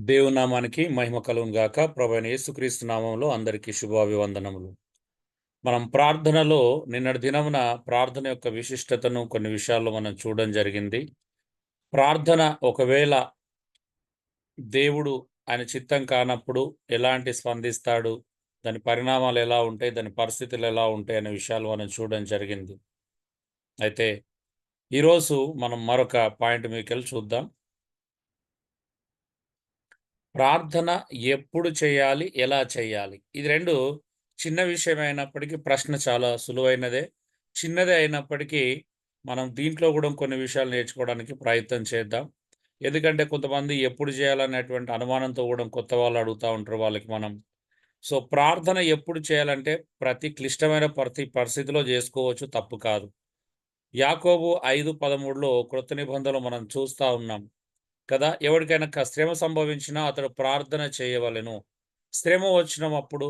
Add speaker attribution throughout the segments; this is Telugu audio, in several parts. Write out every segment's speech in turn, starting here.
Speaker 1: దేవుని నామానికి మహిమ కలుగును గాక. ప్రభువైన యేసుక్రీస్తు నామంలో అందరికీ శుభాభివందనములు. మనం ప్రార్థనలో నిన్నటి దినమున ప్రార్థన యొక్క విశిష్టతను కొన్ని విషయాల్లో మనం చూడడం జరిగింది. ప్రార్థన ఒకవేళ దేవుడు ఆయన చిత్తం కానప్పుడు ఎలాంటి స్పందిస్తాడు, దాని పరిణామాలు ఎలా ఉంటాయి, దాని పరిస్థితులు ఎలా ఉంటాయి అనే విషయాలు మనం చూడడం జరిగింది. అయితే ఈరోజు మనం మరొక పాయింట్ మీకెళ్ళి చూద్దాం. ప్రార్థన ఎప్పుడు చేయాలి? ఎలా చేయాలి? ఇది 2 చిన్న విషయమైనప్పటికీ ప్రశ్న చాలా సులువైనదే. చిన్నదే అయినప్పటికీ మనం దీంట్లో గూడా కొన్ని విషయాలు నేర్చుకోవడానికి ప్రయత్నం చేద్దాం. ఎందుకంటే కొంతమంది ఎప్పుడు చేయాలనేటువంటి అనుమానంతో గూడా కొత్త వాళ్ళు అడుగుతా ఉంటారు వాళ్ళకి మనం. సో, ప్రార్థన ఎప్పుడు చేయాలంటే ప్రతి క్లిష్టమైన పరిస్థితిలో జేసుకోవచ్చు, తప్పు కాదు. యాకోబు 5:13లో క్రొత్త నిబంధనలో మనం చూస్తా ఉన్నాం. కదా! ఎవరికైనా శ్రమ సంభవించినా అతడు ప్రార్థన చేయవలెను. శ్రమ వచ్చినప్పుడు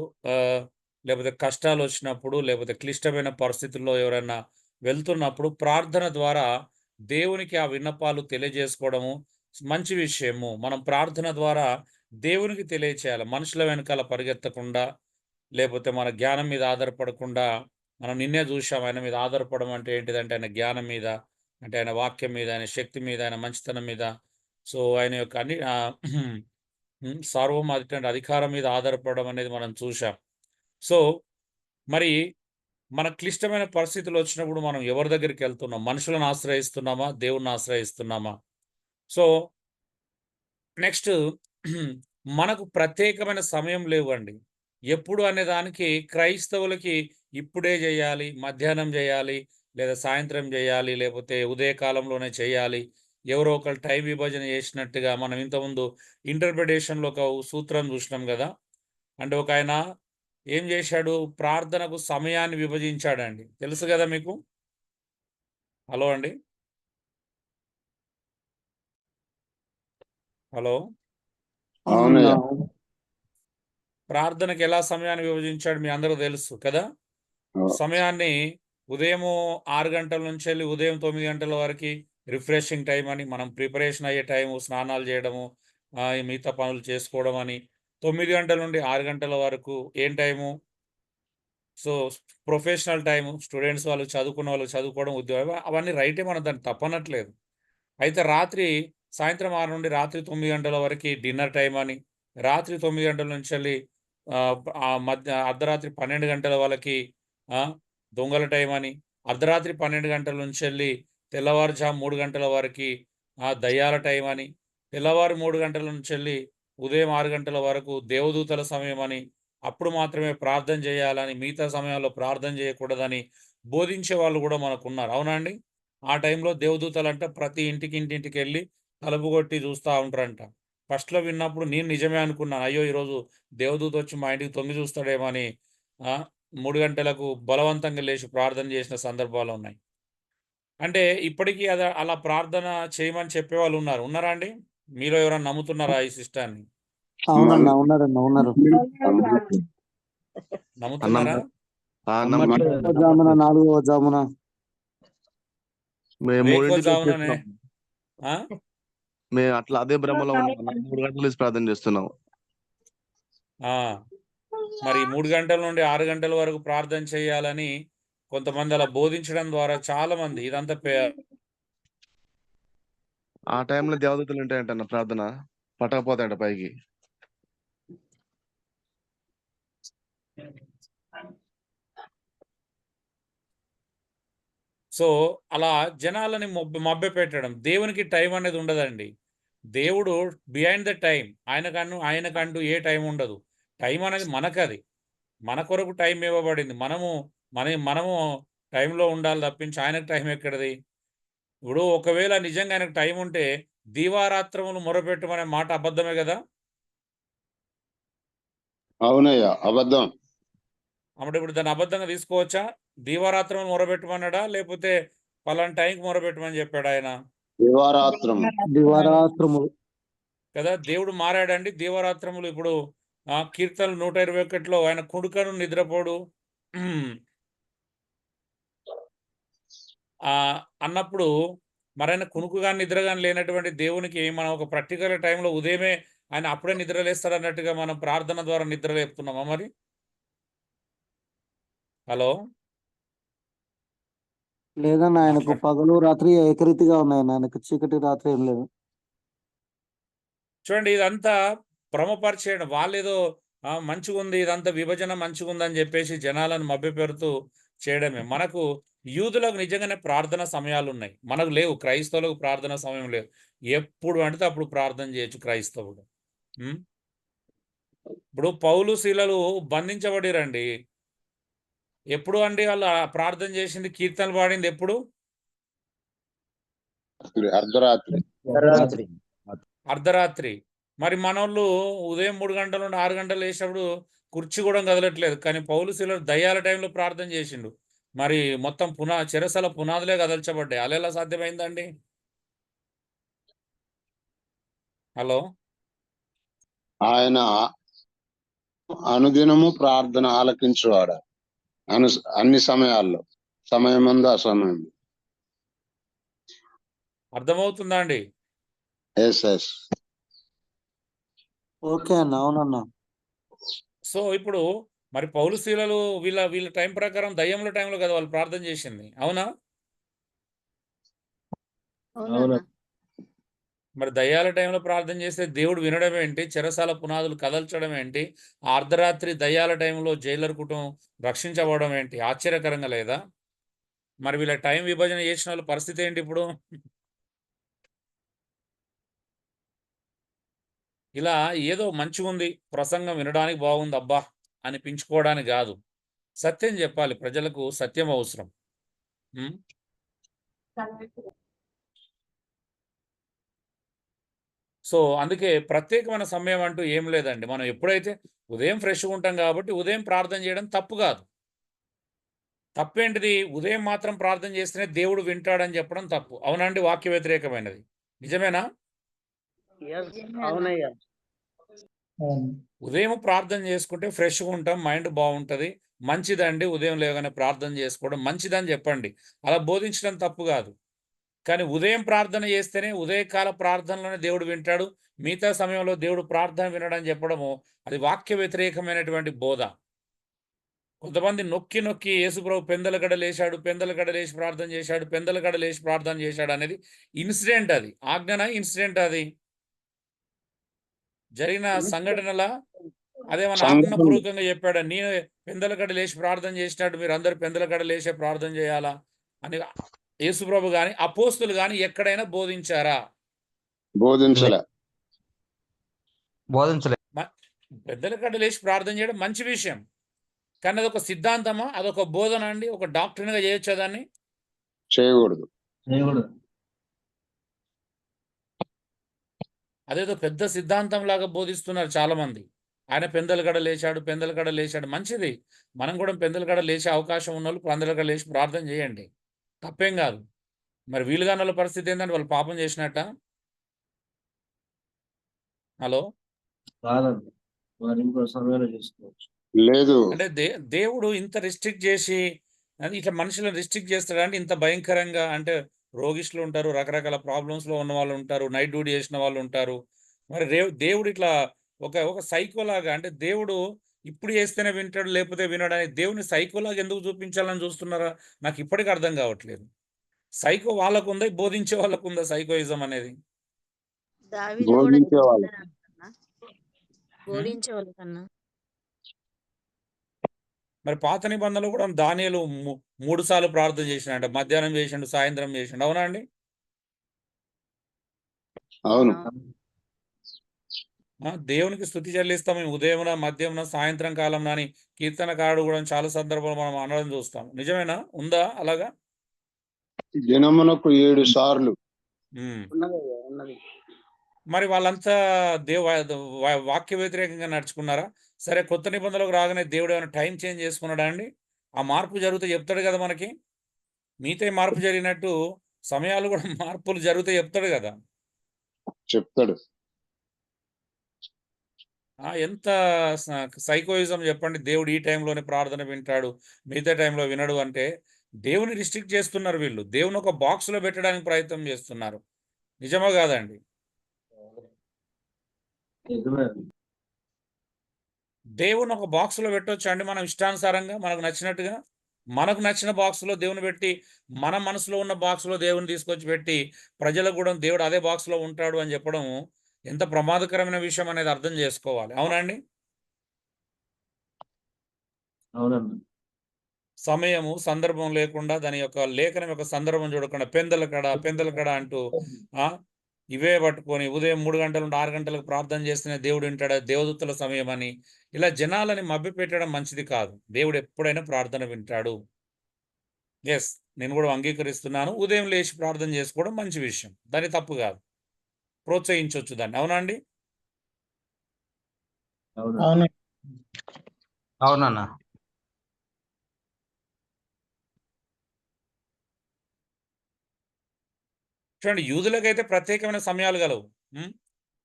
Speaker 1: లేపోతే కష్టాలొచ్చినప్పుడు, లేపోతే క్లిష్టమైన పరిస్థితుల్లో ఎవరైనా వెళ్తున్నప్పుడు ప్రార్థన ద్వారా దేవునికి ఆ విన్నపాలు తెలియజేసుకోవడము మంచి విషయము. మనం ప్రార్థన ద్వారా దేవునికి తెలియచేయాలి. మనుషుల వెనకాల పరిగెత్తకుండా, లేపోతే మన జ్ఞానం మీద ఆధారపడకుండా, మనం నిన్నే జూశాం ఆయన మీద ఆధారపడడం అంటే ఏంటిదంటే ఆయన జ్ఞానం మీద, అంటే ఆయన వాక్యం మీద, ఆయన శక్తి మీద, ఆయన మంచితనం మీద, సో, ఆయన యొక్క అన్ని సార్వభౌమాధికారి అధికారం మీద ఆధారపడడం అనేది మనం చూశాం. సో, మరి మన క్లిష్టమైన పరిస్థితులొచ్చినప్పుడు మనం ఎవరి దగ్గరికెళ్తున్నాం? మనుషులను ఆశ్రయిస్తున్నామా? దేవుడిని ఆశ్రయిస్తున్నామా? సో, నెక్స్ట్ మనకు ప్రత్యేకమైన సమయం లేవండి. ఎప్పుడు అనే దానికి క్రైస్తవులకి ఇప్పుడే జేయాలి, మధ్యాహ్నం జేయాలి, లేదా సాయంత్రం జేయాలి, లేపోతే ఉదయకాలంలోనే చేయాలి. ఎవరో ఒకళ్ళు టైం విభజన జేసినట్టుగా మనం ఇంతకుముందు ఇంటర్ప్రిటేషన్‌లో ఒక సూత్రం జూసినాం గదా! అంటే ఒకాయన ఏం జేశాడు? ప్రార్థనకు సమయాన్ని విభజించాడండి. తెలుసు గదా మీకు? హలో అండి. హలో.
Speaker 2: అవునయ్యా.
Speaker 1: ప్రార్థనకి ఎలా సమయాన్ని విభజించాడు మీ అందరికి తెలుసు కదా! సమయాన్ని ఉదయము 6 గంటల నుంచెల్లి ఉదయం 9 గంటల వరకి రిఫ్రెషింగ్ టైమ్ అని, మనం ప్రిపరేషన్ అయ్యే టైము, స్నానాలు చేయడము, మిగతా పనులు చేసుకోవడం అని. 9 గంటల నుండి 6 గంటల వరకు ఏం time? So, professional time. Students వాళ్ళు చదువుకున్న వాళ్ళు చదువుకోవడం, ఉద్యోగం అవన్నీ రైటే, మనం దాన్ని తప్పనట్లేదు. అయితే సాయంత్రం 6 నుండి రాత్రి 9 గంటల వరకి డిన్నర్ టైమ్ అని, రాత్రి 9 గంటల నుంచెల్లి అర్ధరాత్రి 12 గంటల వరకి ఆహ్, దొంగల టైమ్ అని, అర్ధరాత్రి 12 గంటల నుంచెల్లి తెల్లవారుజాము 3 గంటల వరకి దయ్యాల టైమ్ అని, తెల్లవారు 3 గంటల నుంచెల్లి ఉదయం 6 గంటల వరకు దేవదూతల సమయం అని, అప్పుడు మాత్రమే ప్రార్థన చేయాలని, మిగతా సమయాల్లో ప్రార్థన చేయకూడదని బోధించే వాళ్ళు గూడా మనకున్నారు. అవునా అండి? ఆ టైంలో దేవదూతలంట ప్రతి ఇంటింటికెళ్ళి తలుపు కొట్టి చూస్తా ఉంటారంట. ఫస్ట్‌లో విన్నప్పుడు నేను నిజమే అనుకున్నాను. అయ్యో! ఈరోజు దేవదూతొచ్చి మా ఇంటికి తొంగి చూస్తాడేమో అని 3 గంటలకు బలవంతంగా లేచి ప్రార్థన చేసిన సందర్భాలున్నాయి. అంటే ఇప్పటికీ అలా ప్రార్థన చేయమని చెప్పేవాళ్ళున్నారు. ఉన్నారా అండి? మీలో ఎవరైనా నమ్ముతున్నారా ఈ సిస్టాన్ని?
Speaker 2: అవునన్నా,
Speaker 3: ఉన్నారన్న ఉన్నారు.
Speaker 1: నమ్ముతున్నారా?
Speaker 3: మూడవ జామున, 4వ జామున
Speaker 2: మేము మూడింటికి
Speaker 1: వేకువజాముననే
Speaker 2: వచ్చేస్తున్నాం.
Speaker 1: ఆ?
Speaker 2: మేము అట్లా అదే భ్రమలో ఉన్నాం. 3 గంటల నుంచి ప్రార్థన చేస్తున్నాం.
Speaker 1: ఆ! మరి 3 గంటల నుండి 6 గంటల వరకు ప్రార్థన చేయాలని కొంతమంది అలా బోధించడం ద్వారా చాలామంది ఇదంతా
Speaker 2: ఆ టైంలో దేవదూతలు ఉంటాయంటన్న ప్రార్థన పట్టకపోతాయంట పైకి.
Speaker 1: సో, అలా జనాలని మభ్యపెట్టడం. దేవునికి టైం అనేది ఉండదండి. దేవుడు బిహైండ్ ద టైమ్. ఆయనకంటూ ఏ టైం ఉండదు. టైం అనేది మనకది. మన కొరకు టైం ఇవ్వబడింది. మనము టైంలో ఉండాలి తప్పించి ఆయనకు టైం ఎక్కడిది? ఇప్పుడు ఒకవేళ నిజంగా ఆయనకు టైం ఉంటే దీవారాత్రములు మొరపెట్టమనే మాట అబద్ధమే గదా!
Speaker 4: అవునయ్యా, అబద్ధం.
Speaker 1: ఇప్పుడు దాన్ని అబద్ధంగా తీసుకోవచ్చా? దీవారాత్రములు మొరపెట్టమన్నాడా? లేపోతే పలానా టైంకి మొరపెట్టమని చెప్పాడా ఆయన?
Speaker 4: దివారాత్రం.
Speaker 3: దివారాత్రములు
Speaker 1: కదా! దేవుడు మారాడండి. దీవారాత్రములు ఇప్పుడు కీర్తనలు 121లో ఆయన కుడుకను నిద్రపోడు అన్నప్పుడు మరాయన కునుకు గాని, నిద్ర గాని లేనటువంటి దేవునికి మనం ఒక పర్టిక్యులర్ టైంలో ఉదయమే ఆయన అప్పుడే నిద్రలేస్తాడు అన్నట్టుగా మనం ప్రార్థన ద్వారా నిద్రలేపుతున్నామా మరి? హలో,
Speaker 3: లేదన్న ఆయనకు
Speaker 1: మాట్లాడు.
Speaker 3: పగలు రాత్రి ఏకరీతిగా ఉన్నాయన్న, ఆయనకు చీకటి రాత్రి ఏం లేదు.
Speaker 1: చూడండి, ఇదంతా భ్రమపరిచేయడం. వాళ్ళేదో మంచిగుంది, ఇదంతా విభజన మంచిగుందని చెప్పేసి జనాలను మభ్యపెడుతూ చేయడమే. మనకు యూదులకు నిజంగానే ప్రార్థన సమయాలున్నాయి. మనకు లేవు. క్రైస్తవులకు ప్రార్థన సమయం లేదు. ఎప్పుడు అంటే అప్పుడు ప్రార్థన చేయొచ్చు క్రైస్తవుడు. ఇప్పుడు పౌలు శీలలు బంధించబడిరండి. ఎప్పుడు అండి వాళ్ళు ప్రార్థన చేసింది, కీర్తనలు పాడింది ఎప్పుడు?
Speaker 4: అర్ధరాత్రి.
Speaker 1: అర్ధరాత్రి. మరి మనోళ్ళు ఉదయం 3 గంటల నుండి 6 గంటలు లేచినప్పుడు కుర్చీ కూడా కదలట్లేదు. కానీ పౌలు శీలలు దయ్యాల టైంలో ప్రార్థన చేసిండు. మరి మొత్తం చెరసల పునాదులే కదల్చబడ్డాయి. అలా ఎలా సాధ్యమైందండి? హలో,
Speaker 4: ఆయన అనుదినము ప్రార్థన ఆలకించువాడు అన్ని సమయాల్లో, సమయమందు అసమయం.
Speaker 1: అర్థమవుతుందా అండి?
Speaker 4: ఎస్.
Speaker 3: ఓకే అన్న, అవునన్న.
Speaker 1: సో ఇప్పుడు మరి పౌలు శీలలు వీళ్ళ టైం ప్రకారం దయ్యముల టైంలో కదా వాళ్ళు ప్రార్థన చేసింది, అవునా? మరి దయ్యాల టైంలో ప్రార్థన చేస్తే దేవుడు వినడం ఏంటి? చెరసాల పునాదులు కదల్చడం ఏంటి? ఆ అర్ధరాత్రి దయ్యాల టైంలో జైలర్ కుటుంబం రక్షించబడడం ఏంటి? ఆశ్చర్యకరంగా లేదా? మరి వీళ్ళ టైం విభజన చేసిన వాళ్ళ పరిస్థితి ఏంటి ఇప్పుడు? ఇలా ఏదో మంచిగుంది, ప్రసంగం వినడానికి బాగుంది అబ్బా అనిపించుకోవడానికి కాదు. సత్యం చెప్పాలి. ప్రజలకు సత్యం అవసరం. సో అందుకే ప్రత్యేకమైన సమయం అంటూ ఏం లేదండి. మనం ఎప్పుడైతే ఉదయం ఫ్రెష్గా ఉంటాం కాబట్టి ఉదయం ప్రార్థన చేయడం తప్పు కాదు. తప్పేంటిది? ఉదయం మాత్రం ప్రార్థన చేస్తేనే దేవుడు వింటాడని చెప్పడం తప్పు. అవునండి? వాక్య వ్యతిరేకమైనది. నిజమేనా?
Speaker 3: అవునయ్యా.
Speaker 1: ఉదయం ప్రార్థన చేసుకుంటే ఫ్రెష్గా ఉంటాం, మైండ్ బాగుంటుంది. మంచిదండి ఉదయం లేవగానే ప్రార్థన చేసుకోవడం మంచిదని చెప్పండి. అలా బోధించడం తప్పు కాదు. కానీ ఉదయం ప్రార్థన చేస్తేనే ఉదయకాల ప్రార్థనలోనే దేవుడు వింటాడు, మిగతా సమయంలో దేవుడు ప్రార్థన వినడని చెప్పడము అది వాక్య వ్యతిరేకమైనటువంటి బోధ. కొంతమంది నొక్కి నొక్కి యేసుప్రభు పెందలగడ లేచాడు, పెందలగడ లేచి ప్రార్థన చేశాడు, పెందలగడ లేచి ప్రార్థన చేశాడు అనేది ఇన్సిడెంట్. అది ఆజ్ఞన ఇన్సిడెంట్? అది జరిగిన సంఘటనల అదేమన్నా ఆజ్ఞాపూర్వకంగా చెప్పాడు? నేను పెందలగడ లేచి ప్రార్థన చేసినట్టు మీరు అందరు పెందలగడ లేచే ప్రార్థన చేయాలా అని యేసుప్రభు గాని అపోస్తులు గాని ఎక్కడైనా బోధించారా?
Speaker 4: బోధించలే.
Speaker 1: పెద్దలగడ లేచి ప్రార్థన చేయడం మంచి విషయం. కానీ అదొక సిద్ధాంతమా? అదొక బోధన అండి? ఒక డాక్టరీన్గా చేయొచ్చా దాన్ని?
Speaker 4: చేయకూడదు.
Speaker 1: అదేదో పెద్ద సిద్ధాంతం లాగా బోధిస్తున్నారు చాలా మంది. ఆయన పెందలగడ లేచాడు, పెందలగడ లేచాడు. మంచిది. మనం కూడా పెందలగడ లేచే అవకాశం ఉన్న వాళ్ళు పెందలగడ లేచి ప్రార్థన చేయండి, తప్పేం కాదు. మరి వీలుగాని వాళ్ళ పరిస్థితి ఏంటంటే వాళ్ళు పాపం చేసినట్ట? హలో,
Speaker 4: లేదు.
Speaker 1: అంటే దేవుడు ఇంత రిస్ట్రిక్ట్ చేసి ఇట్లా మనుషులను రిస్ట్రిక్ట్ చేస్తాడు అంటే ఇంత భయంకరంగా? అంటే రోగిష్లు ఉంటారు, రకరకాల ప్రాబ్లమ్స్లో ఉన్న వాళ్ళు ఉంటారు, నైట్ డ్యూటీ చేసిన వాళ్ళు ఉంటారు. మరి దేవుడు ఇట్లా ఒక సైకోలాగా, అంటే దేవుడు ఇప్పుడు చేస్తేనే వింటాడు లేకపోతే వినడు అని దేవుని సైకోలాగా ఎందుకు చూపించాలని చూస్తున్నారా? నాకు ఇప్పటికీ అర్థం కావట్లేదు. సైకో వాళ్ళకు ఉందా, బోధించే వాళ్ళకు ఉందా సైకోయిజం అనేది? మరి పాత నిబంధనలు కూడా దానియేలు 3 సార్లు ప్రార్థన చేసినాడు. మధ్యాహ్నం చేసిండు, సాయంత్రం చేసిండు. అవునా అండి?
Speaker 4: అవును.
Speaker 1: దేవునికి స్తుతి చెల్లిస్తాం మేము ఉదయమున, మధ్యమున, సాయంత్రం కాలం అని కీర్తనకారుడు కూడా చాలా సందర్భాలు మనం అనడం చూస్తాం. నిజమేనా? ఉందా అలాగా?
Speaker 4: దినమునకు 7 సార్లు.
Speaker 1: మరి వాళ్ళంతా వాక్య వ్యతిరేకంగా నడుచుకున్నారా? సరే, కొత్త నిబంధనలకు రాగానే దేవుడు ఏమైనా టైం చేంజ్ చేసుకున్నాడా అండి? ఆ మార్పు జరిగితే చెప్తాడు కదా మనకి. మీతో మార్పు జరిగినట్టు సమయాలు కూడా మార్పులు జరిగితే చెప్తాడు కదా.
Speaker 4: చెప్తాడు.
Speaker 1: ఎంత సైకోయిజం చెప్పండి. దేవుడు ఈ టైంలోనే ప్రార్థన వింటాడు, మిగతా టైంలో వినడు అంటే దేవుని రిస్ట్రిక్ట్ చేస్తున్నారు వీళ్ళు. దేవుని ఒక బాక్స్లో పెట్టడానికి ప్రయత్నం చేస్తున్నారు. నిజమా కాదండి? దేవుని ఒక బాక్స్‌లో పెట్టొచ్చా అండి మనం ఇష్టానుసారంగా మనకు నచ్చినట్టుగా? మనకు నచ్చిన బాక్స్‌లో దేవుని పెట్టి, మన మనసులో ఉన్న బాక్స్‌లో దేవుని తీసుకొచ్చి పెట్టి, ప్రజలకు గూడా దేవుడు అదే బాక్స్‌లో ఉంటాడు అని చెప్పడం ఎంత ప్రమాదకరమైన విషయం అనేది అర్థం చేసుకోవాలి. అవునా అండి?
Speaker 5: అవునన్నా.
Speaker 1: సమయము, సందర్భం లేకుండా దాని యొక్క లేఖనం యొక్క సందర్భం చూడకుండా పెందల కడ అంటూ ఆ! ఇవే పట్టుకొని ఉదయం 3 గంటల నుండి 6 గంటలకు ప్రార్థన చేస్తేనే దేవుడు వింటాడా? దేవదూతల సమయమని ఇలా జనాలని మభ్యపెట్టడం మంచిది కాదు. దేవుడు ఎప్పుడైనా ప్రార్థన వింటాడు. యెస్. నేను కూడా అంగీకరిస్తున్నాను. ఉదయం లేచి ప్రార్థన చేసుకోవడం మంచి విషయం. దాని తప్పు కాదు. ప్రోత్సహించొచ్చు దాన్ని. అవునా అండి?
Speaker 5: అవును.
Speaker 6: అవునన్నా.
Speaker 1: చూడండి యూదులకైతే ప్రత్యేకమైన సమయాలు గలవు. హ్మ్.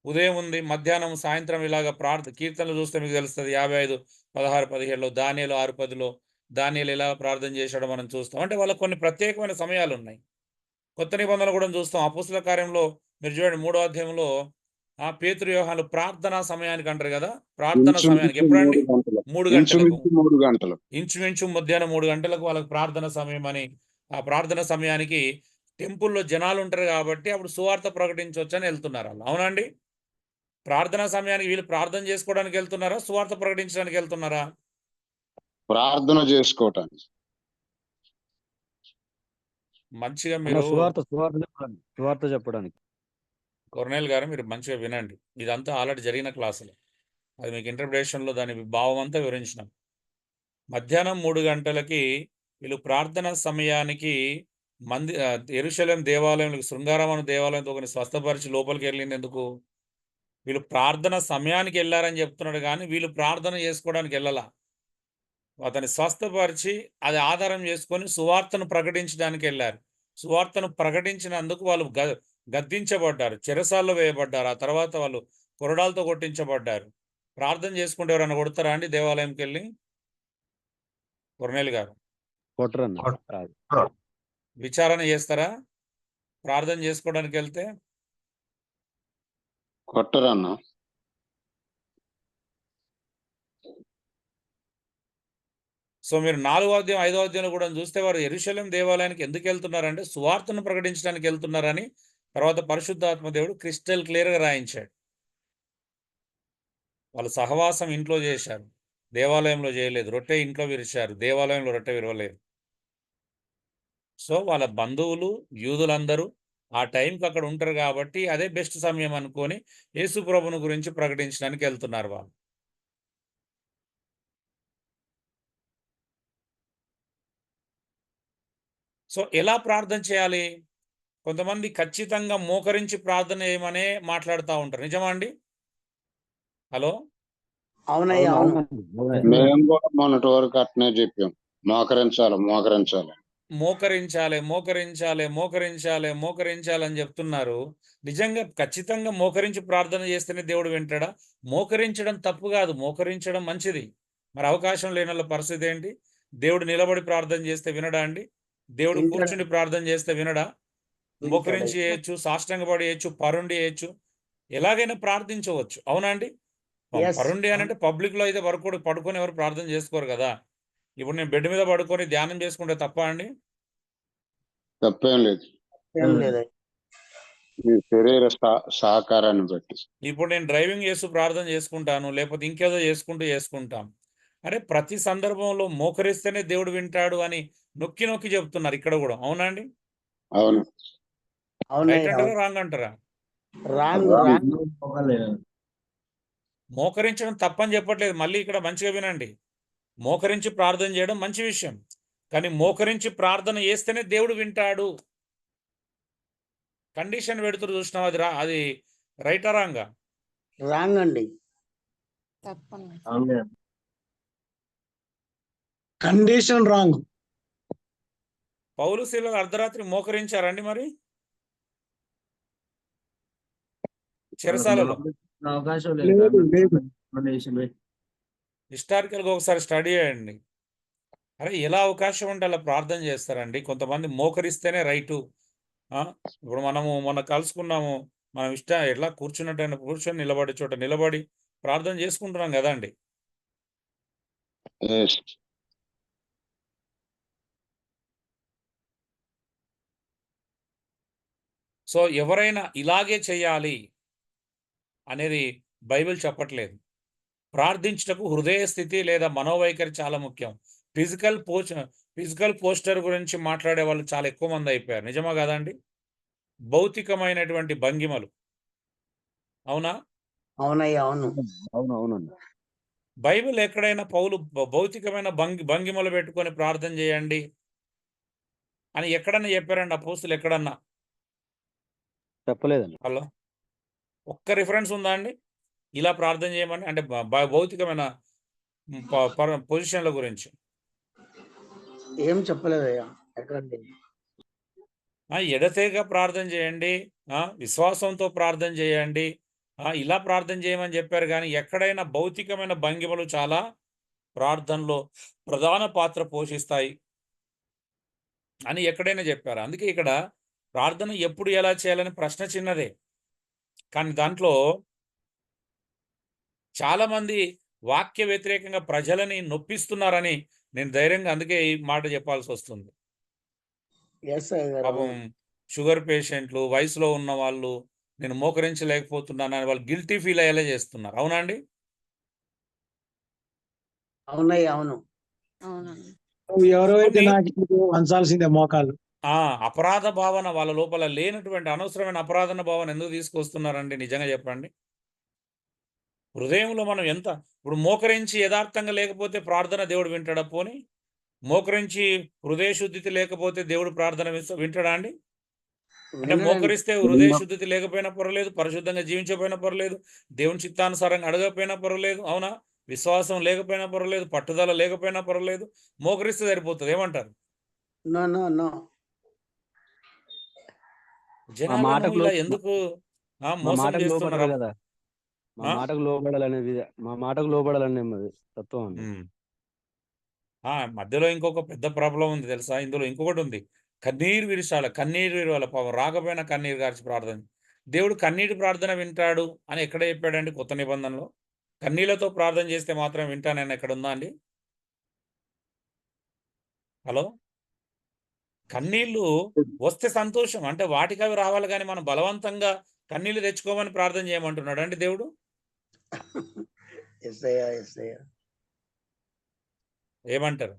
Speaker 1: ఉదయం ఉంది, మధ్యాహ్నం, సాయంత్రం ఇలాగ కీర్తనలు చూస్తే మీకు తెలుస్తది. 55, 16, 17లో దానియేలు 6:10లో దానియేలు ఎలా ప్రార్థన చేశాడో మనం చూస్తాం. అంటే వాళ్ళకి కొన్ని ప్రత్యేకమైన సమయాలున్నాయి. కొత్త నిబంధనలు కూడా చూస్తాం. అపోస్తల కార్యంలో మీరు చూడండి 3వ అధ్యాయంలో పేతురు, యోహాను ప్రార్థనా సమయానికి అంటారు కదా! ప్రార్థన సమయానికి
Speaker 4: ఇంచుమించు
Speaker 1: ఎప్పుడండి?
Speaker 4: 3 గంటలు.
Speaker 1: 3 గంటలకు.
Speaker 4: ఇంచుమించు 3 గంటలు.
Speaker 1: ఇంచుమించు మధ్యాహ్నం 3 గంటలకు వాళ్ళకి ప్రార్థన సమయమని, ఆ ప్రార్థన సమయానికి టెంపుల్‌లో జనాలుంటారు కాబట్టి అప్పుడు సువార్త ప్రకటించొచ్చని ఎళ్తున్నారాళ్ళు. అవునా అండి? ప్రార్థనా సమయానికి వీళ్ళు ప్రార్థన చేసుకోవడానికి ఎళ్తున్నారా? సువార్త ప్రకటించడానికి ఎళ్తున్నారా?
Speaker 4: ప్రార్థన చేసుకోవటానికి.
Speaker 1: మంచిగా
Speaker 7: అన్న
Speaker 1: మీరు
Speaker 7: సువార్త చెప్పడానికి.
Speaker 1: కొర్నేల్ గారు మీరు మంచిగా వినండి. ఇదంతా ఆల్రెడీ జరిగిన క్లాసులే. అది మీకు ఇంటర్ప్రిటేషన్‌లో దాని భావం అంతా వివరించినాం. మధ్యాహ్నం 3 గంటలకి వీళ్ళు ప్రార్థన సమయానికి యెరూషలేం దేవాలయంలోకి శృంగారం అనే దేవాలయంతో ఒకరిని స్వస్థపరిచి లోపలికెళ్ళిందెందుకు? వీళ్ళు ప్రార్థన సమయానికి ఎళ్లారని చెప్తున్నాడు గానీ, వీళ్ళు ప్రార్థన చేసుకోవడానికి ఎళ్ళలా. అతన్ని స్వస్థపరిచి అది ఆధారం చేసుకొని సువార్తను ప్రకటించడానికెళ్లారు. సువార్తను ప్రకటించినందుకు వాళ్ళు గద్దించబడ్డారు. చెరసాల్లో వేయబడ్డారు. ఆ తర్వాత వాళ్ళు కొరడాలతో కొట్టించబడ్డారు. ప్రార్థన చేసుకుంటే ఎవరైనా కొడతారా అండి దేవాలయంకెళ్ళి? కొర్నేల్ గారు.
Speaker 7: కొట్టరన్న.
Speaker 1: విచారణ చేస్తారా? ప్రార్థన చేసుకోవడానికెళ్తే?
Speaker 4: కొట్టరన్నా.
Speaker 1: సో, మీరు 4వ అధ్యాయం, 5వ అధ్యాయంలో కూడా చూస్తే వారు యెరూషలేం దేవాలయానికి ఎందుకెళ్తున్నారంటే సువార్తను ప్రకటించడానికి ఎళ్తున్నారని తర్వాత పరిశుద్ధాత్మ దేవుడు క్రిస్టల్ క్లియర్‌గా రాయించాడు. వాళ్ళు సహవాసం ఇంట్లో చేశారు. దేవాలయంలో చేయలేదు. రొట్టె ఇంట్లో విరిచారు. దేవాలయంలో రొట్టె విరవలేదు. సో, వాళ్ళ బంధువులు, యూదులందరూ ఆ టైంకి అక్కడ ఉంటారు కాబట్టి అదే బెస్ట్ సమయం అనుకోని యేసు ప్రభువును గురించి ప్రకటించడానికి ఎళ్తున్నారు వాళ్ళు. సో, ఎలా ప్రార్థన చేయాలి? కొంతమంది ఖచ్చితంగా మోకరించి ప్రార్థన చేయమనే మాట్లాడుతా ఉంటారు. నిజమా అండి? హలో!
Speaker 3: అవునయ్యా, అవును.
Speaker 4: మేము కూడా మొన్నటి వరకు అట్నే చెప్పాం. మోకరించాలి.
Speaker 1: మోకరించాలని చెప్తున్నారు. నిజంగా ఖచ్చితంగా మోకరించి ప్రార్థన చేస్తేనే దేవుడు వింటాడా? మోకరించడం తప్పు కాదు. మోకరించడం మంచిది. మరి అవకాశం లేనోళ్ళ పరిస్థితి ఏంటి? దేవుడు నిలబడి ప్రార్థన చేస్తే వినడా అండి? దేవుడు
Speaker 3: వింటాడు.
Speaker 1: కూర్చుని ప్రార్థన చేస్తే వినడా? మోకరించి
Speaker 3: వింటాడు.
Speaker 1: చేయొచ్చు, సాష్టాంగపడి చేయొచ్చు, పరుండి చేయొచ్చు. ఎలాగైనా ప్రార్థించవచ్చు. అవునా అండి?
Speaker 3: Yes.
Speaker 1: పరుండి అనంటే పబ్లిక్‌లో అయితే పడుకొని ఎవరు ప్రార్థన చేసుకోరు కదా! ఇప్పుడు నేను బెడ్ మీద పడుకొని ధ్యానం చేసుకుంటే తప్పా అండి?
Speaker 4: తప్పేం లేదు.
Speaker 3: ఏం లేదయ్యా.
Speaker 4: మీ శరీర సహకారాన్ని బట్టి.
Speaker 1: ఇప్పుడు నేను డ్రైవింగ్ చేస్తూ ప్రార్థన చేసుకుంటాను. లేకపోతే ఇంకేదో చేసుకుంటాం. అరే ప్రతి సందర్భంలో మోకరిస్తేనే దేవుడు వింటాడు అని నొక్కి నొక్కి చెప్తున్నారు ఇక్కడ కూడా. అవునా అండి?
Speaker 4: అవును.
Speaker 1: రైట్
Speaker 3: అవునయ్యా.
Speaker 1: అంటారా? రాంగ్ అంటారా?
Speaker 3: రాంగ్.
Speaker 1: మోకరించడం తప్పని చెప్పట్లేదు. మళ్ళీ ఇక్కడ మంచిగా వినండి. మోకరించి ప్రార్థన చేయడం మంచి విషయం. కానీ మోకరించి ప్రార్థన చేస్తేనే దేవుడు వింటాడు. కండిషన్ పెడుతురు చూసినావా? అది రైటా రాంగా?
Speaker 3: రాంగ్ అండి.
Speaker 5: అవును.
Speaker 8: Condition wrong.
Speaker 1: పౌలు శీలలు అర్ధరాత్రి మోకరించారండి మరి? చెరసాలలో.
Speaker 5: అవకాశం
Speaker 8: లేదు, లేదు.
Speaker 5: లేదు.
Speaker 1: హిస్టారికల్‌గా ఒకసారి స్టడీ చేయండి. అరే ఎలా అవకాశం ఉంటే అలా ప్రార్థన చేస్తారండి. కొంతమంది మోకరిస్తేనే రైటు. ఇప్పుడు మనము మొన్న కలుసుకున్నాము. మనం ఎట్లా కూర్చున్నట్టు కూర్చొని నిలబడే చోట నిలబడి ప్రార్థన చేసుకుంటున్నాం కదండి.
Speaker 4: ఎస్.
Speaker 1: సో ఎవరైనా ఇలాగే చేయాలి అనేది బైబిల్ చెప్పట్లేదు. ప్రార్థించుటకు హృదయ స్థితి లేదా మనోవైఖరి చాలా ముఖ్యం. ఫిజికల్ పోస్టర్ గురించి మాట్లాడే వాళ్ళు చాలా ఎక్కువ మంది అయిపోయారు. నిజమా కాదండి? భౌతికమైనటువంటి భంగిమలు. అవునా?
Speaker 8: అవునయ్యా, అవును.
Speaker 7: అవును అవునన్న.
Speaker 1: బైబిల్ ఎక్కడైనా పౌలు భౌతికమైన భంగిమలు పెట్టుకొని ప్రార్థన చేయండి అని ఎక్కడన్నా చెప్పారండి అపోస్తులు? ఎక్కడన్నా?
Speaker 7: చెప్పలేదండి.
Speaker 1: హలో, ఒక్క రిఫరెన్స్ ఉందా అండి ఇలా ప్రార్థన చేయమని? అంటే భౌతికమైన పొజిషన్ల గురించి
Speaker 8: ఏం చెప్పలేదయ్యా ఎక్కడండి.
Speaker 1: ఎడతెగ ప్రార్థన చేయండి, విశ్వాసంతో ప్రార్థన చేయండి, ఇలా ప్రార్థన చేయమని చెప్పారు. కానీ ఎక్కడైనా భౌతికమైన భంగిమలు చాలా ప్రార్థనలో ప్రధాన పాత్ర పోషిస్తాయి అని ఎక్కడైనా చెప్పారు. అందుకే ఇక్కడ ప్రార్థన ఎప్పుడు ఎలా చేయాలని ప్రశ్న చిన్నదే, కానీ దాంట్లో చాలామంది వాక్య వ్యతిరేకంగా ప్రజలని నొప్పిస్తున్నారని నేను ధైర్యంగా అందుకే ఈ మాట చెప్పాల్సి వస్తుంది. పాపం షుగర్ పేషెంట్లు, వయసులో ఉన్న వాళ్ళు నేను మోకరించలేకపోతున్నానని వాళ్ళు గిల్టీ ఫీల్ అయ్యేలా చేస్తున్నారు. అవునా అండి?
Speaker 8: అవునయ్యా, అవును.
Speaker 9: ఎవరైతే
Speaker 1: కొన్ని
Speaker 9: నాకు వంచాల్సిందే మోకాలు.
Speaker 1: అపరాధ భావన వాళ్ళ లోపల లేనటువంటి అనవసరమైన అపరాధన భావన ఎందుకు తీసుకొస్తున్నారండి? నిజంగా చెప్పండి. హృదయంలో మనం ఇప్పుడు మోకరించి యథార్థంగా లేకపోతే ప్రార్థన దేవుడు వింటాడా? పోని మోకరించి హృదయ శుద్ధితి లేకపోతే దేవుడు ప్రార్థన వింటాడా అండి? అంటే మోకరిస్తే హృదయ శుద్ధితి లేకపోయినా పర్వాలేదు, పరిశుద్ధంగా జీవించకపోయినా పర్వాలేదు, దేవుని చిత్తానుసారంగా అడగకపోయినా పర్వాలేదు, అవునా? విశ్వాసం లేకపోయినా పర్వాలేదు, పట్టుదల లేకపోయినా పర్వాలేదు, మోకరిస్తే సరిపోతుంది. ఏమంటారు?
Speaker 8: No no no.
Speaker 1: జనాలను ఇలా ఎందుకు మోసం చేస్తున్నారు?
Speaker 7: కదా, మా మాటకు లోబడాలనే తత్వం అండి.
Speaker 1: మధ్యలో ఇంకొక పెద్ద ప్రాబ్లం ఉంది తెలుసా? ఇందులో ఇంకొకటి ఉంది. కన్నీరు విడిచాల, కన్నీరు విడవాల, పాపం రాకపోయినా కన్నీరు గార్చి ప్రార్థన. దేవుడు కన్నీటి ప్రార్థన వింటాడు అని ఎక్కడ చెప్పాడండి కొత్త నిబంధనలో? కన్నీళ్లతో ప్రార్థన చేస్తే మాత్రం వింటానని ఎక్కడ ఉందా అండి? హలో, కన్నీళ్ళు వస్తే సంతోషం, అంటే వాటికి అవి రావాలి, కానీ మనం బలవంతంగా కన్నీళ్లు తెచ్చుకోమని ప్రార్థన చేయమంటున్నాడు అండి దేవుడు? ఏమంటారు?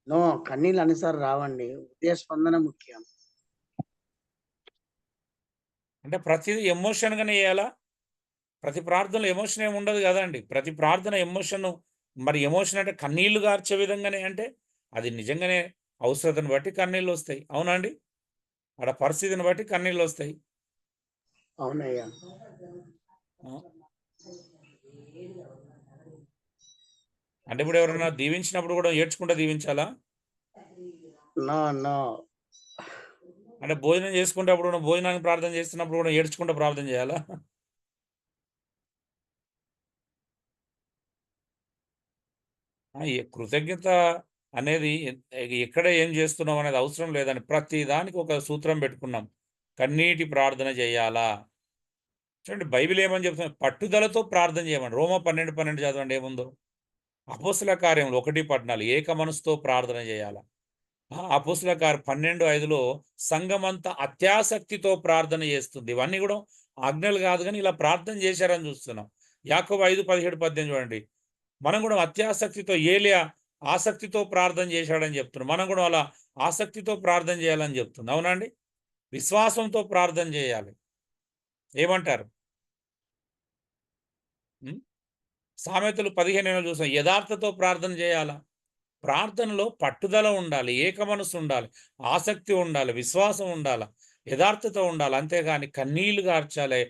Speaker 8: నో, కన్నీళ్ళు అనిసారి రావండి, హృదయ స్పందన ముఖ్యం.
Speaker 1: అంటే ప్రతిదీ ఎమోషన్గానే చేయాలా? ప్రతి ప్రార్థనలో ఎమోషన్ ఏమి ఉండదు కదండి. ప్రతి ప్రార్థన ఎమోషన్. మరి ఎమోషన్ అంటే కన్నీళ్లు గార్చే విధంగానే అంటే అది నిజంగానే అవసరతను బట్టి కన్నీళ్ళు వస్తాయి. అవునా అండి? అక్కడ పరిస్థితిని బట్టి కన్నీళ్ళు వస్తాయి.
Speaker 8: అవునయ్యా.
Speaker 1: అంటే ఇప్పుడు ఎవరైనా దీవించినప్పుడు కూడా ఏడ్చుకుంటూ దీవించాలా?
Speaker 8: No no.
Speaker 1: అంటే భోజనం చేసుకునేటప్పుడు కూడా, భోజనానికి ప్రార్థన చేస్తున్నప్పుడు కూడా ఏడ్చుకుంటూ ప్రార్థన చేయాలా? కృతజ్ఞత అనేది ఎక్కడ ఏం చేస్తున్నాం అనేది అవసరం లేదని ప్రతి దానికి ఒక సూత్రం పెట్టుకున్నాం. కన్నీటి ప్రార్థన చేయాలా? చూడండి బైబిల్ ఏమని చెప్తుంది? పట్టుదలతో ప్రార్థన చేయమని. రోమా 12:12 చదవండి ఏముందో. అపోస్తుల కార్యములు 1:14 ఏక మనసుతో ప్రార్థన చేయాలా? అపోస్తుల కార్యం 12:5లో సంఘమంతా అత్యాసక్తితో ప్రార్థన చేస్తుంది. ఇవన్నీ కూడా ఆజ్ఞలు కాదు, కానీ ఇలా ప్రార్థన చేశారని చూస్తున్నాం. యాకోబు 5:17-18 చూడండి. మనం కూడా అత్యాసక్తితో, ఏలియా ఆసక్తితో ప్రార్థన చేశాడని చెప్తున్నాం. మనం కూడా అలా ఆసక్తితో ప్రార్థన చేయాలని చెప్తుంది. అవునండి? విశ్వాసంతో ప్రార్థన చేయాలి. ఏమంటారు? సామెతలు 15 చూసాం. యథార్థతో ప్రార్థన చేయాలా? ప్రార్థనలో పట్టుదల ఉండాలి, ఏక మనసు ఉండాలి, ఆసక్తి ఉండాలి, విశ్వాసం ఉండాలి, యథార్థత ఉండాలి. అంతేగాని కన్నీళ్లు గార్చాలి,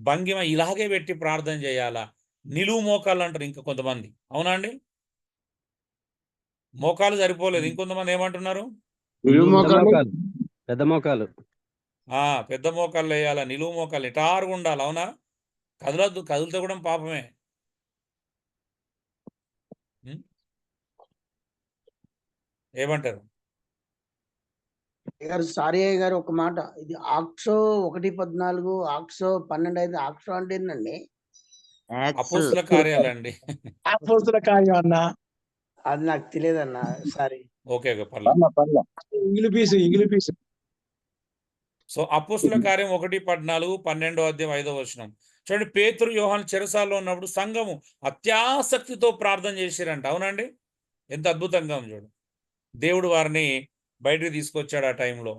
Speaker 1: భంగిమ ఇలాగే పెట్టి ప్రార్థన చేయాలా? నిలువు మోకాళ్ళు అంటారు ఇంకా కొంతమంది. అవునా అండి? మోకాలు సరిపోలేదు, ఇంకొంతమంది ఏమంటున్నారు?
Speaker 7: పెద్ద మోకాలు
Speaker 1: పెద్ద మోకాళ్ళు వేయాలా, నిలువు మోకాలు నిటారుగా ఉండాలి. అవునా? కదలద్దు, కదిలితే కూడా పాపమే. ఏమంటారు?
Speaker 8: గారు సారీ అయ్య గారు ఒక మాట, ఇది ఆక్సో 1:14 ఆక్సో 12:5 ఆక్సో అంటే ఏంటండి?
Speaker 1: అపోస్తుల కార్యాలండి.
Speaker 9: అపోస్తుల కార్యం అన్న.
Speaker 8: అది నాకు తెలియదన్న, సారీ.
Speaker 1: ఓకే పర్లేదు.
Speaker 9: ఇంగ్లీష్ పీసు.
Speaker 1: సో అపోస్తుల కార్యం 1:14 12వ అధ్యాయం 5వ వచనం చూడండి. పేతురు యోహాను చెరసాల్లో ఉన్నప్పుడు సంఘము అత్యాసక్తితో ప్రార్థన చేసిరంట. అవునండి, ఎంత అద్భుతంగా ఉంది చూడు. దేవుడు వారిని బయటకు తీసుకొచ్చాడు ఆ టైంలో.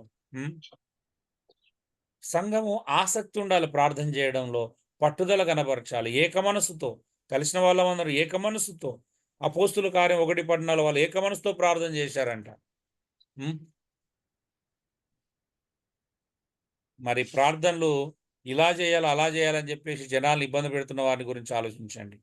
Speaker 1: సంఘము ఆసక్తి ఉండాలి ప్రార్థన చేయడంలో, పట్టుదల కనబరచాలి ఏక మనసుతో. కలిసిన వాళ్ళందరూ ఏక మనసుతో. అపోస్తుల కార్యం 1:14 వాళ్ళు ఏక మనసుతో ప్రార్థన చేశారంట. మరి ప్రార్థనలు ఇలా చేయాలి అలా చేయాలని చెప్పేసి జనాలు ఇబ్బంది పెడుతున్న వారి గురించి ఆలోచించండి.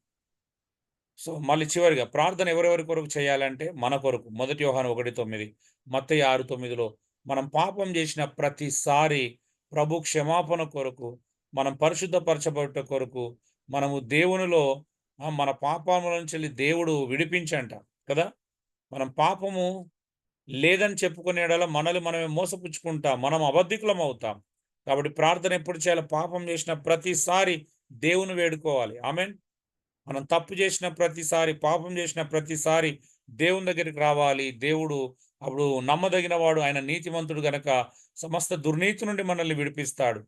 Speaker 1: సో మళ్ళీ చివరిగా ప్రార్థన ఎవరెవరి కొరకు చేయాలంటే మన కొరకు. 1 యోహాను 1:9, మత్తయి 6:9లో మనం పాపం చేసిన ప్రతిసారి ప్రభు క్షమాపణ కొరకు, మనం పరిశుద్ధపరచబడుట కొరకు, మనము దేవునిలో మన పాపముల నుంచి దేవుడు విడిపించంట కదా. మనం పాపము లేదని చెప్పుకునేలా మనల్ని మనమే మోసపుచ్చుకుంటాం, మనం అబద్ధికులం అవుతాం. కాబట్టి ప్రార్థన ఎప్పుడు చేయాలి? పాపం చేసిన ప్రతిసారి దేవుని వేడుకోవాలి. ఆమేన్. మనం తప్పు చేసిన ప్రతిసారి, పాపం చేసిన ప్రతిసారి దేవుని దగ్గరికి రావాలి. దేవుడు అప్పుడు నమ్మదగిన వాడు, ఆయన నీతిమంతుడు గనక సమస్త దుర్నీతి నుండి మనల్ని విడిపిస్తాడు.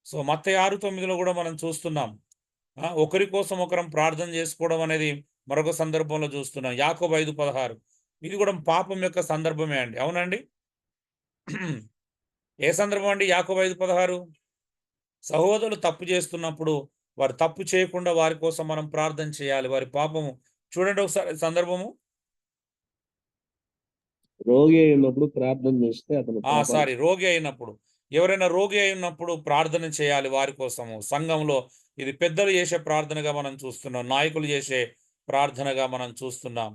Speaker 1: సో మత్తయి 6:9లో కూడా మనం చూస్తున్నాం, ఒకరి కోసం ఒకరం ప్రార్థన చేసుకోవడం అనేది మరొక సందర్భంలో చూస్తున్నాం. యాకోబు 5:16 ఇది కూడా పాపం యొక్క సందర్భమే అండి. అవునండి. ఏ సందర్భం అండి? యాకోబు 5:16 సహోదరులు తప్పు చేస్తున్నప్పుడు వారు తప్పు చేయకుండా వారి కోసం మనం ప్రార్థన చేయాలి. వారి పాపము చూడండి ఒకసారి సందర్భము.
Speaker 7: రోగి అయినప్పుడు ప్రార్థన చేస్తే అతను
Speaker 1: రోగి అయినప్పుడు, ఎవరైనా రోగి అయినప్పుడు ప్రార్థన చేయాలి వారి కోసము. సంఘంలో ఇది పెద్దలు చేసే ప్రార్థనగా మనం చూస్తున్నాం, నాయకులు చేసే ప్రార్థనగా మనం చూస్తున్నాం.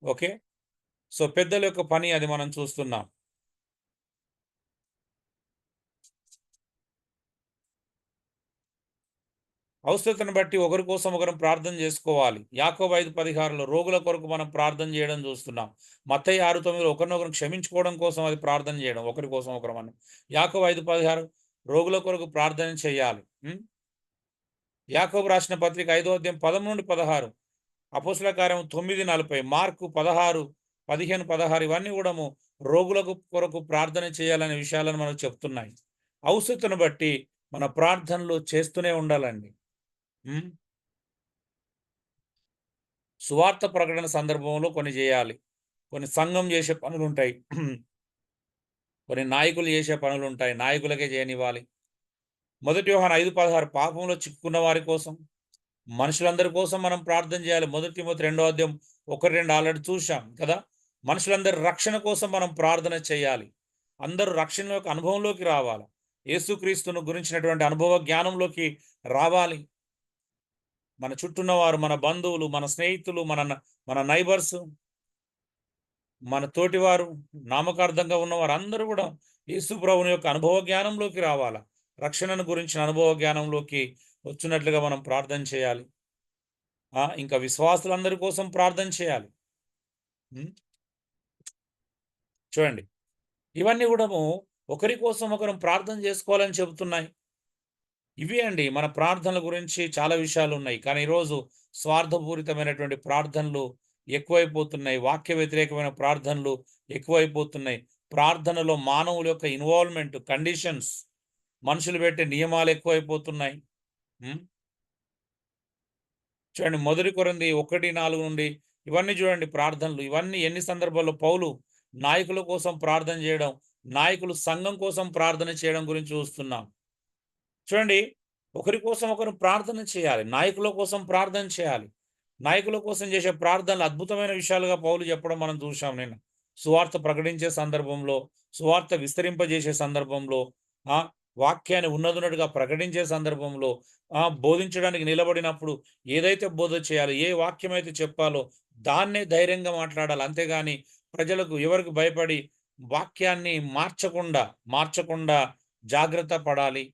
Speaker 1: ఓకే, సో పెద్దల యొక్క పని అది మనం చూస్తున్నాం. అవసరతను బట్టి ఒకరి కోసం ఒకరం ప్రార్థన చేసుకోవాలి. యాకోబు 5:16లో రోగుల కొరకు మనం ప్రార్థన చేయడం చూస్తున్నాం. మత్తయి 6:9లో ఒకరినొకరు క్షమించుకోవడం కోసం అది ప్రార్థన చేయడం, ఒకరి కోసం ఒకరం అని. యాకోబు 5:16 రోగుల కొరకు ప్రార్థన చేయాలి. యాకోబు రాసిన పత్రిక 5వ అధ్యాయం 13 నుండి 16, అపోస్తుల కార్యం 9:40, మార్కు 16:15-16 ఇవన్నీ కూడా రోగులకు కొరకు ప్రార్థన చేయాలనే విషయాలను మనకు చెప్తున్నాయి. అవసరతను బట్టి మన ప్రార్థనలు చేస్తూనే ఉండాలండి. సువార్త ప్రకటన సందర్భంలో కొన్ని చేయాలి, కొన్ని సంఘం చేసే పనులు ఉంటాయి, కొన్ని నాయకులు చేసే పనులు ఉంటాయి, నాయకులకే చేయనివ్వాలి. 1 యోహాను 5:16 పాపంలో చిక్కుకున్న వారి కోసం, మనుషులందరి కోసం మనం ప్రార్థన చేయాలి. 1 తిమోతి 2వ అధ్యాయం 1-2 ఆల్రెడీ చూసాం కదా. మనుషులందరి రక్షణ కోసం మనం ప్రార్థన చేయాలి. అందరూ రక్షణ యొక్క అనుభవంలోకి రావాలి, యేసుక్రీస్తును గురించినటువంటి అనుభవ జ్ఞానంలోకి రావాలి. మన చుట్టూన్నవారు, మన బంధువులు, మన స్నేహితులు, మన నైబర్స్, మన తోటివారు, నామకార్థంగా ఉన్నవారు అందరూ కూడా యేసు ప్రభువుని యొక్క అనుభవ జ్ఞానంలోకి రావాలా. రక్షణను గురించిన అనుభవ జ్ఞానంలోకి వచ్చినట్లుగా మనం ప్రార్థన చేయాలి. ఇంకా విశ్వాసులందరి కోసం ప్రార్థన చేయాలి. చూడండి, ఇవన్నీ కూడా ఒకరి కోసం ఒకరం ప్రార్థన చేసుకోవాలని చెబుతున్నాయి. ఇవి అండి మన ప్రార్థనల గురించి చాలా విషయాలు ఉన్నాయి. కానీ ఈరోజు స్వార్థపూరితమైనటువంటి ప్రార్థనలు ఎక్కువైపోతున్నాయి, వాక్య వ్యతిరేకమైన ప్రార్థనలు ఎక్కువైపోతున్నాయి. ప్రార్థనలో మానవుల యొక్క ఇన్వాల్వ్మెంట్, కండిషన్స్, మనుషులు పెట్టే నియమాలు ఎక్కువైపోతున్నాయి. చూడండి 1 కొరింథీ 1:4 నుండి ఇవన్నీ చూడండి ప్రార్థనలు. ఇవన్నీ ఎన్ని సందర్భాల్లో పౌలు నాయకుల కోసం ప్రార్థన చేయడం, నాయకులు సంఘం కోసం ప్రార్థన చేయడం గురించి చూస్తున్నాం. చూడండి, ఒకరి కోసం ఒకరు ప్రార్థన చేయాలి, నాయకుల కోసం ప్రార్థన చేయాలి. నాయకుల కోసం చేసే ప్రార్థనలు అద్భుతమైన విషయాలుగా పౌలు చెప్పడం మనం చూసాం. నేను సువార్త ప్రకటించే సందర్భంలో, సువార్త విస్తరింపజేసే సందర్భంలో, వాక్యాన్ని ఉన్నదున్నట్టుగా ప్రకటించే సందర్భంలో, బోధించడానికి నిలబడినప్పుడు ఏదైతే బోధ చేయాలో, ఏ వాక్యం అయితే చెప్పాలో దాన్నే ధైర్యంగా మాట్లాడాలి. అంతేగాని ప్రజలకు ఎవరికి భయపడి వాక్యాన్ని మార్చకుండా జాగ్రత్త పడాలి.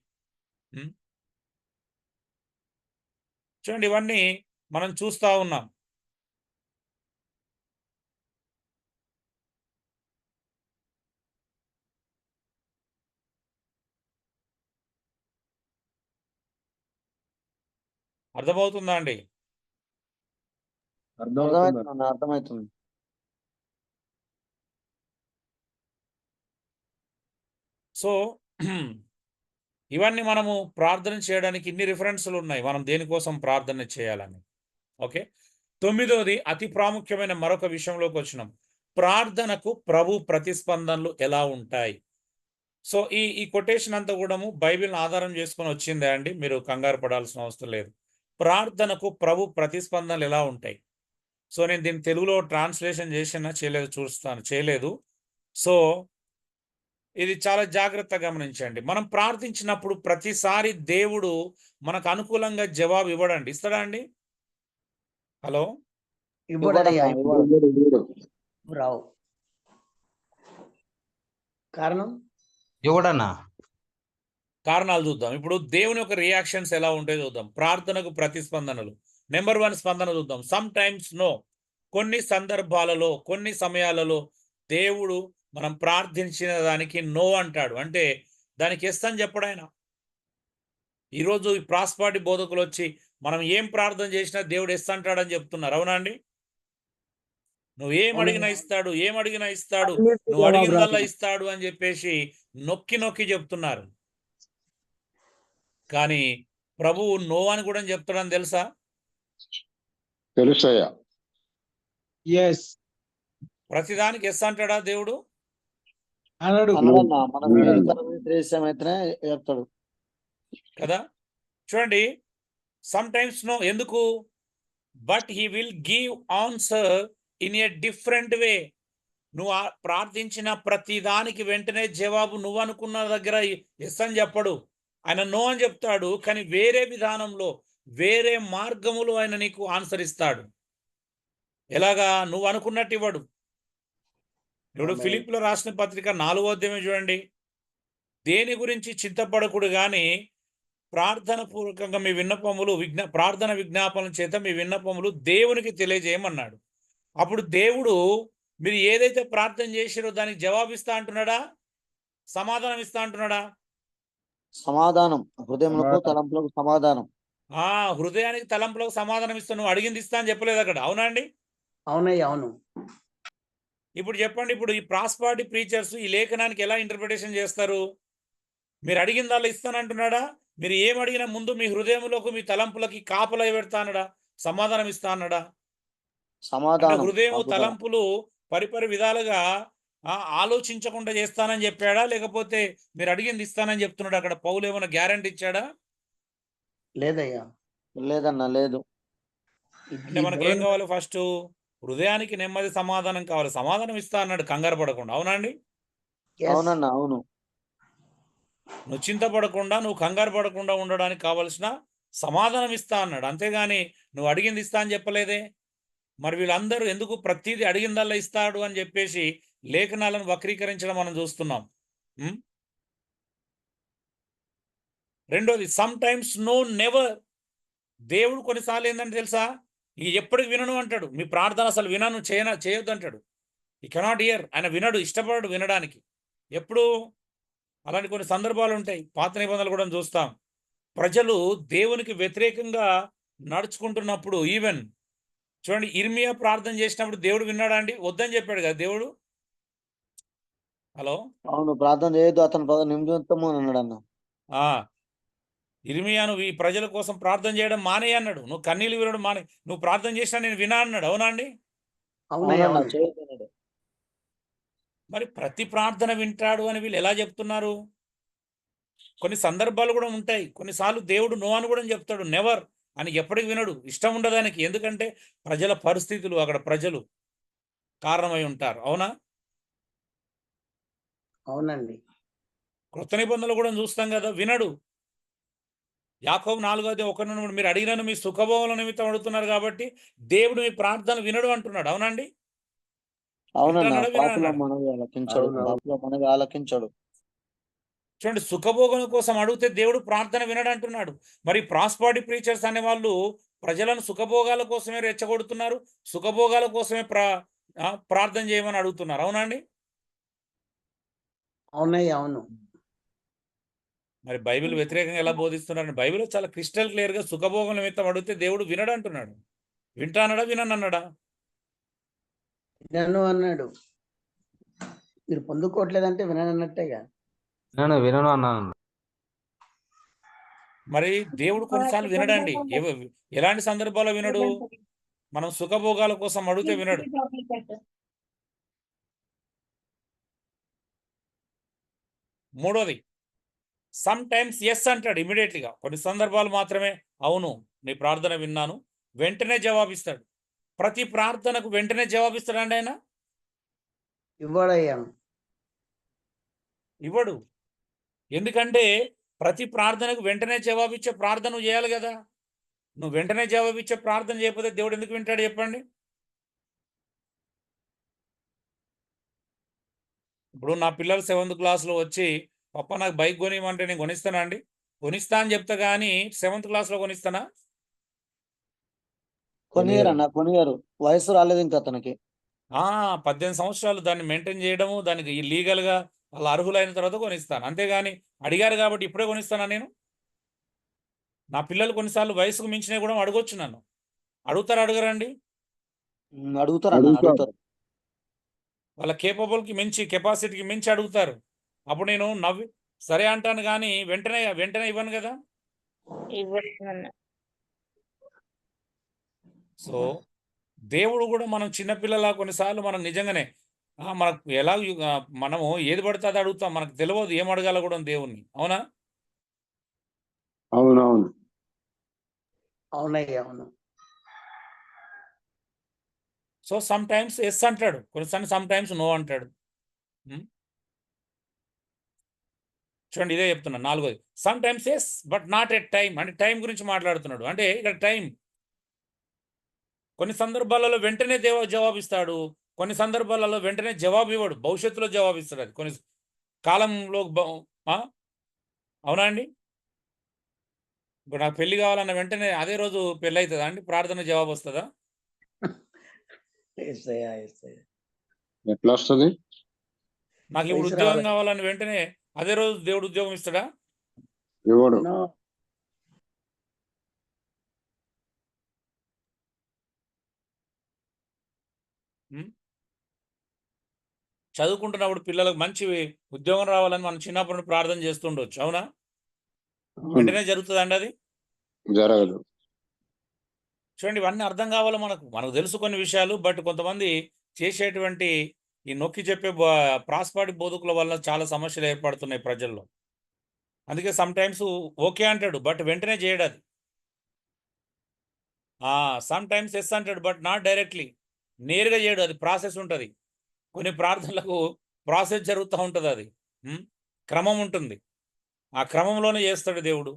Speaker 1: చూడండి, ఇవన్నీ మనం చూస్తూ ఉన్నాం. అర్థమవుతుందా అండి?
Speaker 3: అర్థమవుతుంది అన్న, అర్థమవుతుంది.
Speaker 1: సో ఇవన్నీ మనము ప్రార్థన చేయడానికి ఇన్ని రిఫరెన్స్లు ఉన్నాయి మనం దేనికోసం ప్రార్థన చేయాలని. ఓకే, 9వది అతి ప్రాముఖ్యమైన మరొక విషయంలోకి వచ్చినాం. ప్రార్థనకు ప్రభు ప్రతిస్పందనలు ఎలా ఉంటాయి? సో ఈ కొటేషన్ అంతా కూడా బైబిల్ని ఆధారం చేసుకొని వచ్చిందే అండి, మీరు కంగారు పడాల్సిన అవసరం లేదు. ప్రార్థనకు ప్రభు ప్రతిస్పందనలు ఎలా ఉంటాయి? సో నేను దీన్ని తెలుగులో ట్రాన్స్లేషన్ చేసినా చేయలేదు. సో ఇది చాలా జాగ్రత్తగా గమనించండి. మనం ప్రార్థించినప్పుడు ప్రతిసారి దేవుడు మనకు అనుకూలంగా జవాబు ఇవ్వడండి. ఇస్తాడా అండి? హలో,
Speaker 8: ఇవ్వడయ్యా,
Speaker 3: ఇవ్వడు.
Speaker 8: రావు. కారణం
Speaker 6: ఎవడన్నా
Speaker 1: కారణాలు చూద్దాం. ఇప్పుడు దేవుని యొక్క రియాక్షన్స్ ఎలా ఉంటాయో చూద్దాం. ప్రార్థనకు ప్రతిస్పందనలు. నెంబర్ 1 స్పందన చూద్దాం. Sometimes no. కొన్ని సందర్భాలలో, కొన్ని సమయాలలో దేవుడు మనం ప్రార్థించిన దానికి నో అంటాడు. అంటే దానికి ఎస్ అని చెప్పడు ఆయన. ఈరోజు ఈ ప్రాస్పాటి బోధకులు వచ్చి మనం ఏం ప్రార్థన చేసినా దేవుడు ఎస్ అంటాడని చెప్తున్నారు. అవునా అండి? నువ్వు ఏం అడిగినా ఇస్తాడు, ఏం అడిగినా ఇస్తాడు, నువ్వు అడిగిందల్లా ఇస్తాడు అని చెప్పేసి నొక్కి నొక్కి చెప్తున్నారు. కానీ ప్రభువు నో అని కూడా చెప్తాడని తెలుసా?
Speaker 4: తెలుసయ్యా.
Speaker 9: ఎస్
Speaker 1: ప్రతిదానికి ఎస్ అంటాడా దేవుడు?
Speaker 9: అన్నాడు.
Speaker 3: అన్నదన్న మన మేలుకరమైన శ్రేష్టమైతేనే చెప్తాడు
Speaker 1: కదా. చూడండి, సమ్ టైమ్స్ నో. ఎందుకు? But he will give answer in a different way. నువ్వు ప్రార్థించిన ప్రతి దానికి వెంటనే జవాబు నువ్వు అనుకున్న దగ్గర ఎస్ అని చెప్పడు. ఆయన నో అని చెప్తాడు, కానీ వేరే విధానంలో, వేరే మార్గములో ఆయన నీకు ఆన్సర్ ఇస్తాడు. ఎలాగా? నువ్వు అనుకున్నట్టు ఇవ్వడు. ఇప్పుడు ఫిలిప్పులో రాసిన పత్రిక 4వ అధ్యాయం చూడండి. దేని గురించి చింతపడకుడు కానీ ప్రార్థన పూర్వకంగా మీ విన్నపములు ప్రార్థన విజ్ఞాపనల చేత మీ విన్నపములు దేవునికి తెలియజేయమన్నాడు. అప్పుడు దేవుడు మీరు ఏదైతే ప్రార్థన చేసిరో దానికి జవాబిస్తా అంటున్నాడా, సమాధానం ఇస్తా అంటున్నాడా?
Speaker 3: సమాధానం. హృదయములకు తలంపులకు సమాధానం.
Speaker 1: హృదయానికి తలంపులకు సమాధానం ఇస్తా. నువ్వు అడిగింది ఇస్తా అని చెప్పలేదు అక్కడ. అవునా అండి?
Speaker 8: అవునయ్యా, అవును.
Speaker 1: ఇప్పుడు చెప్పండి, ఇప్పుడు ఈ ప్రాస్పారిటీ ప్రీచర్స్ ఈ లేఖనానికి ఎలా ఇంటర్ప్రిటేషన్ చేస్తారు? మీరు అడిగిందల్లా ఇస్తానంటున్నాడా? మీరు ఏం అడిగినా ముందు మీ హృదయంలోకి, మీ తలంపులకి కాపలా పెడతా అన్నాడా? సమాధానం ఇస్తా అన్నాడా?
Speaker 3: సమాధానం.
Speaker 1: హృదయం తలంపులు పరిపరి విధాలుగా ఆలోచించకుండా చేస్తానని చెప్పాడా, లేకపోతే మీరు అడిగింది ఇస్తానని చెప్తున్నాడు? అక్కడ పౌలు ఏమైనా గ్యారంటీ ఇచ్చాడా?
Speaker 8: లేదయ్యా,
Speaker 3: లేదన్నా, లేదు.
Speaker 1: అంటే మనకి ఏం కావాలి? ఫస్ట్ హృదయానికి నెమ్మది, సమాధానం కావాలి. సమాధానం ఇస్తా అన్నాడు, కంగారు పడకుండా. అవునా అండి?
Speaker 3: అవునన్నా, అవును.
Speaker 1: నువ్వు చింతపడకుండా, నువ్వు కంగారు పడకుండా ఉండడానికి కావలసిన సమాధానం ఇస్తా అన్నాడు. అంతేగాని నువ్వు అడిగింది ఇస్తా అని చెప్పలేదే. మరి వీళ్ళందరూ ఎందుకు ప్రతిదీ అడిగిందల్లా ఇస్తాడు అని చెప్పేసి లేఖనాలను వక్రీకరించడం మనం చూస్తున్నాం. రెండోది, సమ్ టైమ్స్ నో నెవర్. దేవుడు కొన్నిసార్లు ఏంటంటే తెలుసా, ఎప్పటికి వినను అంటాడు. మీ ప్రార్థన అసలు వినను, చేయొద్దు అంటాడు. ఈ కెనాట్ హియర్. ఆయన వినడు, ఇష్టపడడు వినడానికి. ఎప్పుడు? అలాంటి కొన్ని సందర్భాలు ఉంటాయి. పాత నిబంధనలు కూడా చూస్తాం. ప్రజలు దేవునికి వ్యతిరేకంగా నడుచుకుంటున్నప్పుడు, ఈవెన్ చూడండి, ఇర్మియా ప్రార్థన చేసినప్పుడు దేవుడు విన్నాడా అండి? వద్దని చెప్పాడు కదా దేవుడు. హలో,
Speaker 3: అవును. ప్రార్థన చేయొద్దు, అతను నిమిత్తము అని అన్నాడు అన్న.
Speaker 1: ఇర్మియా నువ్వు ఈ ప్రజల కోసం ప్రార్థన చేయడం మానే అన్నాడు. నువ్వు కన్నీళ్ళు వినడం మానే, నువ్వు ప్రార్థన చేసినా నేను వినా అన్నాడు. అవునా అండి?
Speaker 8: అవునయ్యా.
Speaker 3: చేయొద్దు.
Speaker 1: మరి ప్రతి ప్రార్థన వింటాడు అని వీళ్ళు ఎలా చెప్తున్నారు? కొన్ని సందర్భాలు కూడా ఉంటాయి. కొన్నిసార్లు దేవుడు నో అని కూడా చెప్తాడు. నెవర్ అని ఎప్పటికి వినడు, ఇష్టం ఉండదానికి. ఎందుకంటే ప్రజల పరిస్థితులు, అక్కడ ప్రజలు కారణమై ఉంటారు. అవునా?
Speaker 8: అవునండి.
Speaker 1: క్రొత్త నిబంధనలు కూడా చూస్తాం కదా, వినడు. యాకోబు 4:1 మీరు అడిగినను మీ సుఖభోగముల నిమిత్తం అడుగుతున్నారు కాబట్టి దేవుడు మీ ప్రార్థన వినడు అంటున్నాడు. అవునండి?
Speaker 3: అవునన్నా, పాపుల మనవి ఆలకించాడు.
Speaker 1: చూడండి, సుఖభోగం కోసం అడిగితే దేవుడు ప్రార్థన వినడు అంటున్నాడు. మరి ప్రాస్పారిటీ ప్రీచర్స్ అనే వాళ్ళు ప్రజలను సుఖభోగాల కోసమే రెచ్చగొడుతున్నారు, సుఖభోగాల కోసమే ప్రార్థన చేయమని అడుగుతున్నారు. అవునండి?
Speaker 8: అవునయ్యా, అవును.
Speaker 1: మరి బైబిల్ వ్యతిరేకంగా ఎలా బోధిస్తున్నాడు? బైబిల్ చాలా క్రిస్టల్ క్లియర్గా సుఖభోగం నిమిత్తం అడిగితే దేవుడు వినడు అంటున్నాడు. వింటానడా విననన్నాడా?
Speaker 8: వినను అన్నాడు. మీరు పొందుకోవట్లేదంటే విననన్నట్టేగా.
Speaker 6: వినను అన్నాను.
Speaker 1: మరి దేవుడు కొన్నిసార్లు వినడండి. ఎలాంటి సందర్భాల్లో వినడు? మనం సుఖభోగాల కోసం అడిగితే వినడు. మూడోది, సమ్ టైమ్స్ ఎస్ అంటాడు ఇమీడియట్లీగా. కొన్ని సందర్భాలు మాత్రమే అవును నీ ప్రార్థన విన్నాను, వెంటనే జవాబిస్తాడు. ప్రతి ప్రార్థనకు వెంటనే జవాబిస్తాడండి ఆయన?
Speaker 8: ఇవ్వడయ్యా.
Speaker 1: ఇవ్వడు. ఎందుకంటే ప్రతి ప్రార్థనకు వెంటనే జవాబిచ్చే ప్రార్థన నువ్వు చేయాలి కదా. నువ్వు వెంటనే జవాబిచ్చే ప్రార్థన చేయకపోతే దేవుడు ఎందుకు వింటాడు చెప్పండి? ఇప్పుడు నా పిల్లలు 7th క్లాస్లో వచ్చి పప్ప నాకు బైక్ కొనివ్వమంటే నేను కొనిస్తానా అండి? కొనిస్తా అని చెప్తా కానీ 7th క్లాస్లో కొనిస్తానా?
Speaker 3: కొనియరన్నా, కొనియరు. వయసు రాలేదు ఇంకా అతనికి.
Speaker 1: 18 సంవత్సరాలు దాన్ని మెయింటైన్ చేయడము, దానికి లీగల్గా వాళ్ళు అర్హులైన తర్వాత కొనిస్తాను. అంతేగాని అడిగారు కాబట్టి ఇప్పుడే కొనిస్తానా నేను? నా పిల్లలు కొన్నిసార్లు వయసుకు మించినవి కూడా అడగొచ్చు నన్ను. అడుగుతారు అడగరండి?
Speaker 3: అడుగుతారు.
Speaker 1: వాళ్ళ కేపబుల్కి మించి, కెపాసిటీకి మించి అడుగుతారు. అప్పుడు నేను నవ్వి సరే అంటాను కానీ వెంటనే ఇవ్వను కదా. సో దేవుడు కూడా మనం చిన్నపిల్లల కొన్నిసార్లు మనం నిజంగానే మనకు ఎలా మనము ఏది పడితే అది అడుగుతాం. మనకు తెలియదు ఏం అడగాల కూడా దేవుణ్ణి. అవునా?
Speaker 4: అవునవును.
Speaker 8: అవునయ్యా, అవును.
Speaker 1: సో సమ్ టైమ్స్ ఎస్ అంటాడు, కొన్నిసార్లు సమ్ టైమ్స్ నో అంటాడు. చూడండి, ఇదే చెప్తున్నాను. 4వది, sometimes yes but not at time. అంటే టైం గురించి మాట్లాడుతున్నాడు. అంటే ఇక్కడ టైం కొన్ని సందర్భాలలో వెంటనే జవాబిస్తాడు, కొన్ని సందర్భాలలో వెంటనే జవాబు ఇవ్వడు, భవిష్యత్తులో జవాబిస్తాడు. అది కొన్ని కాలంలో అవునా అండి? ఇప్పుడు నాకు పెళ్లి కావాలన్న వెంటనే అదే రోజు పెళ్ళి అవుతుందా అండి? ప్రార్థన జవాబు వస్తుందా?
Speaker 4: ఎట్లా వస్తుంది?
Speaker 1: నాకు ఇప్పుడు ఉద్యోగం కావాలని వెంటనే అదే రోజు దేవుడు ఉద్యోగం ఇస్తాడా?
Speaker 4: ఇవ్వడు.
Speaker 1: చదువుకుంటున్నప్పుడు పిల్లలకు మంచి ఉద్యోగం రావాలని మనం చిన్నప్పుడు ప్రార్థన చేస్తుండొచ్చు. అవునా? వెంటనే జరుగుతుందండి అది?
Speaker 4: జరగదు.
Speaker 1: చూడండి, ఇవన్నీ అర్థం కావాలి మనకు తెలుసు కొన్ని విషయాలు. బట్ కొంతమంది చేసేటువంటి ఈ నొక్కి చెప్పే ప్రాస్పాటి బోధకుల వల్ల చాలా సమస్యలు ఏర్పడుతున్నాయి ప్రజల్లో. అందుకే సమ్ టైమ్స్ ఓకే అంటాడు బట్ వెంటనే చేయడు అది. సమ్ టైమ్స్ ఎస్ అంటాడు బట్ నాట్ డైరెక్ట్లీ, నేరుగా చేయడు. అది ప్రాసెస్ ఉంటుంది. కొన్ని ప్రార్థనలకు ప్రాసెస్ జరుగుతూ ఉంటుంది. అది క్రమం ఉంటుంది. ఆ క్రమంలోనే చేస్తాడు దేవుడు.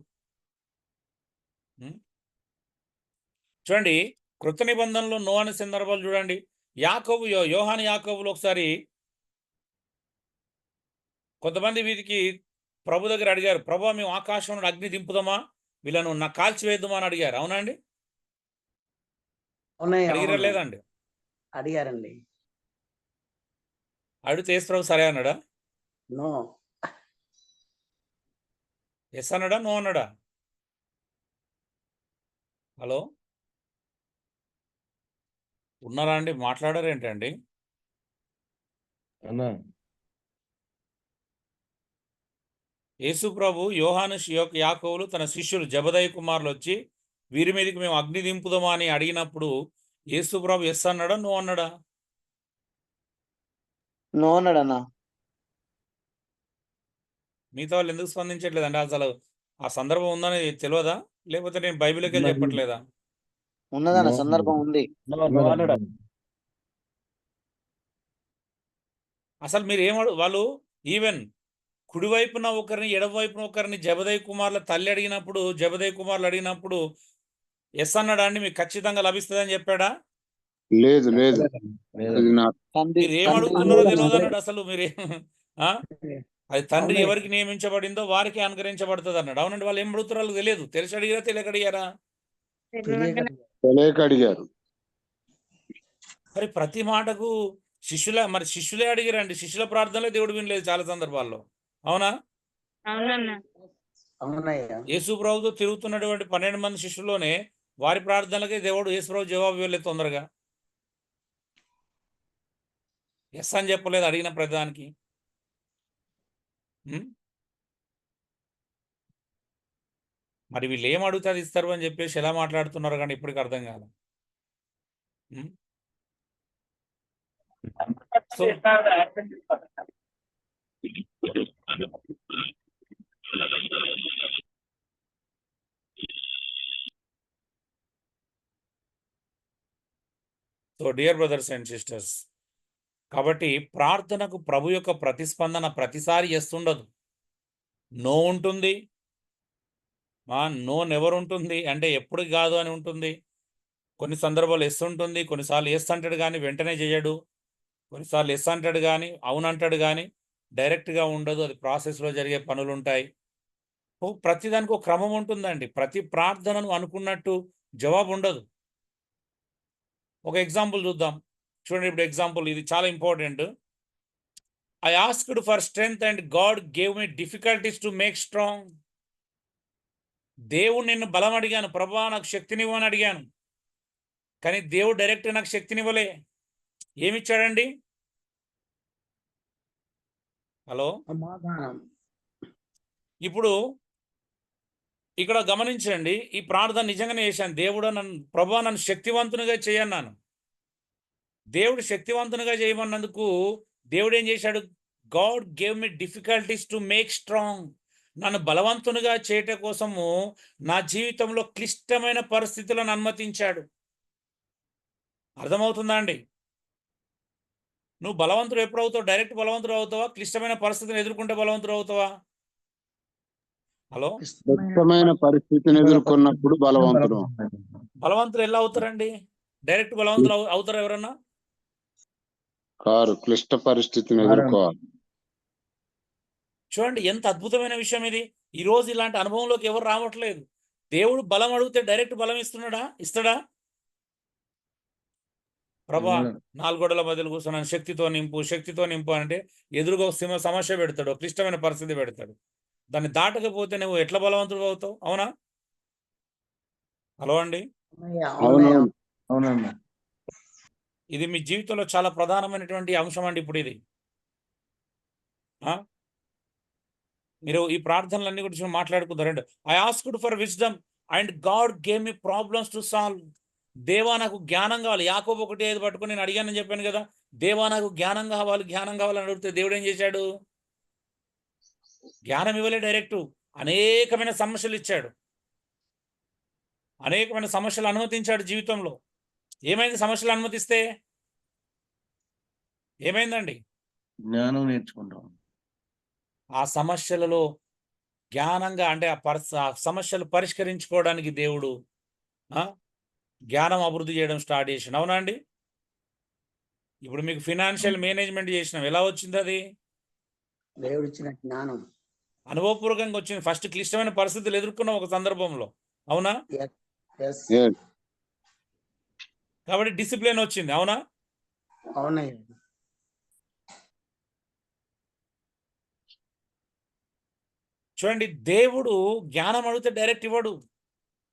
Speaker 1: చూడండి, కృత నిబంధనలో నో అనే సందర్భాలు చూడండి. యోహాను యాకోబులు ఒకసారి కొంతమంది వీరికి ప్రభు దగ్గర అడిగారు, ప్రభు మేము ఆకాశం నుండి అగ్ని దింపుదామా, వీళ్ళను కాల్చివేద్దామా అని అడిగారు. అవునా అండి? అడిగిరా లేదండి?
Speaker 8: అడిగారండి.
Speaker 1: అడిగితే యేసుప్రభు సరే అన్నాడా?
Speaker 8: నో.
Speaker 1: ఎస్ అన్నాడా? నో అన్నాడా? హలో, ఉన్నారా అండి? మాట్లాడారు ఏంటండి?
Speaker 7: అన్నా
Speaker 1: యేసు ప్రభు యోహాను యాకోబులు తన శిష్యులు జబదయి కుమారులు వచ్చి వీరి మీదకి మేము అగ్ని దింపుదామా అని అడిగినప్పుడు యేసు ప్రభు ఎస్ అన్నాడా? నో అన్నాడా?
Speaker 3: నో అన్నాడన్నా.
Speaker 1: మిగతా వాళ్ళు ఎందుకు స్పందించట్లేదండి? అసలు ఆ సందర్భం ఉందని తెలియదా, లేకపోతే నేను బైబిల్కి వెళ్ళి చెప్పట్లేదా?
Speaker 3: ఉన్నదన్న సందర్భం ఉంది.
Speaker 1: అసలు మీరు వాళ్ళు ఈవెన్ కుడివైపున ఒకరిని ఎడమవైపున ఒకరిని జబదయి కుమారుల తల్లి అడిగినప్పుడు, జబదయి కుమారులు అడిగినప్పుడు ఎస్ అన్నాడా అండి? మీకు ఖచ్చితంగా లభిస్తుందని చెప్పాడా?
Speaker 4: లేదు.
Speaker 1: మీరు ఏమడుగుతున్నారో తెలియదు అన్నాడు. అసలు మీరు అది తండ్రి ఎవరికి నియమించబడిందో వారికి అనుగ్రహించబడుతుంది అన్నాడు. అవునండి, వాళ్ళు ఏం అడుగుతారో తెలియదు. తెలిసి అడిగారా, తెలియక అడిగారా?
Speaker 4: తెలియక అడిగారు.
Speaker 1: మరి ప్రతి మాటకు శిష్యులే అడిగారండి. శిష్యుల ప్రార్థనలో దేవుడు వినలేదు చాలా సందర్భాల్లో. అవునా?
Speaker 8: అవునయ్యా.
Speaker 1: యేసు ప్రభుతో తిరుగుతున్నటువంటి 12 మంది శిష్యుల్లోనే వారి ప్రార్థనలకే దేవుడు యేసు ప్రభు జవాబు ఇవ్వలేదు తొందరగా. ఎస్ అని చెప్పలేదు అడిగిన ప్రతిదానికి. మరి వీళ్ళు ఏం అడిగితే అది ఇస్తారు అని చెప్పేసి ఎలా మాట్లాడుతున్నారు కానీ ఇప్పటికి అర్థం కాదు. So so dear brothers and sisters, కాబట్టి ప్రార్థనకు ప్రభు యొక్క ప్రతిస్పందన ప్రతిసారి చేస్తుండదు. నో ఉంటుంది, నో నెవర్ ఉంటుంది, అంటే ఎప్పుడు కాదు అని ఉంటుంది. కొన్ని సందర్భాలు ఎస్ ఉంటుంది, కొన్నిసార్లు ఎస్ అంటాడు కానీ వెంటనే చేయడు, కొన్నిసార్లు ఎస్ అంటాడు కానీ అవునంటాడు కానీ డైరెక్ట్గా ఉండదు. అది ప్రాసెస్లో జరిగే పనులు ఉంటాయి. ప్రతిదానికి ఒక క్రమం ఉంటుందండి. ప్రతి ప్రార్థనను అనుకున్నట్టు జవాబు ఉండదు. ఒక ఎగ్జాంపుల్ చూద్దాం చూడండి. ఇప్పుడు ఎగ్జాంపుల్ ఇది చాలా important. I asked for strength and God gave me difficulties to make strong. దేవుడు నిన్ను బలం అడిగాను, ప్రభువా నాకు శక్తినివ్వని అడిగాను, కానీ దేవుడు డైరెక్ట్ నాకు శక్తినివ్వలే. ఏమిచ్చాడండి? హలో,
Speaker 8: సమాధానం.
Speaker 1: ఇప్పుడు ఇక్కడ గమనించండి, ఈ ప్రార్థన నిజంగానే చేశాను. దేవుడు ప్రభువా నన్ను శక్తివంతునిగా చేయన్నాను. దేవుడు శక్తివంతునిగా చేయమన్నందుకు దేవుడు ఏం చేశాడు? God gave me difficulties to make strong. నన్ను బలవంతునిగా చేయటం కోసము నా జీవితంలో క్లిష్టమైన పరిస్థితులను అనుమతించాడు. అర్థమవుతుందా అండి? నువ్వు బలవంతుడు ఎప్పుడు అవుతావు? డైరెక్ట్ బలవంతుడు అవుతావా? క్లిష్టమైన పరిస్థితిని ఎదుర్కొంటే బలవంతుడు అవుతావా? హలో,
Speaker 4: క్లిష్టమైన పరిస్థితిని ఎదుర్కొన్నప్పుడు బలవంతుడు.
Speaker 1: బలవంతులు ఎలా అవుతారండి? డైరెక్ట్ బలవంతులు అవుతారా ఎవరన్నా?
Speaker 4: కారు క్లిష్ట పరిస్థితిని ఎదుర్కోవాలి.
Speaker 1: చూడండి ఎంత అద్భుతమైన విషయం ఇది. ఈరోజు ఇలాంటి అనుభవంలోకి ఎవరు రావట్లేదు. దేవుడు బలం అడిగితే డైరెక్ట్ బలం ఇస్తాడా? ప్రభా 4 గోడల మధ్యలో కూర్చున్నాను, శక్తితో నింపు అంటే ఎదురుగా సమస్య పెడతాడు, క్లిష్టమైన పరిస్థితి పెడతాడు. దాన్ని దాటకపోతే నువ్వు ఎట్లా బలవంతుడు అవుతావు? అవునా? హలో అండి,
Speaker 3: అవునన్నా.
Speaker 1: ఇది మీ జీవితంలో చాలా ప్రధానమైనటువంటి అంశం అండి. ఇప్పుడు ఇది మీరు ఈ ప్రార్థనలన్నీ గురించి మాట్లాడుకుంటారండి. I asked for wisdom and God gave me problems to solve. దేవా నాకు జ్ఞానం కావాలి. యాకోబు 1:5 పట్టుకుని నేను అడిగానని చెప్పాను కదా. దేవా నాకు జ్ఞానం కావాలని అడిగితే దేవుడు ఏం చేశాడు? జ్ఞానం ఇవ్వలే, డైరెక్టు అనేకమైన సమస్యలు ఇచ్చాడు, అనేకమైన సమస్యలు అనుమతించాడు జీవితంలో. ఏమైంది సమస్యలు అనుమతిస్తే? ఏమైందండి?
Speaker 7: జ్ఞానం నేర్చుకుంటాం.
Speaker 1: ఆ సమస్యలలో జ్ఞానంగా అంటే ఆ సమస్యలు పరిష్కరించుకోవడానికి దేవుడు జ్ఞానం అభివృద్ధి చేయడం స్టార్ట్ చేసిన. అవునా అండి? ఇప్పుడు మీకు ఫినాన్షియల్ మేనేజ్మెంట్ చేసినాం, ఎలా వచ్చింది? అది
Speaker 8: దేవుడు ఇచ్చిన జ్ఞానం,
Speaker 1: అనుభవపూర్వకంగా వచ్చింది. ఫస్ట్ క్లిష్టమైన పరిస్థితులు ఎదుర్కొన్న ఒక సందర్భంలో. అవునా? కాబట్టి డిసిప్లిన్ వచ్చింది. అవునా?
Speaker 8: అవునయ్యా.
Speaker 1: చూడండి, దేవుడు జ్ఞానం అడిగితే డైరెక్ట్ ఇవ్వడు,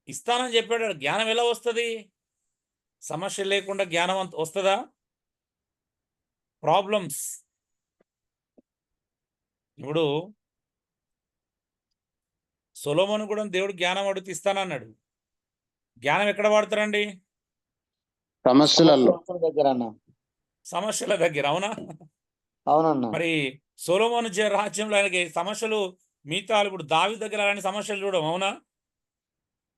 Speaker 1: ఇస్తానని చెప్పాడు. జ్ఞానం ఎలా వస్తుంది? సమస్య లేకుండా జ్ఞానం వస్తుందా? ప్రాబ్లమ్స్. ఇప్పుడు సొలొమోను కూడా దేవుడు జ్ఞానం అడిగితే ఇస్తానన్నాడు. జ్ఞానం ఎక్కడ వాడతారండి? సమస్యల దగ్గర. అవునా?
Speaker 3: అవునన్నా.
Speaker 1: మరి సొలొమోను రాజ్యంలో ఆయనకి సమస్యలు మిగతా ఇప్పుడు దావీదు దగ్గర అలాంటి సమస్యలు చూడడం. అవునా?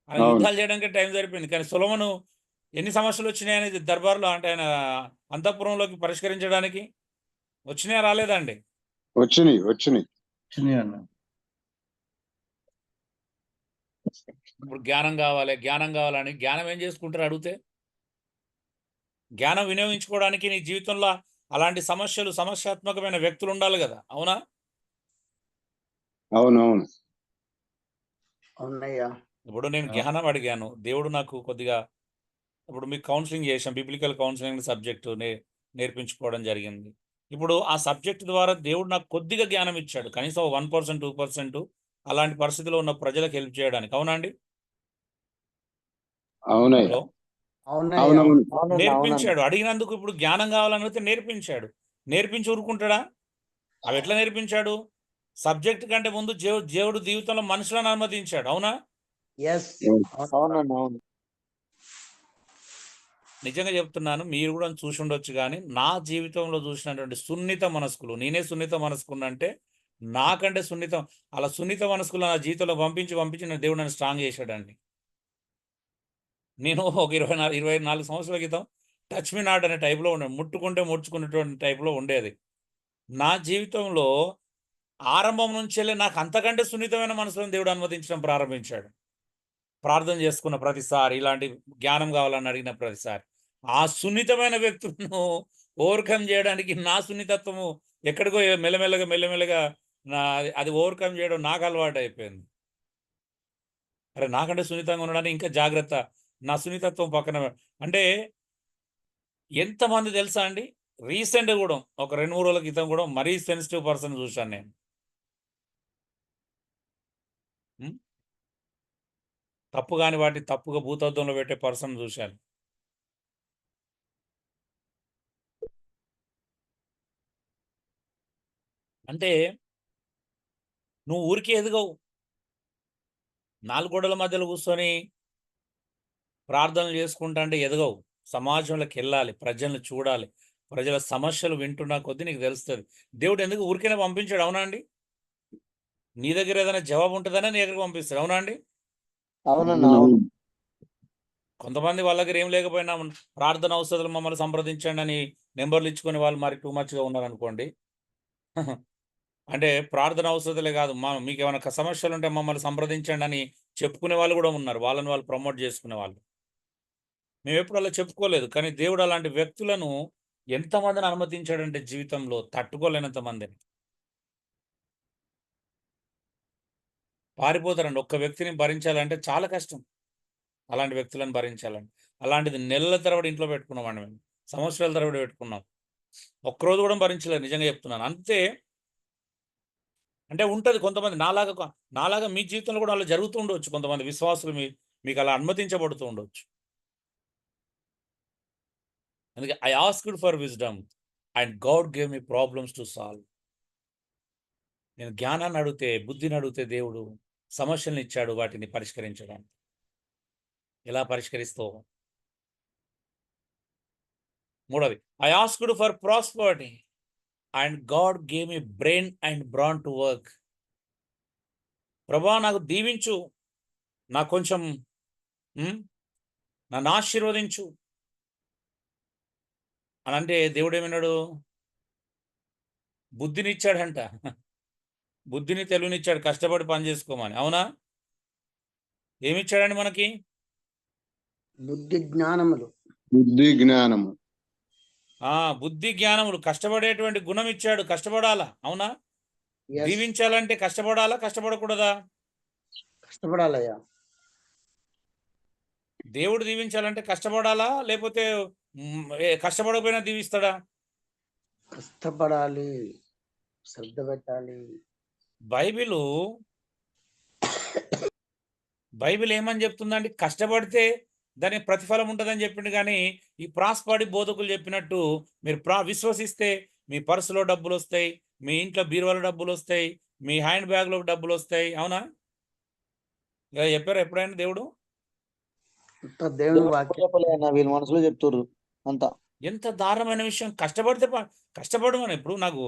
Speaker 1: ఆయన యుద్ధాలు చేయడానికి టైం సరిపోయింది, కానీ సొలొమోను ఎన్ని సమస్యలు వచ్చినాయి అనేది దర్బార్లో, అంటే ఆయన అంతఃపురంలోకి పరిష్కరించడానికి వచ్చినాయా రాలేదండి?
Speaker 4: వచ్చినాయి
Speaker 7: అన్న.
Speaker 1: ఇప్పుడు జ్ఞానం కావాలని జ్ఞానం ఏం చేసుకుంటారు అడిగితే? జ్ఞానం వినియోగించుకోవడానికి నీ జీవితంలో అలాంటి సమస్యాత్మకమైన వ్యక్తులు ఉండాలి కదా. అవునా?
Speaker 4: అవునవును.
Speaker 8: అవునయ్యా.
Speaker 1: ఇప్పుడు నేను జ్ఞానం అడిగాను, దేవుడు నాకు కొద్దిగా, ఇప్పుడు మీకు కౌన్సిలింగ్ చేసాం, బిబ్లికల్ కౌన్సిలింగ్ సబ్జెక్టు నేర్పించుకోవడం జరిగింది. ఇప్పుడు ఆ సబ్జెక్ట్ ద్వారా దేవుడు నాకు కొద్దిగా జ్ఞానం ఇచ్చాడు, కనీసం 1% 2%. అలాంటి పరిస్థితిలో ఉన్న ప్రజలకు హెల్ప్ చేయడానికి. అవునా అండి?
Speaker 4: అవునయ్య
Speaker 1: హలో!
Speaker 8: అవునయ్యా.
Speaker 4: అవునవును
Speaker 3: అవునన్నా అవునన్నా
Speaker 1: నేర్పించాడు. అడిగినందుకు ఇప్పుడు జ్ఞానం కావాలని అడిగితే నేర్పించాడు. నేర్పించి ఊరుకుంటాడా? అవి ఎట్లా నేర్పించాడు? సబ్జెక్ట్ కంటే ముందు దేవుడు జీవితంలో మనుషులను అనుమతించాడు. అవునా?
Speaker 8: ఎస్
Speaker 3: అవునన్నా అవును.
Speaker 1: నిజంగా చెప్తున్నాను. మీరు కూడా చూసి ఉండొచ్చు గానీ, నా జీవితంలో చూసినటువంటి సున్నిత మనస్కులు, నేనే సున్నిత మనస్కుడినంటే, నాకంటే సున్నితం అలా సున్నిత మనస్కులు నా జీవితంలో పంపించి నా దేవుడు నన్ను స్ట్రాంగ్ చేశాడండి. నేను ఒక 24 సంవత్సరాల క్రితం టచ్ మీ నాట్ అనే టైప్‌లో ఉన్నాను. ముట్టుకుంటే ముడుచుకునేటువంటి టైప్‌లో ఉండేది. నా జీవితంలో ఆరంభం నుంచెల్లే నాకు అంతకంటే సున్నితమైన మనసులను దేవుడు అనుమతించడం ప్రారంభించాడు. ప్రార్థన చేసుకున్న ప్రతిసారి, ఇలాంటి జ్ఞానం కావాలని అడిగిన ప్రతిసారి. ఆ సున్నితమైన వ్యక్తులను ఓవర్‌కమ్ చేయడానికి నా సున్నితత్వము ఎక్కడికో మెల్లమెల్లగా అది ఓవర్‌కమ్ చేయడం నాకు అలవాటయిపోయింది. అరే! నాకంటే సున్నితంగా ఉండడానికి ఇంకా జాగ్రత్త. నా సున్నితత్వం పక్కన అంటే ఎంతమంది తెలుసా అండి? రీసెంట్‌గా గూడా ఒక 2, 3 రోజుల క్రితం గూడా మరీ సెన్సిటివ్ పర్సన్ చూశాను నేను. హ్మ్. తప్పు గాని వాటిని తప్పుగా భూతద్దంలో పెట్టే పర్సన్ చూశాను. అంటే నువ్వు ఊరికే ఎదగవు. 4 గోడల మధ్యలో కూర్చొని ప్రార్థనలు చేసుకుంటా అంటే ఎదగవు. సమాజంలోకెళ్ళాలి. ప్రజల్ని చూడాలి. ప్రజల సమస్యలు వింటున్న కొద్దీ నీకు తెలుస్తది. దేవుడు ఎందుకు ఊరికేనే పంపించాడు. అవునా అండి? నీ దగ్గర ఏదైనా జవాబు ఉంటదనే నీ దగ్గరికి పంపిస్తాడు. అవునా అండి?
Speaker 3: అవునన్నా అవును.
Speaker 1: కొంతమంది వాళ్ళ దగ్గర ఏం లేకపోయినా ప్రార్థన అవసరాలు మమ్మల్ని సంప్రదించండి అని నెంబర్లు ఇచ్చుకొని వాళ్ళు మరి టూ మచ్‌గా ఉన్నారనుకోండి. అంటే ప్రార్థన అవసరాలే కాదు. మీకేమైనా సమస్యలుంటే మమ్మల్ని సంప్రదించండి అని చెప్పుకునే వాళ్ళు కూడా ఉన్నారు. వాళ్ళని వాళ్ళు ప్రమోట్ చేసుకునే వాళ్ళు. మేమెప్పుడు అలా చెప్పుకోలేదు. కానీ దేవుడు అలాంటి వ్యక్తులను ఎంతమందిని అనుమతించాడంటే జీవితంలో తట్టుకోలేనంత మందిని. పారిపోతారండి. ఒక్క వ్యక్తిని భరించాలంటే చాలా కష్టం. అలాంటి వ్యక్తులను భరించాలంటే. అలాంటిది నెలల తరబడి ఇంట్లో పెట్టుకున్నామండి మేము. సంవత్సరాల తరబడి పెట్టుకున్నాం. ఒక్కరోజు కూడా భరించలేదు నిజంగా చెప్తున్నాను. అంతే అంటే ఉంటది కొంతమంది నాలాగా మీ జీవితంలో కూడా అలా జరుగుతూ ఉండవచ్చు. కొంతమంది విశ్వాసులు మీకు అలా అనుమతించబడుతూ ఉండొచ్చు. అందుకే I asked for wisdom and God gave me problems to solve. నేను జ్ఞానాన్ని అడిగితే, బుద్ధిని అడిగితే దేవుడు సమస్యలను ఇచ్చాడు వాటిని పరిష్కరించడానికి. ఎలా పరిష్కరిస్తావు? మూడోది I asked for prosperity and God gave me brain and bran to work. ప్రభువా నాకు దీవించు, నాకు కొంచెం నన్ను ఆశీర్వదించు అని అంటే దేవుడు ఏమన్నాడు? బుద్ధినిచ్చాడంట. బుద్ధిని తెలివినిచ్చాడు కష్టపడి పని చేసుకోమని. అవునా? ఏమిచ్చాడండి మనకి?
Speaker 8: బుద్ధి జ్ఞానములు.
Speaker 4: బుద్ధి జ్ఞానము
Speaker 1: బుద్ధి జ్ఞానములు కష్టపడేటువంటి గుణం ఇచ్చాడు. కష్టపడాలా? అవునా?
Speaker 8: Yes.
Speaker 1: దీవించాలంటే కష్టపడాలా? కష్టపడకూడదా?
Speaker 8: కష్టపడాలయ్యా.
Speaker 1: దేవుడు దీవించాలంటే కష్టపడాలా? లేకపోతే కష్టపడకపోయినా దీవిస్తాడా?
Speaker 8: కష్టపడాలి, శ్రద్ధ పెట్టాలి.
Speaker 1: బైబిల్ ఏమని చెప్తుందండి? కష్టపడితే దానికి ప్రతిఫలం ఉంటుందని చెప్పిండు. కానీ ఈ ప్రాస్పాడి బోధకులు చెప్పినట్టు మీరు విశ్వసిస్తే మీ పర్సులో డబ్బులు వస్తాయి, మీ ఇంట్లో బీరువాలో డబ్బులు వస్తాయి, మీ హ్యాండ్ బ్యాగ్లో డబ్బులు వస్తాయి. అవునా? ఇలా చెప్పారు ఎప్పుడైనా దేవుడు?
Speaker 8: అంత దేవుని వాక్యం.
Speaker 3: చెప్పలేదన్నా వీళ్ళ మనసులో చెప్తుర్రు అంతా.
Speaker 1: ఎంత దారుణమైన విషయం. కష్టపడమని. ఇప్పుడు నాకు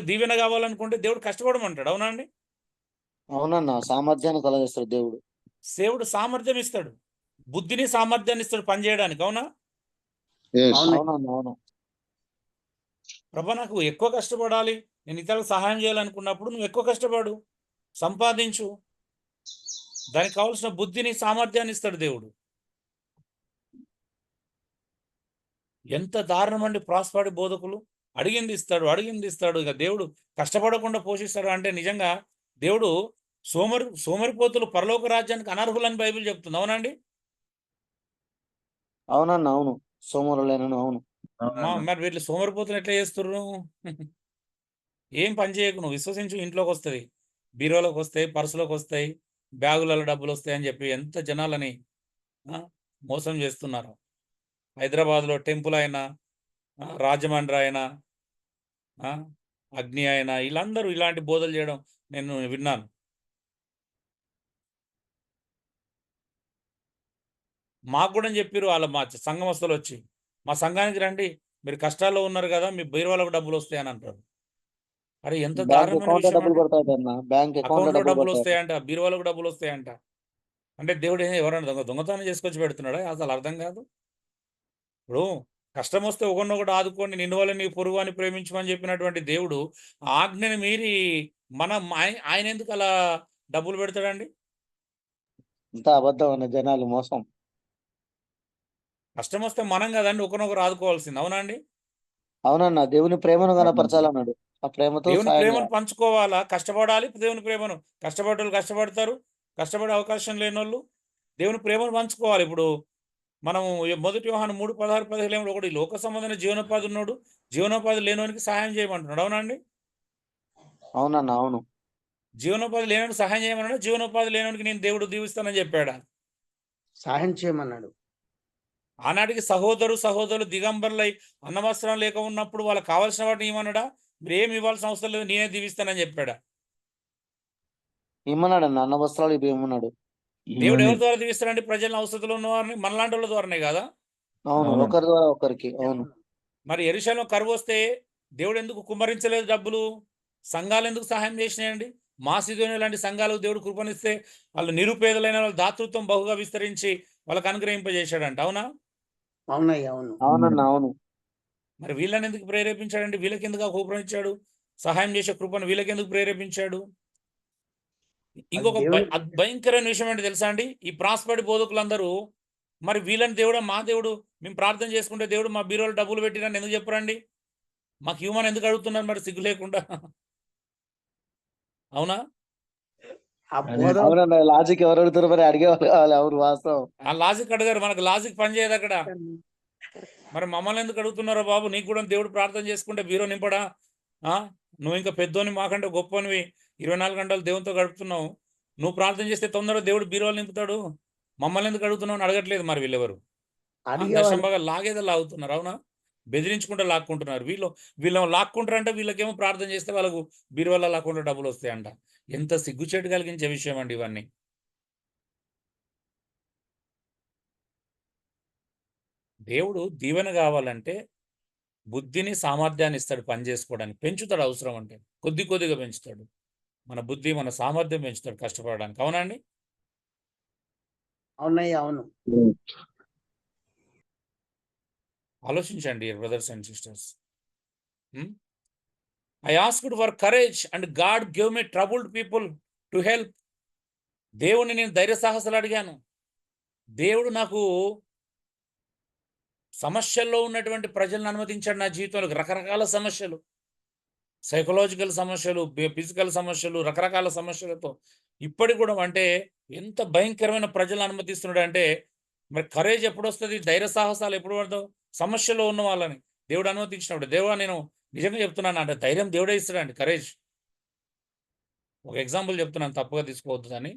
Speaker 1: దీవెన కావాలనుకుంటే దేవుడు కష్టపడమంటాడు. అవునా అండి?
Speaker 3: అవునన్నా సామర్థ్యాన్ని కలగజేస్తాడు దేవుడు.
Speaker 1: దేవుడు సామర్థ్యం ఇస్తాడు, బుద్ధిని సామర్థ్యాన్ని ఇస్తాడు పని చేయడానికి. అవునా?
Speaker 4: Yes.
Speaker 3: అవునన్నా అవును.
Speaker 1: ప్రభా నాకు ఎక్కువ కష్టపడాలి, నేను ఇతరులకు సహాయం చేయాలనుకున్నప్పుడు నువ్వు ఎక్కువ కష్టపడు, సంపాదించు. దానికి కావాల్సిన బుద్ధిని సామర్థ్యాన్ని ఇస్తాడు దేవుడు. ఎంత దారుణం అండి ప్రాస్పాడి బోధకులు. అడిగింది ఇస్తాడు. ఇక దేవుడు కష్టపడకుండా పోషిస్తాడు అంటే నిజంగా దేవుడు సోమరిపోతులు పరలోక రాజ్యానికి అనర్హులని బైబిల్ చెప్తుంది. అవునండి?
Speaker 3: అవునన్నా అవును. సోమరులేనను అవును.
Speaker 1: మరి వీళ్ళు సోమరిపోతులు ఎట్లా చేస్తుర్రు? ఏం పని చేయకు, నువ్వు విశ్వసించు, ఇంట్లోకి వస్తుంది. బీరువాలోకి వస్తాయి, పర్సులోకి వస్తాయి, బ్యాగులలో డబ్బులు వస్తాయి అని చెప్పి ఎంత జనాలని మోసం చేస్తున్నారు. హైదరాబాద్లో టెంపుల్ అయినా, రాజమండ్రి అయినా, అగ్ని అయినా, వీళ్ళందరూ ఇలాంటి బోధలు చేయడం నేను విన్నాను. మాకు కూడా చెప్పారు వాళ్ళ మా సంఘమస్తులు వచ్చి, మా సంఘానికి రండి, మీరు కష్టాల్లో ఉన్నారు కదా, మీ బీరువాలకు డబ్బులు వస్తాయని అంటారు. అరే ఎంత
Speaker 3: బ్యాంక్
Speaker 1: దారుణమైన
Speaker 3: అకౌంట్
Speaker 1: విషయం
Speaker 3: డబ్బులు
Speaker 1: అండి.
Speaker 3: పడతాయి అన్న, బ్యాంక్ అకౌంట్
Speaker 1: అకౌంట్లో
Speaker 3: డబ్బులు
Speaker 1: డబ్బులు
Speaker 3: పడతాయి.
Speaker 1: వస్తాయంట, బీరువాలకు డబ్బులు వస్తాయంట. అంటే దేవుడు ఎవరైనా దొంగతనం చేసుకొచ్చి పెడుతున్నాడా? అసలు అర్థం కాదు. ఇప్పుడు కష్టం వస్తే ఒకరినొకటి ఆదుకోండి, నిన్ను వల్ల నీ పొరుగు అని ప్రేమించమని చెప్పినటువంటి దేవుడు ఆజ్ఞని మీరి ఆయన ఎందుకు అలా డబ్బులు పెడతాడండి?
Speaker 3: ఇంత అబద్ధం అన్న, జనాలు మోసం.
Speaker 1: కష్టం వస్తే మనం కదండి ఒకరినొకరు ఆదుకోవాల్సింది, అవునా అండి?
Speaker 3: అవునన్న, దేవుని ప్రేమను కనపరచాలన్నాడు. ఆ ప్రేమతో
Speaker 1: దేవుని
Speaker 3: సాయం
Speaker 1: ప్రేమను
Speaker 3: చేయాలి.
Speaker 1: పంచుకోవాలా, కష్టపడాలి. దేవుని ప్రేమను కష్టపడేవాళ్ళు కష్టపడతారు, కష్టపడే అవకాశం లేని వాళ్ళు దేవుని ప్రేమను పంచుకోవాలి. ఇప్పుడు మనము మొదటి యోహాను 3:16-17 ఒకటి లోక సంబంధమైన జీవనోపాధి ఉన్నాడు, జీవనోపాధి లేనివానికి సహాయం చేయమంటున్నాడు, అవునండి?
Speaker 3: అవునన్న, అవును.
Speaker 1: జీవనోపాధి లేనివానికి సహాయం చేయమన్నాడు, జీవనోపాధి లేనివానికి నేను దేవుడు దీవిస్తానని చెప్పాడా?
Speaker 8: సహాయం చేయమన్నాడు.
Speaker 1: ఆనాటికి సహోదరులు దిగంబరులై అన్నవస్త్రం లేక ఉన్నప్పుడు వాళ్ళకి కావాల్సిన వాటిని ఏమన్నాడా? మీరు ఏమి ఇవ్వాల్సిన అవసరం లేదు, నేనే దీవిస్తానని చెప్పాడా?
Speaker 3: ఇమ్మన్నాడు అన్న, అన్న వస్త్రాలు ఇవి ఇమ్మన్నాడు.
Speaker 1: దేవుడు ఎవరి ద్వారా దీవిస్తాడండి? ప్రజలను అవసరంలో ఉన్న వారిని, మనలాంటి వాళ్ళ ద్వారానే కదా.
Speaker 3: అవును, ఒకరి ద్వారా ఒకరికి. అవును.
Speaker 1: మరి యెరూషలేములో కరువు వస్తే దేవుడు ఎందుకు కుమ్మరించలేదు డబ్బులు? సంఘాలు ఎందుకు సహాయం చేసినాయండి? మాసిదోనియ లాంటి సంఘాలకు దేవుడు కృపణిస్తే వాళ్ళు నిరుపేదలైన వాళ్ళ దాతృత్వం బహుగా విస్తరించి వాళ్ళకి అనుగ్రహింపజేశాడంట, అవునా?
Speaker 8: అవునయ్య, అవును.
Speaker 3: అవునన్న, అవును.
Speaker 1: మరి వీళ్ళని ఎందుకు ప్రేరేపించాడండి? వీళ్ళకి ఎందుకు ఆ కృపణ ఇచ్చాడు? సహాయం చేసే కృపను వీళ్ళకి ఎందుకు ప్రేరేపించాడు? ఇంకొక భయంకరమైన విషయం ఏంటి తెలుసా అండి? ఈ ప్రాస్పర్డ్ బోధకులందరూ మరి వీళ్ళని దేవుడు, మా దేవుడు, మేము ప్రార్థన చేసుకుంటే దేవుడు మా బీరోలో డబ్బులు పెట్టిరని ఎందుకు చెప్పరండి? మాకు హ్యూమన్ ఎందుకు అడుగుతున్నారు మరి సిగ్గు లేకుండా? అవునా?
Speaker 8: ఆ బోధ
Speaker 3: అవునన్న, లాజిక్ ఎవరు అడుగుతారు మరి? అడిగేవాళ్ళు కావాలి, ఎవరు వాస్తవం.
Speaker 1: ఆ లాజిక్ అడిగారు, మనకు లాజిక్ పనిచేయదు అక్కడ. మరి మమ్మల్ని ఎందుకు అడుగుతున్నారో బాబు? నీకు కూడా దేవుడు ప్రార్థన చేసుకుంటే బీరో నింపడా? నువ్వు ఇంకా పెద్దోని, మాకంటే గొప్పనివి, 24 గంటలు దేవునితో గడుపుతున్నావు, నువ్వు ప్రార్థన చేస్తే తొందరగా దేవుడు బీరోలు నింపుతాడు, మమ్మల్ని ఎందుకు అడుగుతున్నావు అని అడగట్లేదు మరి వీళ్ళెవరు.
Speaker 8: అడిగేవాళ్ళు.
Speaker 1: దశంబాగా లాగేదో లాగుతున్నారు, అవునా? బెదిరించుకుంటే లాక్కుంటున్నారు. వీళ్ళు లాక్కుంటారంటే వీళ్ళకేమో ప్రార్థన చేస్తే వాళ్ళకు బీరువాల లాక్కుంటే డబ్బులు వస్తాయంట. ఎంత సిగ్గుచేటు కలిగించే విషయం అండి ఇవన్నీ. దేవుడు దీవెన కావాలంటే బుద్ధిని, సామర్థ్యాన్ని ఇస్తాడు పని చేసుకోవడానికి, పెంచుతాడు అవసరం అంటే, కొద్దిగా పెంచుతాడు. మన బుద్ధి, మన సామర్థ్యం పెంచుతాడు కష్టపడడానికి, అవునండి?
Speaker 8: అవునయ్య, అవును.
Speaker 1: ఆలోచించండి brothers and sisters. I asked for courage and God give me troubled people to help. దేవుని నేను ధైర్య సాహసాలు అడిగాను. దేవుడు నాకు సమస్యల్లో ఉన్నటువంటి ప్రజలను అనుమతించాడు నా జీవితంలో. రకరకాల సమస్యలు, సైకలాజికల్ సమస్యలు, ఫిజికల్ సమస్యలు, రకరకాల సమస్యలతో ఇప్పటికి కూడా అంటే ఎంత భయంకరమైన ప్రజలను అనుమతిస్తున్నాడు అంటే, మరి కరేజ్ ఎప్పుడు వస్తుంది? ధైర్య సాహసాలు ఎప్పుడు పడతావు? సమస్యలో ఉన్న వాళ్ళని దేవుడు అనుమతించినప్పుడు, దేవుడా నేను నిజంగా చెప్తున్నాను అంటే ధైర్యం దేవుడే ఇస్తాడండి, కరేజ్. ఒక ఎగ్జాంపుల్ చెప్తున్నాను, తప్పుగా తీసుకోవద్దు అని.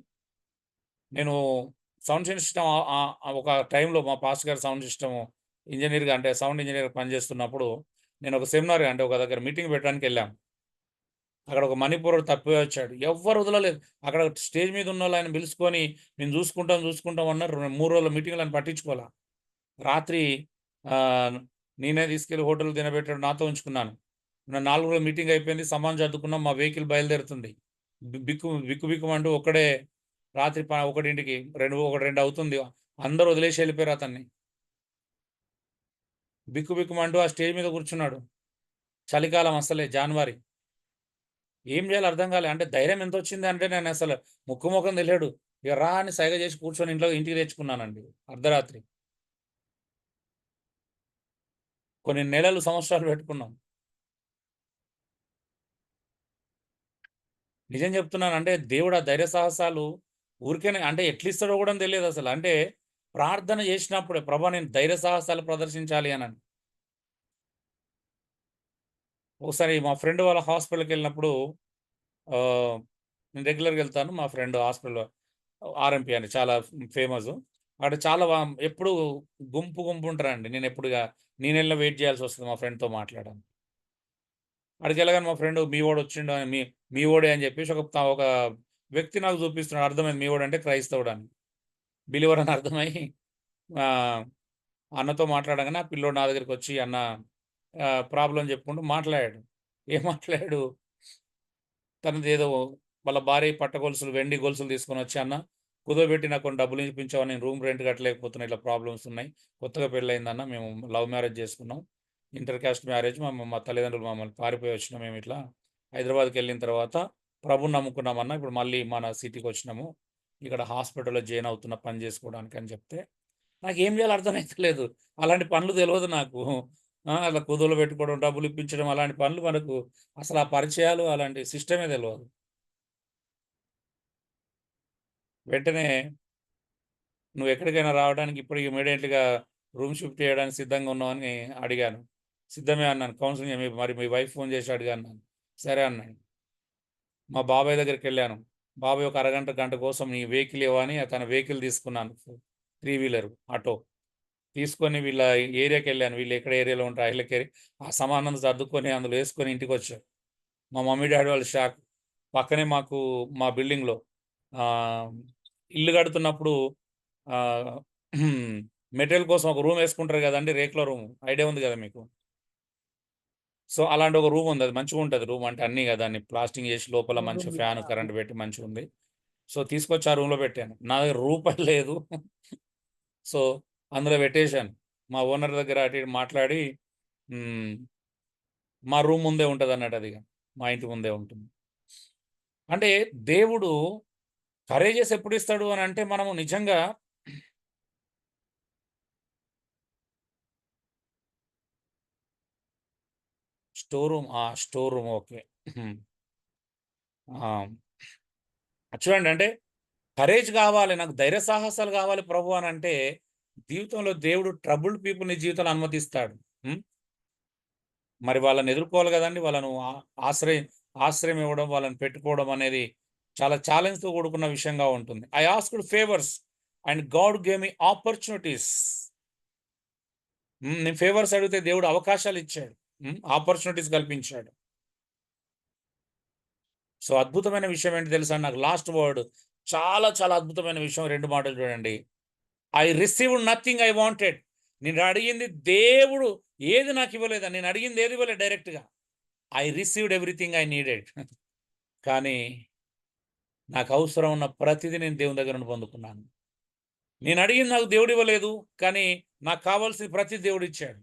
Speaker 1: నేను సౌండ్ సిస్టమ్ ఒక టైంలో మా పాస్టర్ గారు సౌండ్ సిస్టమ్ ఇంజనీర్గా, అంటే సౌండ్ ఇంజనీర్గా పనిచేస్తున్నప్పుడు నేను ఒక సెమినార్, అంటే ఒక దగ్గర మీటింగ్ పెట్టడానికి వెళ్ళాము. అక్కడ ఒక మణిపూరుడు తప్పిపోయి వచ్చాడు, ఎవ్వరు వదలలేదు. అక్కడ స్టేజ్ మీద ఉన్న వాళ్ళు ఆయన పిలుచుకొని మేము చూసుకుంటాం అన్నారు. 3 రోజుల మీటింగ్లు ఆయన పట్టించుకోవాలా. రాత్రి నేనే తీసుకెళ్ళి హోటల్ తినబెట్టాడు, నాతో ఉంచుకున్నాను. 4 రోజుల మీటింగ్ అయిపోయింది, సమాన్ చదువుకున్నాం, మా వెహికల్ బయలుదేరుతుంది. బిక్కుమంటూ ఒక్కడే రాత్రి 1ంటికి 2 అవుతుంది. అందరూ వదిలేసి వెళ్ళిపోయారు అతన్ని. బిక్కుమంటూ ఆ స్టేజ్ మీద కూర్చున్నాడు. చలికాలం అసలే, జనవరి. ఏం చేయాలో అర్థం కాలే. అంటే ధైర్యం ఎంత వచ్చింది అంటే, నేను అసలు ముఖం తెలియడు, ఇక రా అని సైగ చేసి కూర్చొని ఇంటికి తెచ్చుకున్నానండి అర్ధరాత్రి. కొన్ని నెలలు, సంవత్సరాలు పెట్టుకున్నాం. నిజం చెప్తున్నాను అంటే దేవుడు ఆ ధైర్య సాహసాలు ఊరికేనే అంటే ఎట్లిస్తాడో కూడా తెలియదు అసలు. అంటే ప్రార్థన చేసినప్పుడే, ప్రభా నేను ధైర్య సాహసాలు ప్రదర్శించాలి అని. ఒకసారి మా ఫ్రెండ్ వాళ్ళ హాస్పిటల్కి వెళ్ళినప్పుడు నేను రెగ్యులర్‌గా వెళ్తాను. మా ఫ్రెండ్ హాస్పిటల్‌లో ఆర్ఎంపీ అని చాలా ఫేమసు. అక్కడ చాలా ఎప్పుడు గుంపు గుంపు ఉంటారండి. నేనెళ్ళినా వెయిట్ చేయాల్సొస్తది మా ఫ్రెండ్‌తో మాట్లాడడానికి. ఆడికెళ్ళగానే మా ఫ్రెండు మీ వోడొచ్చిండు అని మీ వోడే అని చెప్పేసి ఒక వ్యక్తి నాకు చూపిస్తున్నాడు. అర్థమైంది మీ వోడంటే క్రైస్తవుడని. బిలీవర్ అని అర్థమై ఆహ్, అన్నతో మాట్లాడంగానే ఆ పిల్లోడు నా దగ్గరికొచ్చి అన్న ప్రాబ్లమ్ చెప్పుకుంటూ మాట్లాడాడు. ఏం మాట్లాడాడు? తనదేదో వాళ్ళ భార్య పట్ట గొలుసులు, వెండి గొలుసులు తీసుకొనొచ్చి, "అన్న కుదవబెట్టి నాకు కొన్ని డబ్బులు ఇప్పించవా? నేను రూమ్ రెంట్ కట్టలేకపోతున్నా. ఇట్లా ప్రాబ్లమ్స్ ఉన్నాయి. కొత్తగా పెళ్ళయిందన్న. మేము లవ్ మ్యారేజ్ చేసుకున్నాం. Inter caste marriage. మా తల్లిదండ్రులు మమ్మల్ని పారిపోయి వచ్చినాం మేము ఇట్లా. హైదరాబాద్‌కెళ్ళిన తర్వాత ప్రభువుని నమ్ముకున్నామన్న. ఇప్పుడు మళ్ళీ మన సిటీకొచ్చినాము. ఇక్కడ హాస్పిటల్‌లో జాయిన్ అవుతున్నా పని చేసుకోవడానికి" అని చెప్తే, నాకేం చేయాలో అర్థమైతలేదు. అలాంటి పనులు తెలవదు నాకు. అలా కుదువలో పెట్టుకోవడం, డబ్బులు ఇప్పించడం అలాంటి పనులు మనకు అసలు ఆ పరిచయాలు అలాంటి సిస్టమే తెలవదు. వెంటనే "నువ్వెక్కడికైనా రావడానికి ఇప్పుడు ఇమ్మీడియేట్‌గా రూమ్ షిఫ్ట్ చేయడానికి సిద్ధంగా ఉన్నావా?" అని అడిగాను. "సిద్ధమే" అన్నాను. కౌన్సెలింగ్ మరి మీ వైఫ్ ఫోన్ చేసి అడిగా అన్నాను. "సరే" అన్నాడు. మా బాబాయ్ దగ్గరికెళ్ళాను. బాబాయ్ ఒక అరగంట, గంట కోసం నీ వెహికల్ ఇవ్వా అని తన వెహికల్ తీసుకున్నాను. 3 వీలర్ ఆటో. తీసుకొని వీళ్ళ ఏరియాకెళ్ళాను. వీళ్ళు ఎక్కడ ఏరియాలో ఉంటారో ఆ ఇళ్ళకి ఆ సామానంతా సర్దుకొని అందులో ఏసుకొని ఇంటికొచ్చాను. మా మమ్మీ, డ్యాడీ వాళ్ళు షాక్. పక్కనే మా బిల్డింగ్‌లో ఆహ్, ఇల్లు కడుతున్నప్పుడు ఆహ్, మెటీరియల్ కోసం ఒక రూమ్ ఏసుకుంటారు గదండీ! రేకుల రూము. ఐడియా ఉంది గదా మీకు? సో, అలాంటి ఒక రూమ్ ఉంది. అది మంచిగుంటది రూమ్ అంటే అన్నీ దాన్ని ప్లాస్టింగ్ జేసి లోపల మంచి ఫ్యాన్, కరెంట్ పెట్టి మంచిగుంది. సో, తీసుకొచ్చి ఆ రూమ్‌లో పెట్టాను. నా దగ్గర రూపాయి లేదు. సో, అందులో పెట్టేశాను. మా ఓనర్ దగ్గర అటు ఇటు మాట్లాడి హ్మ్. మా రూమ్ ముందే ఉంటదన్నట్టు అదిగ. మా ఇంటి ముందే ఉంటుంది. అంటే దేవుడు కరేజెస్ ఎప్పుడిస్తాడు అనంటే మనము నిజంగా స్టోర్ రూమ్ ఓకే. హ్మ్. ఆ! చూడండి అంటే కరేజ్ గావాలి. నాకు ధైర్య సాహసాలు గావాలి ప్రభు అనంటే జీవితంలో దేవుడు ట్రబుల్డ్ పీపుల్‌ని జీవితంలో అనుమతిస్తాడు. హ్మ్. మరి వాళ్ళని ఎదుర్కోవాలి గదండీ! వాళ్ళను ఆశ్రయం ఇవ్వడం, వాళ్ళని పెట్టుకోవడం అనేది చాలా ఛాలెంజ్‌తో కూడుకున్న విషయంగా ఉంటుంది. I asked favours and God gave me opportunities. నేను ఫేవర్స్ అడిగితే దేవుడు అవకాశాలిచ్చాడు. ఆపర్చునిటీస్ కల్పించాడు. సో, అద్భుతమైన విషయం ఏంటి తెలుసా? నాకు లాస్ట్ వర్డ్ చాలా చాలా అద్భుతమైన విషయం 2 మాటలు చూడండి. I received nothing I wanted. నేను అడిగింది దేవుడు ఏది నాకు ఇవ్వలేదని. నేను అడిగింది ఏది ఇవ్వలేదు డైరెక్ట్‌గా. I received everything I needed. కానీ నాకు అవసరం ఉన్న ప్రతిదీ నేను దేవుని దగ్గర నుండి పొందుకున్నాను. నేను అడిగింది నాకు దేవుడు ఇవ్వలేదు. కానీ నాకు కావాల్సింది ప్రతిది దేవుడు ఇచ్చాడు.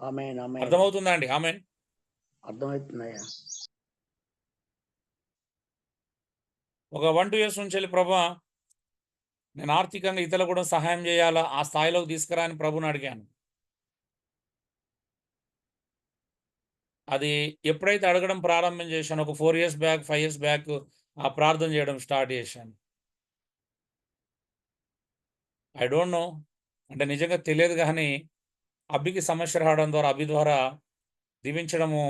Speaker 8: ఆమేన్. ఆమేన్.
Speaker 1: అర్థమవుతుందా అండి? ఆమేన్.
Speaker 8: అర్థమవుతుందయ్యా.
Speaker 1: ఒక 1, 2 ఇయర్స్ నుంచెల్లి ప్రభా నేను ఆర్థికంగా ఇతరులకు కూడా సహాయం చేయాలా, ఆ స్థాయిలోకి తీసుకురా అని ప్రభువుని అడిగాను. అది ఎప్పుడైతే అడగడం ప్రారంభం చేశానో ఒక 4 ఇయర్స్ బ్యాక్, 5 ఇయర్స్ బ్యాక్ ఆ ప్రార్థన చేయడం స్టార్ట్ చేశాను. I don't know. అంటే నిజంగా తెలియదు గానీ, అభికి సమస్య రావడం ద్వారా, అభి ద్వారా దీవించడము,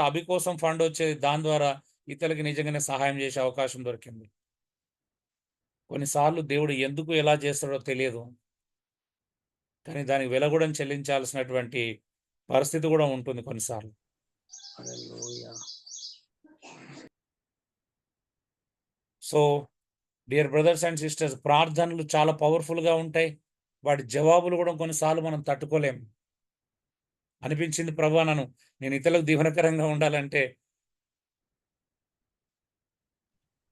Speaker 1: అభి కోసం ఫండ్ వచ్చేది. దాని ద్వారా ఇతరులకి నిజంగానే సహాయం చేసే అవకాశం దొరికింది. కొన్నిసార్లు దేవుడు ఎందుకు, ఎలా చేస్తాడో తెలియదు. కానీ దానికి వెల కూడా చెల్లించాల్సినటువంటి పరిస్థితి కూడా ఉంటుంది కొన్నిసార్లు.
Speaker 8: హల్లెలూయా.
Speaker 1: So, dear brothers and sisters, ప్రార్థనలు చాలా పవర్‌ఫుల్‌గా ఉంటాయి. వాటి జవాబులు కూడా కొన్నిసార్లు మనం తట్టుకోలేం. అనిపించింది ప్రభా నేను ఇతరులకు దీవెనకరంగా ఉండాలంటే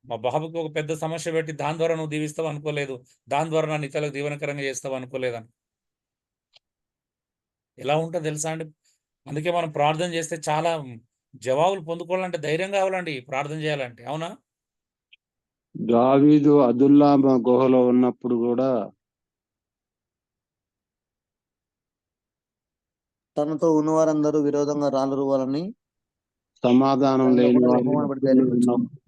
Speaker 1: మా బాబుకి ఒక పెద్ద సమస్య పెట్టి దాని ద్వారా నువ్వు దీవిస్తావు అనుకోలేదు. దాని ద్వారా నన్ను ఇతరులకు దీవెనకరంగా చేస్తావు అనుకోలేదని. ఎలా ఉంటదో తెలుసా అండి? అందుకే మనం ప్రార్థన చేస్తే చాలా జవాబులు పొందుకోవాలంటే ధైర్యం కావాలండి ప్రార్థన చేయాలంటే. అవునా?
Speaker 4: దావీదు అదుల్లామ గుహలో ఉన్నప్పుడు కూడా
Speaker 3: తనతో ఉన్నవారందరూ విరోధంగా రాళ్ళు రువ్వాలని
Speaker 4: సమాధానం
Speaker 3: దానిలో
Speaker 4: లేని
Speaker 3: కూడా
Speaker 4: వాడు
Speaker 3: యెహోవాను బట్టి ధైర్యం తెచ్చుకున్నాడు.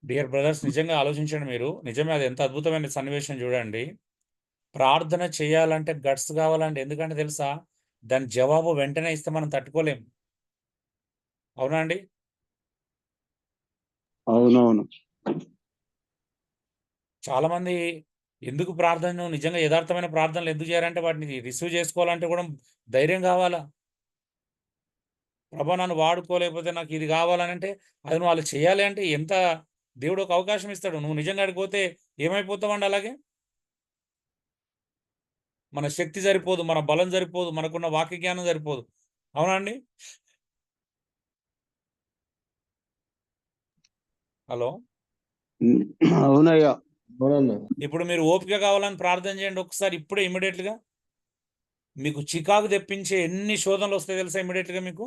Speaker 1: డియర్ బ్రదర్స్, నిజంగా ఆలోచించండి మీరు. నిజమే, అది ఎంత అద్భుతమైన సన్నివేశం చూడండి. ప్రార్థన చేయాలంటే గట్స్ కావాలండి. ఎందుకంటే తెలుసా? దాని జవాబు వెంటనే ఇస్తే మనం తట్టుకోలేం. అవునా అండి?
Speaker 4: అవునవును.
Speaker 1: చాలా మంది ఎందుకు ప్రార్థనను నిజంగా యథార్థమైన ప్రార్థనలు ఎందుకు చేయాలంటే వాటిని రిసీవ్ చేసుకోవాలంటే కూడా ధైర్యం కావాలా. ప్రభా నన్ను వాడుకోలేకపోతే నాకు ఇది కావాలనంటే అది నువ్వు వాళ్ళు చేయాలి అంటే ఎంత దేవుడు ఒక అవకాశం ఇస్తాడు. నువ్వు నిజంగా అడిగిపోతే ఏమైపోతావండి అలాగే? మన శక్తి సరిపోదు, మన బలం సరిపోదు, మనకున్న వాక్య జ్ఞానం సరిపోదు. అవునా అండి? హలో!
Speaker 4: అవునయ్యా.
Speaker 7: అవునన్నా.
Speaker 1: ఇప్పుడు మీరు ఓపిక కావాలని ప్రార్థన చేయండి ఒకసారి ఇప్పుడే ఇమ్మీడియట్‌గా. మీకు చికాకు తెప్పించే ఎన్ని శోధనలు వస్తాయో తెలుసా ఇమ్మీడియట్‌గా మీకు?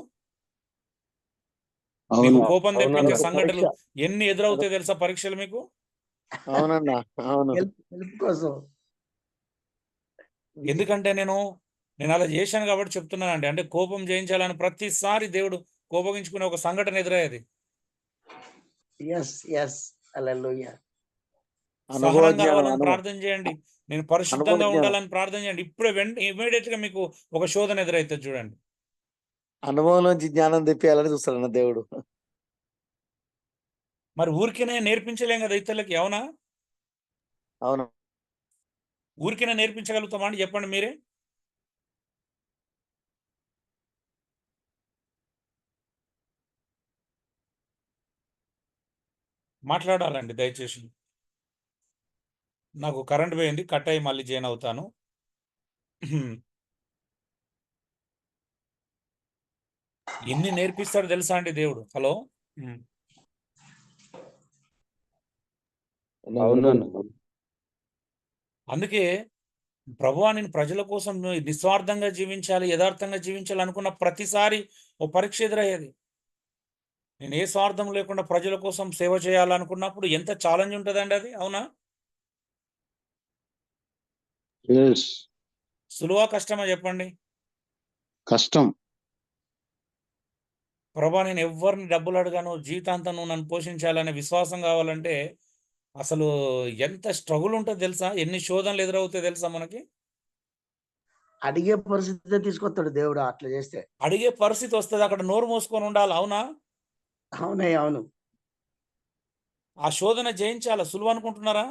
Speaker 1: మీకు
Speaker 4: అవును.
Speaker 1: కోపం తెప్పించే
Speaker 2: అవునన్నా.
Speaker 1: సంఘటనలు ఎన్ని ఎదురవుతాయో తెలుసా పరీక్షలు మీకు?
Speaker 2: అవునన్నా. అవును.
Speaker 8: హెల్ప్ కోసం.
Speaker 1: ఎందుకంటే నేను అలా చేశాను కాబట్టి చెప్తున్నానండి. అంటే కోపం జయించాలని ప్రతిసారి దేవుడు కోపగించుకునే ఒక సంఘటన ఎదురయ్యేది.
Speaker 8: యెస్. హల్లెలూయా.
Speaker 1: సహనం
Speaker 2: అనుభవ జ్ఞానం.
Speaker 1: కావాలని ప్రార్థన చేయండి. నేను పరిశుద్ధంగా
Speaker 2: జ్ఞానం.
Speaker 1: ఉండాలని ప్రార్థన చేయండి. ఇప్పుడే ఇమ్మీడియట్‌గా మీకు ఒక శోధన ఎదురైతది చూడండి.
Speaker 2: అనుభవంలోంచి జ్ఞానం తెప్పియాలని చూస్తాడన్న దేవుడు.
Speaker 1: మరి ఊరికేనే నేర్పించలేం కదా ఇతరులకి. అవునా?
Speaker 2: అవును.
Speaker 1: ఊరికేనే నేర్పించగలుగుతామా అండి చెప్పండి మీరే? మాట్లాడాలండి దయచేసి. నాకు కరెంట్ పోయింది. కట్ అయ్యి మళ్ళీ జాయిన్ అవుతాను. ఎన్ని నేర్పిస్తాడో తెలుసా అండి దేవుడు. హలో!
Speaker 6: అవునన్నా.
Speaker 1: అందుకే ప్రభువా నేను ప్రజల కోసం నిస్వార్థంగా జీవించాలి, యథార్థంగా జీవించాలి అనుకున్న ప్రతిసారి ఓ పరీక్ష ఎదురయ్యేది. నేను ఏ స్వార్థం లేకుండా ప్రజల కోసం సేవ చేయాలనుకున్నప్పుడు ఎంత ఛాలెంజ్ ఉంటదండి అది. అవునా?
Speaker 4: యెస్.
Speaker 1: సులువా? కష్టమా చెప్పండి?
Speaker 4: కష్టం.
Speaker 1: ప్రభా నేను ఎవ్వరిని డబ్బులు అడగను, జీవితాంతం నువ్వు నన్ను పోషించాలనే విశ్వాసం కావాలంటే అసలు ఎంత స్ట్రగుల్ ఉంటదో తెలుసా? ఎన్ని శోధనలు ఎదురవుతాయో తెలుసా మనకి?
Speaker 8: అడిగే పరిస్థితే తీసుకొస్తాడు దేవుడు అట్లా చేస్తే.
Speaker 1: అడిగే పరిస్థితి వస్తది. అక్కడ నోరు మూసుకొని ఉండాలి. అవునా?
Speaker 8: అవునయ్య. అవును.
Speaker 1: ఆ శోధన జయించాలా? సులువు అనుకుంటున్నారా?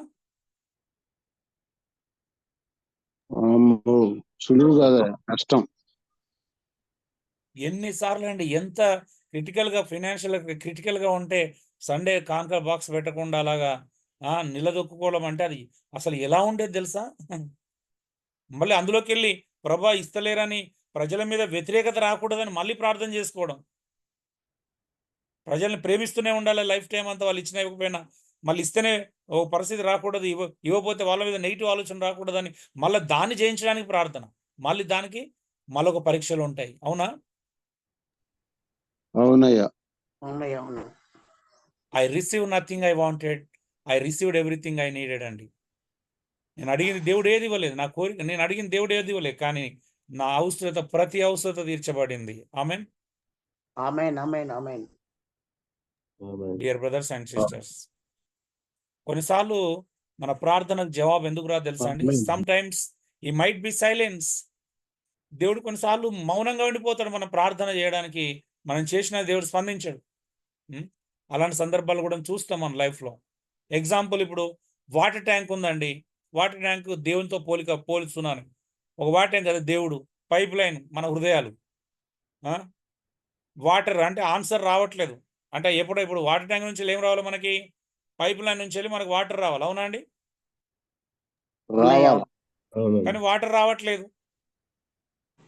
Speaker 4: అమ్మో! సులువు కాదయ్యా. కష్టం.
Speaker 1: ఎన్ని సార్లండి ఎంత ఫైనాన్షియల్‌గా క్రిటికల్‌గా ఉంటే సండే కాన్కర్ బాక్స్ పెట్టకుండా అలాగా నిలదొక్కుకోవడం అంటే అది అసలు ఎలా ఉండేది తెలుసా? మళ్ళీ అందులోకెళ్ళి ప్రభా ఇస్తలేరని ప్రజల మీద వ్యతిరేకత రాకూడదని మళ్ళీ ప్రార్థన చేసుకోవడం. ప్రజల్ని ప్రేమిస్తూనే ఉండాలి లైఫ్ టైమ్ అంతా వాళ్ళు ఇచ్చినా ఇవ్వకపోయినా. మళ్ళీ ఇస్తేనే ఓ పరిస్థితి రాకూడదు. ఇవ్వకపోతే వాళ్ళ మీద నెగెటివ్ ఆలోచన రాకూడదని మళ్ళా దాన్ని జయించడానికి ప్రార్థన. మళ్ళీ దానికి మళ్ళొక పరీక్షలుంటాయి. అవునా?
Speaker 4: అవునయ్యా.
Speaker 8: అవునయ్య. అవును.
Speaker 1: I receive nothing I wanted. I received everything I needed అండి. నేను అడిగింది దేవుడు ఏది ఇవ్వలేదు. నా కోరిక నేను అడిగింది దేవుడు ఏది ఇవ్వలేదు. కానీ నా ప్రతి అవసరత తీర్చబడింది. ఆమేన్.
Speaker 8: ఆమేన్. ఆమేన్. ఆమేన్.
Speaker 1: Dear brothers and sisters. కొన్నిసార్లు మన ప్రార్థనకు జవాబు ఎందుకు రాదు తెలుసా అండి? Sometimes he might be silence. దేవుడు కొన్నిసార్లు మౌనంగా ఉండిపోతాడు మనం ప్రార్థన చేయడానికి. మనం చేసిన దేవుడు స్పందించడు. అలాంటి సందర్భాలు కూడా చూస్తాం మన లైఫ్‌లో. ఎగ్జాంపుల్ ఇప్పుడు వాటర్ ట్యాంక్ ఉందండి. వాటర్ ట్యాంక్ దేవునితో పోలుస్తున్నాను. ఒక వాటర్ ట్యాంక్ కదా దేవుడు. పైప్ లైన్ మన హృదయాలు. ఆ! వాటర్ అంటే ఆన్సర్ రావట్లేదు. అంటే ఇప్పుడు వాటర్ ట్యాంక్ నుంచి ఏం రావాలి మనకి? పైప్ లైన్ నుంచి మనకు వాటర్ రావాలి. అవునా అండి?
Speaker 4: రావాలి.
Speaker 1: కానీ వాటర్ రావట్లేదు.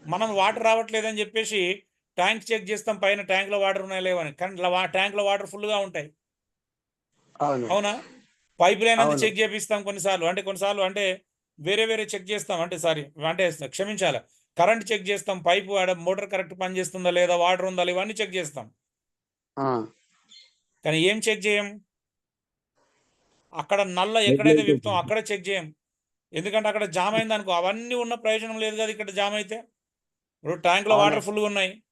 Speaker 1: మనం వాటర్ రావట్లేదని చెప్పేసి ట్యాంక్ చెక్ చేస్తాం పైన ట్యాంక్‌లో వాటర్ ఉన్నాయా లేవని. కానీ ట్యాంక్‌లో వాటర్ ఫుల్‌గా ఉంటాయి.
Speaker 8: అవును.
Speaker 1: అవునా? పైప్ లైన్ అంతా
Speaker 8: అవును.
Speaker 1: చెక్ చేపిస్తాం కొన్నిసార్లు అంటే వేరే చెక్ చేస్తాం. అంటే క్షమించాలి. కరెంట్ చెక్ చేస్తాం. పైపు ఆడ మోటార్ కరెక్ట్ పనిచేస్తుందా లేదా? వాటర్ ఉందా? ఇవన్నీ చెక్ చేస్తాం.
Speaker 8: ఆ!
Speaker 1: కానీ ఏం చెక్ చేయం? అక్కడ నల్ల ఎక్కడైతే విప్పుతామో అక్కడే చెక్ చేయం. ఎందుకంటే అక్కడ జామ్ అయిందనుకో అవన్నీ ఉన్న ప్రయోజనం లేదు కదా ఇక్కడ జామ్ అయితే. ఇప్పుడు ట్యాంక్‌లో
Speaker 8: అవునే.
Speaker 1: వాటర్ ఫుల్‌గా ఉన్నాయి.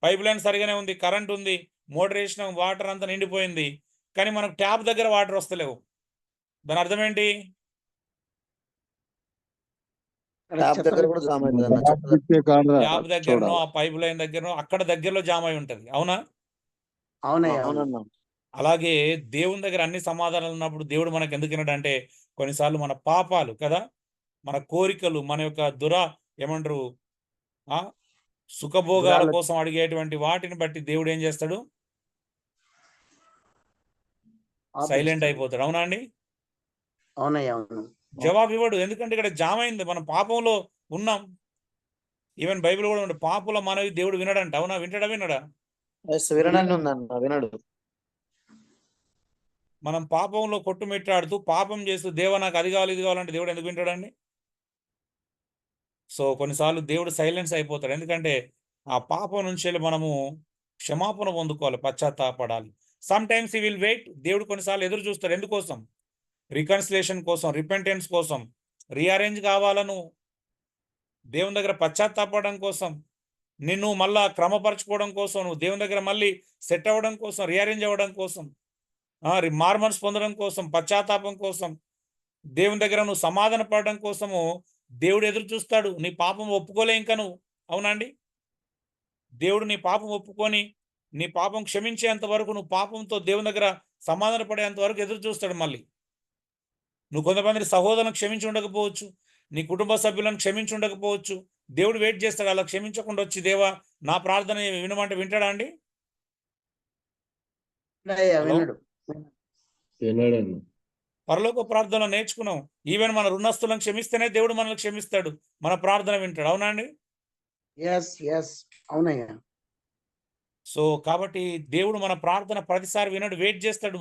Speaker 1: పైప్ లైన్ సరిగానే ఉంది. కరెంట్ ఉంది. మోటర్ ఏసినాం వాటర్ అంతా నిండిపోయింది. కానీ మనకు ట్యాప్ దగ్గర వాటర్ వస్తలేవు. దాని అర్థం ఏంటి?
Speaker 2: ట్యాప్ దగ్గర కూడా జామ్ అవుతుందన్న.
Speaker 1: ట్యాప్ దగ్గరనో, ఆ పైప్ లైన్ దగ్గరనో అక్కడ దగ్గరలో జామ్ అయి ఉంటది. అవునా?
Speaker 8: అవునయ్య. అవును.
Speaker 2: అవునన్నా.
Speaker 1: అలాగే దేవుని దగ్గర అన్ని సమాధానాలు ఉన్నప్పుడు దేవుడు మనకు ఎందుకు వినడంటే కొన్నిసార్లు మన పాపాలు కదా, మన కోరికలు, మన యొక్క ఏమంటారు ఆ సుఖభోగాల
Speaker 8: దురాలో-
Speaker 1: కోసం అడిగేటువంటి వాటిని బట్టి దేవుడు ఏం చేస్తాడు? సైలెంట్ అయిపోతాడు. అవునా అండి?
Speaker 8: అవునయ్యా, అవును.
Speaker 1: జవాబు ఇవ్వడు. ఎందుకంటే ఇక్కడ జామ్ అయింది, మనం పాపంలో ఉన్నాం. ఈవెన్ బైబిల్ కూడా ఉంది, పాపుల మనవి దేవుడు వినడంట. అవునా? వినడా?
Speaker 3: వినడానికి ఉందన్న వినడు.
Speaker 1: మనం పాపంలో కొట్టుమిట్టాడుతూ పాపం చేస్తూ దేవా నాకు అది కావాలి ఇది కావాలంటే దేవుడు ఎందుకు వింటాడండి? సో కొన్నిసార్లు దేవుడు సైలెన్స్ అయిపోతాడు. ఎందుకంటే ఆ పాపం నుంచి వెళ్ళి మనము క్షమాపణ పొందుకోవాలి, పశ్చాత్తాపడాలి. Sometimes he will wait. దేవుడు కొన్నిసార్లు ఎదురు చూస్తాడు. ఎందుకోసం? రికన్సిలేషన్ కోసం, రిపెంటెన్స్ కోసం, రీఅరేంజ్ కావాలను దేవుని దగ్గర పశ్చాత్తాపడడం కోసం, నిన్ను మళ్ళా క్రమపరచుకోవడం కోసం, నువ్వు దేవుని దగ్గర మళ్ళీ సెట్ అవ్వడం కోసం, రీఅరేంజ్ అవ్వడం కోసం, మార్మన్స్ పొందడం కోసం, పశ్చాత్తాపం కోసం, దేవుని దగ్గర నువ్వు సమాధాన పడడం కోసము దేవుడు ఎదురు చూస్తాడు. నీ పాపం ఒప్పుకోలే ఇంకా నువ్వు. అవునండి? దేవుడు నీ పాపం ఒప్పుకొని నీ పాపం క్షమించేంత వరకు, నువ్వు పాపంతో దేవుని దగ్గర సమాధాన పడేంత వరకు ఎదురు చూస్తాడు. మళ్ళీ నువ్వు కొంతమంది సహోదరులను క్షమించి ఉండకపోవచ్చు, నీ కుటుంబ సభ్యులను క్షమించి ఉండకపోవచ్చు. దేవుడు వెయిట్ చేస్తాడు. అలా క్షమించకుండా వచ్చి దేవా నా ప్రార్థన వినమంటే వింటాడా అండి?
Speaker 8: అయ్యా,
Speaker 1: హలో?
Speaker 8: వినడు.
Speaker 7: వినడండి.
Speaker 1: పరలోక ప్రార్థనలో నేర్చుకున్నాం. ఈవెన్ మన రుణస్తులను క్షమిస్తేనే దేవుడు మనల్ని క్షమిస్తాడు, మన ప్రార్థన వింటాడు. అవునా అండి?
Speaker 8: ఎస్ అవునయ్యా.
Speaker 1: సో కాబట్టి దేవుడు మన ప్రార్థన ప్రతిసారి వినడు, వెయిట్ చేస్తాడు.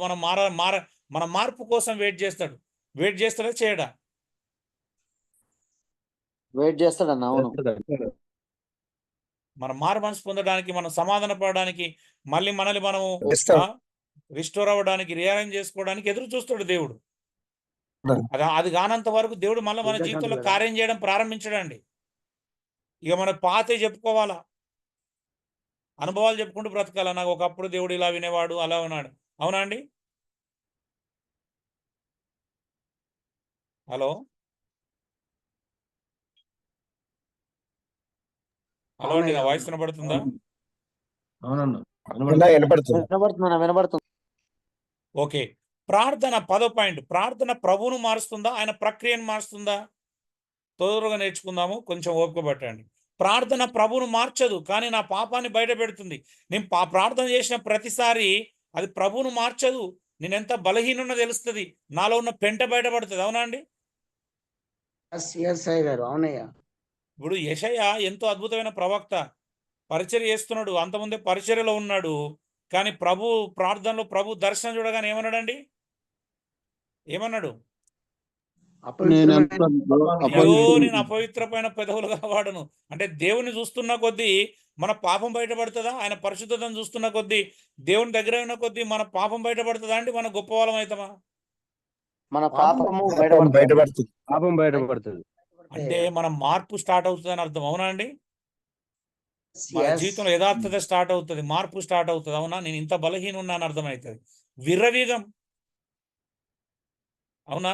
Speaker 1: మన మార్పు కోసం వెయిట్ చేస్తాడు. వెయిట్ చేస్తాడా చేయడా?
Speaker 3: వెయిట్ చేస్తాడన్న. అవును.
Speaker 1: మన మారు మనసు పొందడానికి, మనం సమాధాన పడడానికి, మళ్ళీ మనల్ని మనము రిస్టోర్ అవ్వడానికి, రియాలైన్ చేసుకోవడానికి ఎదురు చూస్తాడు దేవుడు. అది కానంత వరకు దేవుడు మళ్ళీ మన జీవితంలో కార్యం చేయడం ప్రారంభించడండి. ఇక మన పాతే చెప్పుకోవాలా, అనుభవాలు చెప్పుకుంటూ బ్రతకాల. నాకు ఒకప్పుడు దేవుడు ఇలా వినేవాడు, అలా ఉన్నాడు. అవునా అండి? హలో హలో అండి, నా వాయిస్ వినబడుతుందా?
Speaker 5: అవునన్నా.
Speaker 3: వినబడుతుంది.
Speaker 1: ఓకే. ప్రార్థన 10వ పాయింట్. ప్రార్థన ప్రభువును మారుస్తుందా, ఆయన ప్రక్రియను మారుస్తుందా? తొందరగా నేర్చుకుందాము, కొంచెం ఓపిక పట్టండి. ప్రార్థన ప్రభువును మార్చదు, కానీ నా పాపాన్ని బయట పెడుతుంది. నేను ప్రార్థన చేసిన ప్రతిసారి అది ప్రభువును మార్చదు. నేను ఎంత బలహీనున్నా తెలుస్తుంది, నాలో ఉన్న పెంట బయటపడుతుంది. అవునా అండి?
Speaker 8: ఎస్ అయ్య గారు, అవునయ్యా.
Speaker 1: ఇప్పుడు యెషయా ఎంతో అద్భుతమైన ప్రవక్త, పరిచర్య చేస్తున్నాడు. అంతకుముందే పరిచర్యలో ఉన్నాడు. కానీ ప్రభు ప్రార్థనలో ప్రభు దర్శనం చూడగానే ఏమన్నాడండి? ఏమన్నాడు? అయ్యో నేను అపవిత్రమైన పెదవులుగా వాడను. అంటే దేవుని చూస్తున్న కొద్దీ మన పాపం బయటపడుతుందా? ఆయన పరిశుద్ధతను చూస్తున్న కొద్దీ, దేవుని దగ్గర ఉన్న కొద్దీ మన పాపం బయటపడుతుందా అండి? మన గొప్ప వాళ్ళం అవుతామా?
Speaker 3: మన పాపము
Speaker 6: బయటపడుతుంది. పాపం బయటపడుతుంది.
Speaker 1: అంటే మన మార్పు స్టార్ట్ అవుతుంది అని అర్థం. అవునా అండి? మన జీవితంలో యథార్థత స్టార్ట్ అవుతుంది, మార్పు స్టార్ట్ అవుతుంది. అవునా? నేను ఇంత బలహీన ఉన్నాను అర్థమవుతుంది. విర్రవీగం. అవునా?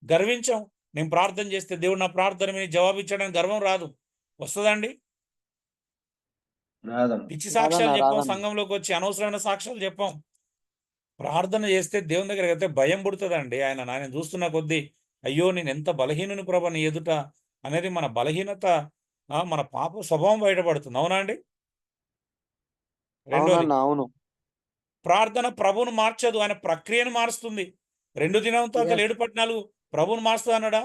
Speaker 1: గర్వించాం. నేను ప్రార్థన చేస్తే దేవుడు నా ప్రార్థన మీద జవాబిచ్చాడని గర్వం రాదు. వస్తుందండి? పిచ్చి సాక్ష్యాలు చెప్పాం, సంఘంలోకి వచ్చి అనవసరమైన సాక్ష్యాలు చెప్పాం. ప్రార్థన చేస్తే దేవుని దగ్గర అయితే భయం పుడుతుందండి. ఆయన చూస్తున్న కొద్దీ అయ్యో నేను ఎంత బలహీనుని ప్రభు నీ ఎదుట అనేది మన బలహీనత, మన పాప స్వభావం బయటపడుతుంది. అవునా అండి? రెండోది,
Speaker 3: అవును.
Speaker 1: ప్రార్థన ప్రభువును మార్చదు, ఆయన ప్రక్రియను మారుస్తుంది. 2 దినాంతాలు 7:14 ప్రభువును మారుస్తుంది అన్నాడా?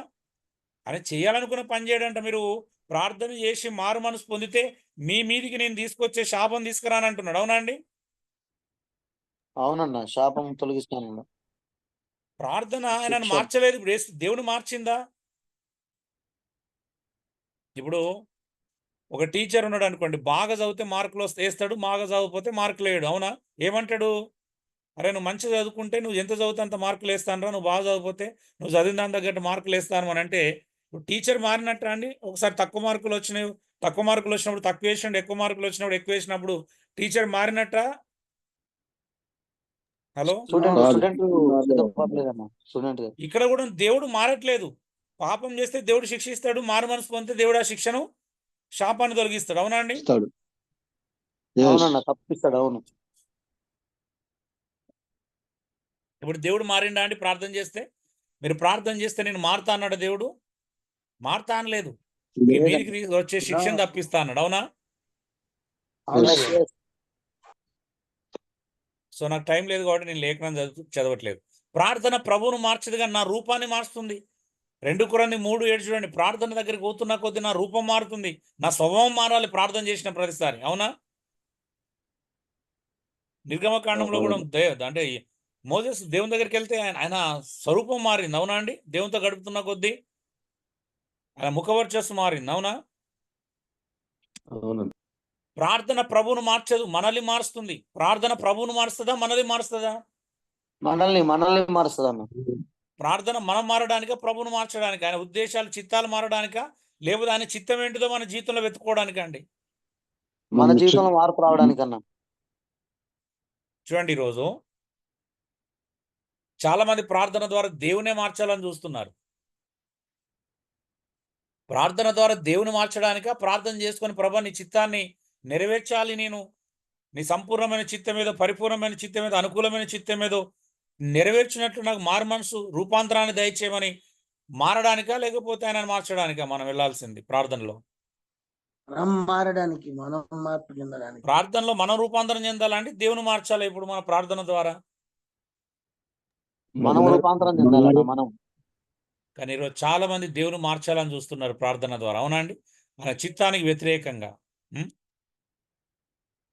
Speaker 1: ఆయన చేయాలనుకున్న పని చేయడంట. మీరు ప్రార్థన చేసి మారు మనసు పొందితే మీ మీదికి నేను తీసుకొచ్చే శాపం తీసుకురానంటున్నాడు. అవునా అండి?
Speaker 3: అవునన్న, శాపం తొలగిస్తాను.
Speaker 1: ప్రార్థన ఆయనను మార్చలేదు. ఇప్పుడు దేవుడు మార్చిందా? ఇప్పుడు ఒక టీచర్ ఉన్నాడు అనుకోండి, బాగా చదివితే మార్కులు వేస్తాడు, బాగా చదవకపోతే మార్కులు వేయడు. అవునా? ఏమంటాడు? అరే నువ్వు మంచిగా చదువుకుంటే నువ్వు ఎంత చదివితే అంత మార్కులు వేస్తాను రా, నువ్వు బాగా చదివిపోతే నువ్వు చదివిన దాని తగ్గట్టు మార్కులు వేస్తాను అని అంటే టీచర్ మారినట్టు అండి? ఒకసారి తక్కువ మార్కులు వచ్చినప్పుడు తక్కువ వేసినప్పుడు, ఎక్కువ మార్కులు వచ్చినప్పుడు ఎక్కువ వేసినప్పుడు టీచర్ మారినట్ట? హలో? ఇక్కడ కూడా దేవుడు మారట్లేదు. పాపం చేస్తే దేవుడు శిక్షిస్తాడు, మారు మనసు పొందితే దేవుడు ఆ శిక్షను, శాపాన్ని తొలగిస్తాడు. అవునా అండి?
Speaker 3: తప్పిస్తాడు. అవును.
Speaker 1: ఇప్పుడు దేవుడు మారిండా అండి ప్రార్థన చేస్తే? మీరు ప్రార్థన చేస్తే నేను మారుతా అన్నాడు దేవుడు? మారుతా అనలేదు. మీ మీదికి వచ్చే శిక్షను తప్పిస్తా అన్నాడు. అవునా?
Speaker 8: అవునయ్యా.
Speaker 1: సో నాకు టైం లేదు కాబట్టి నేను లేఖనం చదవట్లేదు. ప్రార్థన ప్రభువును మార్చదు కానీ నా రూపాన్ని మారుస్తుంది. 2 Corinthians 3:7 చూడండి. ప్రార్థన దగ్గరికి పోతున్న కొద్దీ నా రూపం మారుతుంది, నా స్వభావం మారాలి ప్రార్థన చేసిన ప్రతిసారి. అవునా? నిర్గమకాండంలో కూడా అంటే మోసెస్ దేవుని దగ్గరికి వెళ్తే ఆయన స్వరూపం మారింది. అవునా అండి? దేవునితో గడుపుతున్న కొద్దీ ఆయన ముఖవర్చస్సు మారింది. అవునా?
Speaker 7: అవునండి.
Speaker 1: ప్రార్థన ప్రభువును మార్చదు, మనల్ని మారుస్తుంది. ప్రార్థన ప్రభువును మారుస్తుందా, మనల్ని మారుస్తుందా?
Speaker 3: మనల్ని మారుస్తుంది అన్న.
Speaker 1: ప్రార్థన మనం మారడానికా, ప్రభువును మార్చడానికి, ఆయన ఉద్దేశాలు చిత్తాలు మారడానికా, లేకపోతే ఆయన చిత్తం ఏంటిదో మన జీవితంలో వెతుక్కోవడానికా అండి?
Speaker 3: మన జీవితంలో మార్పు రావడానికన్నా.
Speaker 1: చూడండి, ఈరోజు చాలా మంది ప్రార్థన ద్వారా దేవునే మార్చాలని చూస్తున్నారు. ప్రార్థన ద్వారా దేవుని మార్చడానికా, ప్రార్థన చేసుకొని ప్రభా నీ చిత్తాన్ని నెరవేర్చాలి, నేను నీ సంపూర్ణమైన చిత్తం ఏదో, పరిపూర్ణమైన చిత్తం ఏదో, అనుకూలమైన చిత్తం ఏదో నెరవేర్చినట్లు నాకు మారు మనసు రూపాంతరాన్ని దయచేయమని మారడానికా, లేకపోతే ఆయన మార్చడానికా మనం వెళ్ళాల్సింది ప్రార్థనలో?
Speaker 8: మనం మారడానికి, మనం మార్పు చెందడానికి.
Speaker 1: ప్రార్థనలో మనం రూపాంతరం చెందాలంటే దేవుని మార్చాలి. ఇప్పుడు మన ప్రార్థన ద్వారా
Speaker 3: మనం రూపాంతరం చెందాలన్న మనం.
Speaker 1: కానీ ఈరోజు చాలా మంది దేవుని మార్చాలని చూస్తున్నారు ప్రార్థన ద్వారా. అవునండి? ఆయన చిత్తానికి వ్యతిరేకంగా.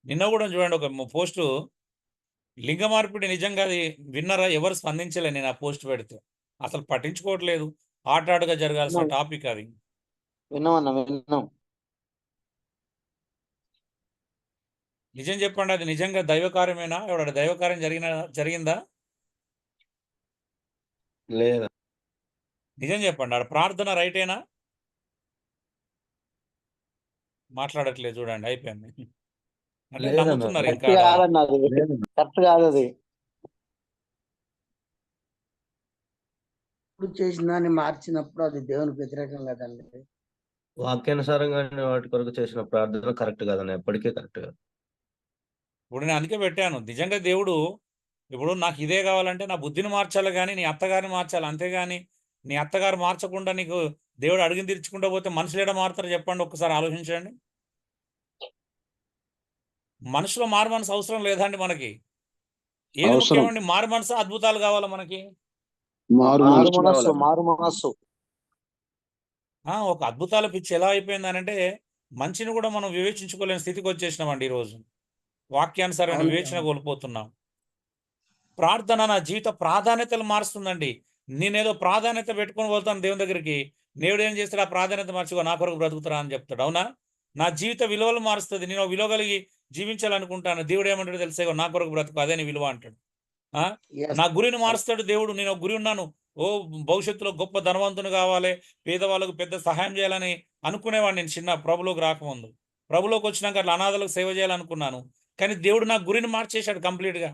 Speaker 1: నిన్న కూడా చూడండి, ఒక పోస్టు, లింగ మార్పిడి నిజంగా అది విన్నరా? ఎవరు స్పందించలే. నేను ఆ పోస్ట్ పెడితే అసలు పట్టించుకోవట్లేదు. ఆటాడుగా జరగాల్సిన టాపిక్ అది.
Speaker 3: విన్నామన్నా, విన్నాం.
Speaker 1: నిజం చెప్పండి, అది నిజంగా దైవకార్యమేనా? ఎవడ దైవకార్యం జరిగిందా?
Speaker 7: లేదా?
Speaker 1: నిజం చెప్పండి, ఆడ ప్రార్థన రైటేనా? మాట్లాడట్లేదు చూడండి, అయిపోయింది. అంటే నమ్ముతున్నారు ఇంకా.
Speaker 3: కరెక్ట్ కాదన్న, అది కరెక్ట్ కాదు. అది
Speaker 8: ఇప్పుడు చేసిన దాన్ని మార్చినప్పుడు అది దేవునికి వ్యతిరేకం కదండి.
Speaker 7: వాక్యానుసారంగా వాటి కొరకు చేసిన ప్రార్థన కరెక్ట్ కాదన్న, ఎప్పటికీ కరెక్ట్ కాదు.
Speaker 1: ఇప్పుడు నేను అందుకే పెట్టాను, నిజంగా దేవుడు ఇప్పుడు నాకు ఇదే కావాలంటే నా బుద్ధిని మార్చాలి, కానీ నీ అత్తగారిని మార్చాలి. అంతేగాని నీ అత్తగారు మార్చకుండా నీకు దేవుడు అడిగిన తీర్చుకుంటూ పోతే మనుషులు ఏడ మారుతారు చెప్పండి? ఒక్కసారి ఆలోచించండి. మనుషులో మారు మనసు అవసరం లేదండి మనకి. ఏది ముఖ్యమండి? మారు మనసు, అద్భుతాలు కావాలా మనకి?
Speaker 3: మారు మనస్సు.
Speaker 1: ఒక అద్భుతాల పిచ్చి ఎలా అయిపోయిందనంటే మంచిని కూడా మనం వివేచించుకోలేని స్థితికి వచ్చేసినామండి ఈరోజు. వాక్యానుసారమైన వివేచన కోల్పోతున్నాం. ప్రార్థన నా జీవిత ప్రాధాన్యతలు మారుస్తుందండి. నేనేదో ప్రాధాన్యత పెట్టుకొని పోతాను దేవుని దగ్గరికి, దేవుడు ఏం చేస్తాడు? ఆ ప్రాధాన్యత మార్చుకో, నా కొరకు బ్రతుకుతారా అని చెప్తాడు. అవునా? నా జీవిత విలువలు మారుస్తుంది. నేను విలువ కలిగి జీవించాలనుకుంటాను. దేవుడు ఏమంటాడు తెలిసే, నా కొరకు బ్రతుకు, అదే నీ విలువ అంటాడు. నా గురిని మారుస్తాడు దేవుడు. నేను ఒక గురి ఉన్నాను, భవిష్యత్తులో గొప్ప ధనవంతుని కావాలి, పేదవాళ్ళకు పెద్ద సహాయం చేయాలని అనుకునేవాడిని నేను చిన్న ప్రభులోకి రాకముందు. ప్రభులోకి వచ్చినాక అట్లా అనాథలకు సేవ చేయాలనుకున్నాను. కానీ దేవుడు నా గురిని మార్చేశాడు కంప్లీట్గా.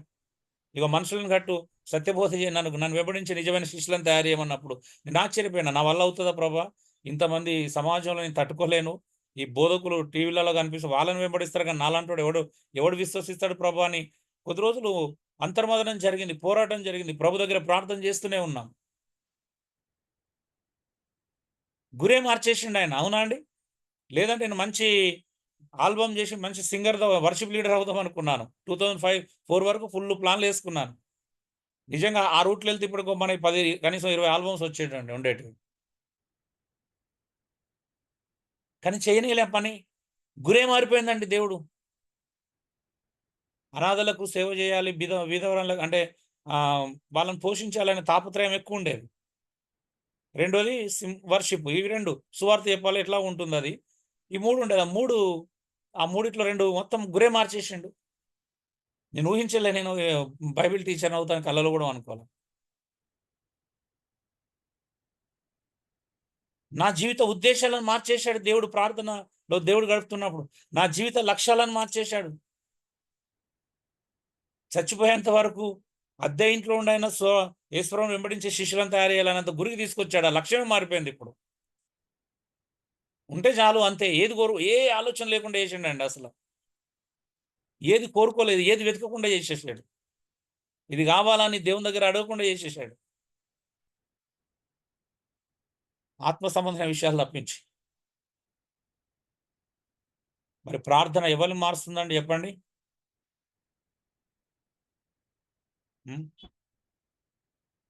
Speaker 1: ఇక మనుషులను కట్టు, సత్యబోధ నన్ను వెంబడించి నిజమైన శిష్యులను తయారు చేయమన్నప్పుడు నేను ఆశ్చర్యపోయినా, నా వల్ల అవుతుందా ప్రభా? ఇంతమంది సమాజంలో నేను తట్టుకోలేను. ఈ బోధకులు టీవీలలో కనిపిస్తే వాళ్ళని వెంబడిస్తారు, కానీ నాలాంటి ఎవడు విశ్వసిస్తాడు ప్రభా అని కొద్ది రోజులు అంతర్మదనం జరిగింది, పోరాటం జరిగింది. ప్రభు దగ్గర ప్రార్థన చేస్తూనే ఉన్నాం. గురే మార్చేసిండు ఆయన. అవునా అండి? లేదంటే నేను మంచి ఆల్బమ్ చేసి మంచి సింగర్, వర్షిప్ లీడర్ అవుదాం అనుకున్నాను. 2005-4 వరకు ఫుల్ ప్లాన్లు వేసుకున్నాను. నిజంగా ఆ రూట్లో వెళ్తే ఇప్పుడు మనకి 10 కనీసం 20 ఆల్బమ్స్ వచ్చేటండి ఉండేటివి. కానీ చేయనీలే పని. గురే మారిపోయిందండి దేవుడు. అనాథలకు సేవ చేయాలి, విధవరాలకు అంటే వాళ్ళని పోషించాలనే తాపత్రయం ఎక్కువ ఉండేది. రెండోది వర్షిప్. ఇవి 2 సువార్త చెప్పాలి, ఎట్లా ఉంటుంది అది. ఈ 3 ఉండేది. ఆ మూడిట్లో 2 మొత్తం గురే మార్చేసిండు. నేను ఊహించలే, నేను బైబిల్ టీచర్ అవుతాను కళ్ళలో కూడా అనుకోవాలి. నా జీవిత ఉద్దేశాలను మార్చేశాడు దేవుడు. ప్రార్థనలో దేవుడు గడుపుతున్నప్పుడు నా జీవిత లక్ష్యాలను మార్చేశాడు. చచ్చిపోయేంత వరకు అద్దె ఇంట్లో ఉండైనా ఈశ్వరం వెంబడించే శిష్యులను తయారు చేయాలన్నంత గురికి తీసుకొచ్చాడు. ఆ లక్ష్యమే మారిపోయింది. ఇప్పుడు ఉంటే చాలు అంతే. ఏ ఆలోచన లేకుండా చేసిండండి. అసలు ఏది కోరుకోలేదు, ఏది వెతకకుండా చేసేసాడు. ఇది కావాలని దేవుని దగ్గర అడగకుండా చేసేసాడు, ఆత్మ సంబంధమైన విషయాలు తప్పించి. మరి ప్రార్థన ఎవరిని మారుస్తుందండి చెప్పండి?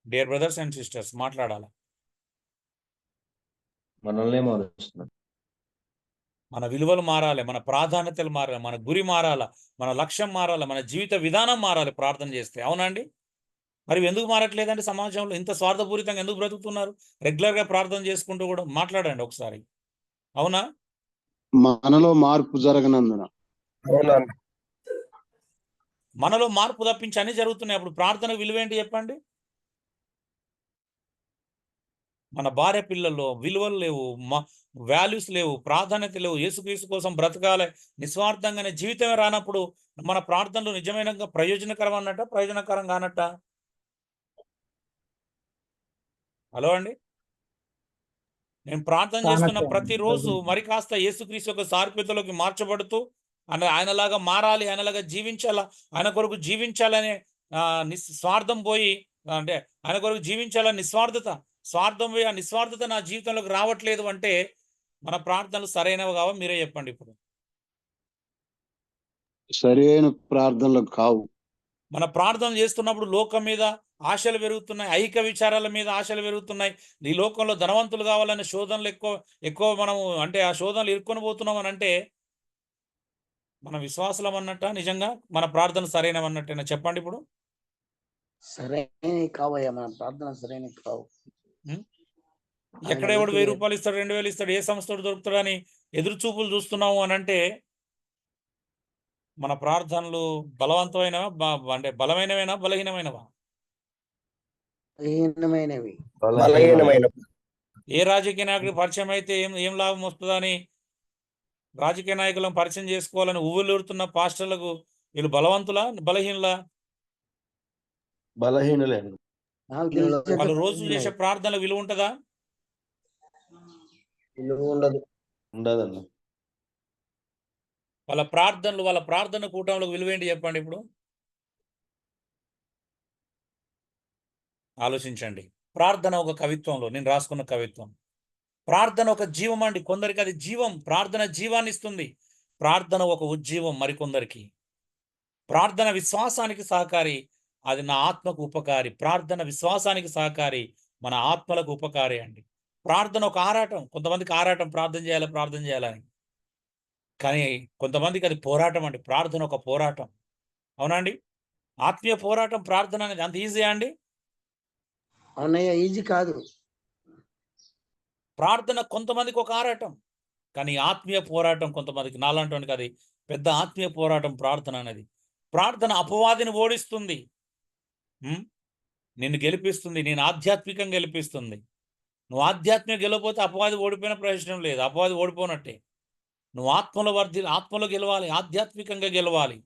Speaker 1: డియర్ బ్రదర్స్ అండ్ సిస్టర్స్, మాట్లాడాలి.
Speaker 7: మనల్నే మారుస్తున్నాడు.
Speaker 1: మన విలువలు మారాలి, మన ప్రాధాన్యతలు మారాలి, మన గురి మారాలి, మన లక్ష్యం మారాలి, మన జీవిత విధానం మారాలి ప్రార్థన చేస్తే. అవునండి? మరి ఎందుకు మారట్లేదండి? సమాజంలో ఇంత స్వార్థపూరితంగా ఎందుకు బ్రతుకుతున్నారు? రెగ్యులర్గా ప్రార్థన చేసుకుంటూ కూడా మాట్లాడండి ఒకసారి. అవునా?
Speaker 4: మనలో మార్పు జరగనందున.
Speaker 6: అవునన్న.
Speaker 1: మనలో మార్పు తప్పించి అన్ని జరుగుతున్నాయి. అప్పుడు ప్రార్థనకు విలువేంటి చెప్పండి? మన భార్య పిల్లల్లో విలువలు లేవు, వాల్యూస్ లేవు, ప్రాధాన్యత లేవు, యేసుక్రీస్తు కోసం బ్రతకాలి నిస్వార్థంగానే జీవితమే రానప్పుడు మన ప్రార్థనలు నిజమైన ప్రయోజనకరం అన్నట్ట, ప్రయోజనకరం కానట్ట? హలో అండి, నేను ప్రార్థన చేస్తున్న ప్రతిరోజు మరి కాస్త యేసుక్రీస్తు యొక్క సారూప్యతలోకి మార్చబడుతూ ఆయనలాగా మారాలి, ఆయనలాగా జీవించాలా, ఆయన కొరకు జీవించాలనే స్వార్థం పోయి, అంటే ఆయన కొరకు జీవించాలని నిస్వార్థత, స్వార్థం పోయి ఆ నిస్వార్థత నా జీవితంలోకి రావట్లేదు అంటే మన ప్రార్థనలు సరైనవి కావా? మీరే చెప్పండి. ఇప్పుడు
Speaker 4: సరైన ప్రార్థనలు కావు.
Speaker 1: మన ప్రార్థన చేస్తున్నప్పుడు లోకం మీద ఆశలు పెరుగుతున్నాయి, ఐహిక విచారాల మీద ఆశలు పెరుగుతున్నాయి. ఈ లోకంలో ధనవంతులు కావాలనే శోధనలు ఎక్కువ మనము, అంటే ఆ శోధనలు ఇరుక్కొని పోతున్నాం అని అంటే మన విశ్వాసం అన్నట్ట? నిజంగా మన ప్రార్థన సరైనవన్నట్టేనా చెప్పండి? ఇప్పుడు
Speaker 8: సరైనవి కావయ్యా, మన ప్రార్థన సరైనవి కావు.
Speaker 1: ఎక్కడ ఎవడు 1000 రూపాయలు ఇస్తాడు, 2000 ఇస్తాడు, ఏ సంస్థడు దొరుకుతాడని ఎదురు చూపులు చూస్తున్నాము అని అంటే మన ప్రార్థనలు బలవంతమైనవా, అంటే బలమైనవేనా, బలహీనమైనవా?
Speaker 8: బలహీనమైనవి.
Speaker 6: బలహీనమైన.
Speaker 1: ఏ రాజకీయ నాయకుడికి పరిచయం అయితే ఏం లాభం వస్తుందని రాజకీయ నాయకులను పరిచయం చేసుకోవాలని ఊళ్ళూరుతున్న పాస్టర్లకు వీళ్ళు బలవంతులా, బలహీనులా?
Speaker 7: బలహీనులే.
Speaker 8: నాకు తెలిసి
Speaker 1: వాళ్ళు రోజు చేసే ప్రార్థనల విలువ ఉంటుందా?
Speaker 8: ఉండదు.
Speaker 7: ఉండదన్న.
Speaker 1: వాళ్ళ ప్రార్థన కూటంలో విలువేంటి చెప్పండి? ఇప్పుడు ఆలోచించండి. ప్రార్థన ఒక కవిత్వంలో నేను రాసుకున్న కవిత్వం. ప్రార్థన ఒక జీవం అండి, కొందరికి అది జీవం. ప్రార్థన జీవాన్ని ఇస్తుంది. ప్రార్థన ఒక ఉజ్జీవం మరికొందరికి. ప్రార్థన విశ్వాసానికి సహకారి, అది నా ఆత్మకు ఉపకారి. ప్రార్థన విశ్వాసానికి సహకారి, మన ఆత్మలకు ఉపకారి అండి. ప్రార్థన ఒక ఆరాటం. కొంతమందికి ఆరాటం ప్రార్థన చేయాలని, కానీ కొంతమందికి అది పోరాటం అండి. ప్రార్థన ఒక పోరాటం. అవునండి? ఆత్మీయ పోరాటం ప్రార్థన అనేది అంత ఈజీ అండి?
Speaker 8: అవునయ్య, ఈజీ కాదు.
Speaker 1: ప్రార్థన కొంతమందికి ఒక ఆరాటం, కానీ ఆత్మీయ పోరాటం కొంతమందికి, నాలాంటి అది పెద్ద ఆత్మీయ పోరాటం ప్రార్థన అనేది. ప్రార్థన అపవాదిని ఓడిస్తుంది, నిన్ను గెలిపిస్తుంది, నేను ఆధ్యాత్మికంగా గెలిపిస్తుంది. నువ్వు ఆధ్యాత్మిక గెలవకపోతే అపవాది ఓడిపోయిన ప్రయోజనం లేదు, అపవాది ఓడిపోనట్టే. నువ్వు ఆత్మలో గెలవాలి, ఆధ్యాత్మికంగా గెలవాలి.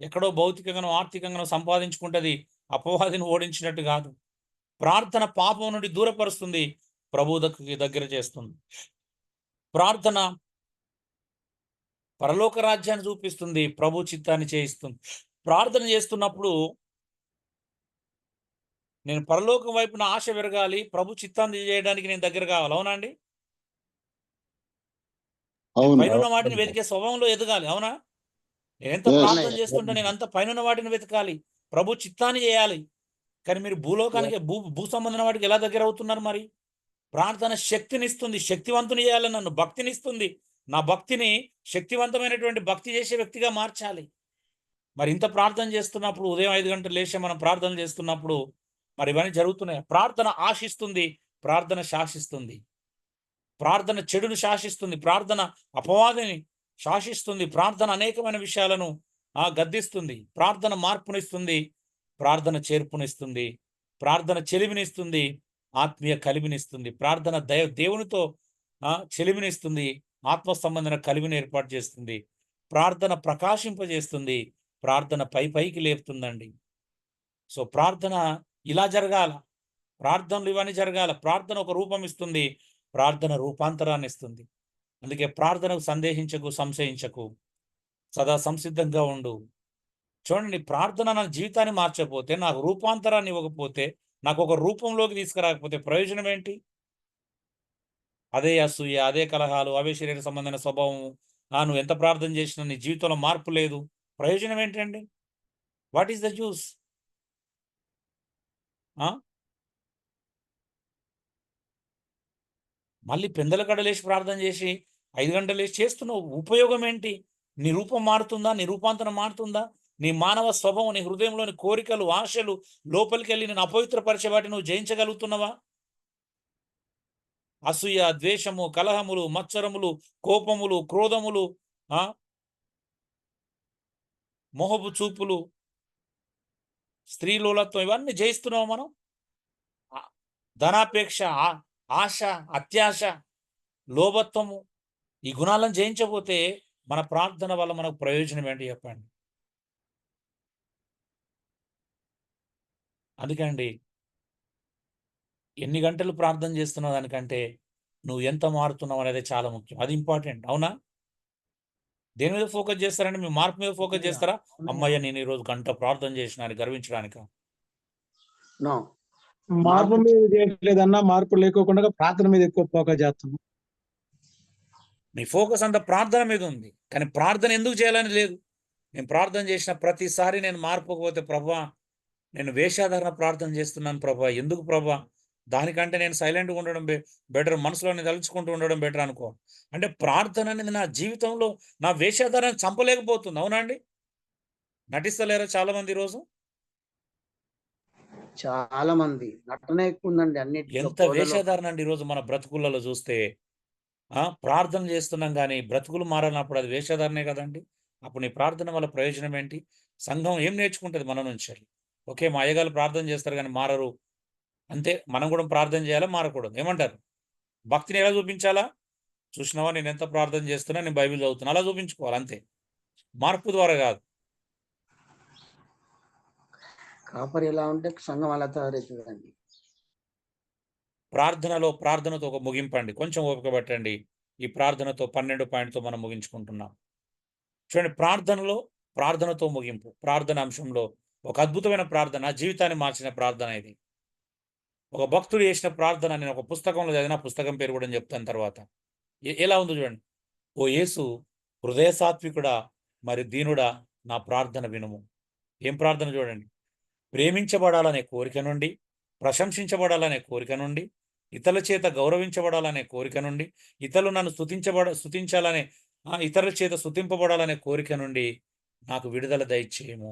Speaker 1: ఎక్కడో భౌతికంగానో ఆర్థికంగానో సంపాదించుకుంటుంది అపవాదిని ఓడించినట్టు కాదు. ప్రార్థన పాపం నుండి దూరపరుస్తుంది, ప్రభు దగ్గర చేస్తుంది. ప్రార్థన పరలోక రాజ్యాన్ని చూపిస్తుంది, ప్రభు చిత్తాన్ని చేయిస్తుంది. ప్రార్థన చేస్తున్నప్పుడు నేను పరలోకం వైపున ఆశ పెరగాలి, ప్రభు చిత్తాన్ని చేయడానికి నేను దగ్గర కావాలి. అవునా అండి? పైన వాటిని వెతికే స్వభావంలో ఎదగాలి. అవునా? నేను ఎంత ప్రార్థన చేస్తుంటే నేను అంత పైన వాటిని వెతకాలి, ప్రభు చిత్తాన్ని చేయాలి. కానీ మీరు భూలోకానికి భూ సంబంధమైన వాటికి ఎలా దగ్గర అవుతున్నారు? మరి ప్రార్థన శక్తినిస్తుంది, శక్తివంతుని చేయాలి, నన్ను భక్తినిస్తుంది. నా భక్తిని శక్తివంతమైనటువంటి భక్తి చేసే వ్యక్తిగా మార్చాలి. మరి ఇంత ప్రార్థన చేస్తున్నప్పుడు, ఉదయం 5 గంటలు లేచి మనం ప్రార్థన చేస్తున్నప్పుడు మరి ఇవన్నీ జరుగుతున్నాయి. ప్రార్థన ఆశిస్తుంది, ప్రార్థన శాసిస్తుంది. ప్రార్థన చెడును శాసిస్తుంది, ప్రార్థన అపవాదిని శాసిస్తుంది. ప్రార్థన అనేకమైన విషయాలను గద్దిస్తుంది. ప్రార్థన మార్పునిస్తుంది, ప్రార్థన చేర్పునిస్తుంది, ప్రార్థన చెలిమినిస్తుంది, ఆత్మీయ కలిమినిస్తుంది. ప్రార్థన దేవునితో చెలిమినిస్తుంది, ఆత్మ సంబంధమైన కలిమిని ఏర్పాటు చేస్తుంది. ప్రార్థన ప్రకాశింపజేస్తుంది, ప్రార్థన పైకి లేపుతుందండి. సో ప్రార్థన ఇలా జరగాల, ప్రార్థనలు ఇవన్నీ జరగాల. ప్రార్థన ఒక రూపం ఇస్తుంది, ప్రార్థన రూపాంతరాన్ని ఇస్తుంది. అందుకే ప్రార్థనకు సందేహించకు, సంశయించకు, సదా సంసిద్ధంగా ఉండు. చూడండి, ప్రార్థన నా జీవితాన్ని మార్చకపోతే, నాకు రూపాంతరాన్ని ఇవ్వకపోతే, నాకు ఒక రూపంలోకి తీసుకురాకపోతే ప్రయోజనం ఏంటి? అదే అసూయ, అదే కలహాలు, అవే శరీర సంబంధమైన స్వభావం. నువ్వు ఎంత ప్రార్థన చేసినా నీ జీవితంలో మార్పు లేదు. ప్రయోజనం ఏంటండి? What is the use? మళ్ళీ పెందల కడ లేచి ప్రార్థన చేసి 5 గంటలు లేచి చేస్తున్నావు, ఉపయోగం ఏంటి? నీ రూపం మారుతుందా? నీ రూపాంతరం మారుతుందా? నీ మానవ స్వభావం, నీ హృదయంలోని కోరికలు, ఆశలు లోపలికి వెళ్ళి నేను అపవిత్రపరిచే వాటిని నువ్వు జయించగలుగుతున్నావా? అసూయ, ద్వేషము, కలహములు, మత్సరములు, కోపములు, క్రోధములు, మోహపు చూపులు, స్త్రీలోలత్వం, ఇవన్నీ జయిస్తున్నావు మనం. ధనాపేక్ష, ఆశ, అత్యాశ, లోభత్వము, ఈ గుణాలను జయించకపోతే మన ప్రార్థన వల్ల మనకు ప్రయోజనం ఏంటి చెప్పండి? అందుకండి ఎన్ని గంటలు ప్రార్థన చేస్తున్నావు దానికంటే నువ్వు ఎంత మారుతున్నావు అనేది చాలా ముఖ్యం. అది ఇంపార్టెంట్. అవునా? దేని మీద ఫోకస్ చేస్తారండి? మీ మార్పు మీద ఫోకస్ చేస్తారా? అమ్మయ్య, నేను ఈరోజు గంట ప్రార్థన చేసిన అని గర్వించడానిక?
Speaker 8: నో.
Speaker 9: మార్పు మీద చేయట్లేదన్నా, మార్పు లేకోకుండా ప్రార్థన మీద ఎక్కువ ఫోకస్ చేస్తున్నాం.
Speaker 1: నీ ఫోకస్ అంతా ప్రార్థన మీద ఉంది, కానీ ప్రార్థన ఎందుకు చేయాలని లేదు. నేను ప్రార్థన చేసిన ప్రతిసారి నేను మారిపోకపోతే, ప్రభా నేను వేషాధారణ ప్రార్థన చేస్తున్నాను ప్రభా, ఎందుకు ప్రభా? దానికంటే నేను సైలెంట్గా ఉండడం బెటర్, మనసులోని తలుచుకుంటూ ఉండడం బెటర్ అనుకో. అంటే ప్రార్థన అనేది నా జీవితంలో నా వేషాధారణ చంపలేకపోతుంది. అవునా అండి? నటిస్తలేరా చాలా మంది ఈరోజు?
Speaker 8: చాలా మంది నటన ఎక్కువ ఉందండి అన్నిటిలో.
Speaker 1: ఎంత వేషధారణ అండి ఈరోజు మన బ్రతుకులలో చూస్తే. ప్రార్థన చేస్తున్నాం కానీ బ్రతుకులు మారాలన్నప్పుడు అది వేషధారణే కదండి. అప్పుడు నీ ప్రార్థన వల్ల ప్రయోజనం ఏంటి? సంఘం ఏం నేర్చుకుంటుంది మన నుంచి? ఓకే, మా అయ్యగారు ప్రార్థన చేస్తారు కానీ మారరు, అంతే. మనం కూడా ప్రార్థన చేయాలా, మారకూడదు. ఏమంటారు? భక్తిని ఎలా చూపించాలా? చూసినావా నేను ఎంత ప్రార్థన చేస్తున్నా, నేను బైబిల్ చదువుతున్నా, అలా చూపించుకోవాలి అంతే. మార్పు ద్వారా కాదు.
Speaker 8: కాపరి ఎలా ఉంటే సంఘం అలా తయారవుతుందండి.
Speaker 1: ప్రార్థనతో ఒక ముగింపండి, కొంచెం ఓపిక పట్టండి. ఈ ప్రార్థనతో 12 పాయింట్తో మనం ముగించుకుంటున్నాం. చూడండి, ప్రార్థనతో ముగింపు. ప్రార్థన అంశంలో ఒక అద్భుతమైన ప్రార్థన, జీవితాన్ని మార్చిన ప్రార్థన ఇది. ఒక భక్తుడు చేసిన ప్రార్థన నేను ఒక పుస్తకంలో చదివిన, పుస్తకం పేరు కూడా చెప్తాను తర్వాత. ఎలా ఉందో చూడండి. ఓ యేసు, హృదయ సాత్వికుడా మరి దీనుడా, నా ప్రార్థన వినుము. ఏం ప్రార్థన చూడండి. ప్రేమించబడాలనే కోరిక నుండి, ప్రశంసించబడాలనే కోరిక నుండి, ఇతరుల చేత గౌరవించబడాలనే కోరిక నుండి, ఇతరులు నన్ను స్తుతించాలనే, ఇతరుల చేత స్తుతింపబడాలనే కోరిక నుండి నాకు విడుదల దయచేయము.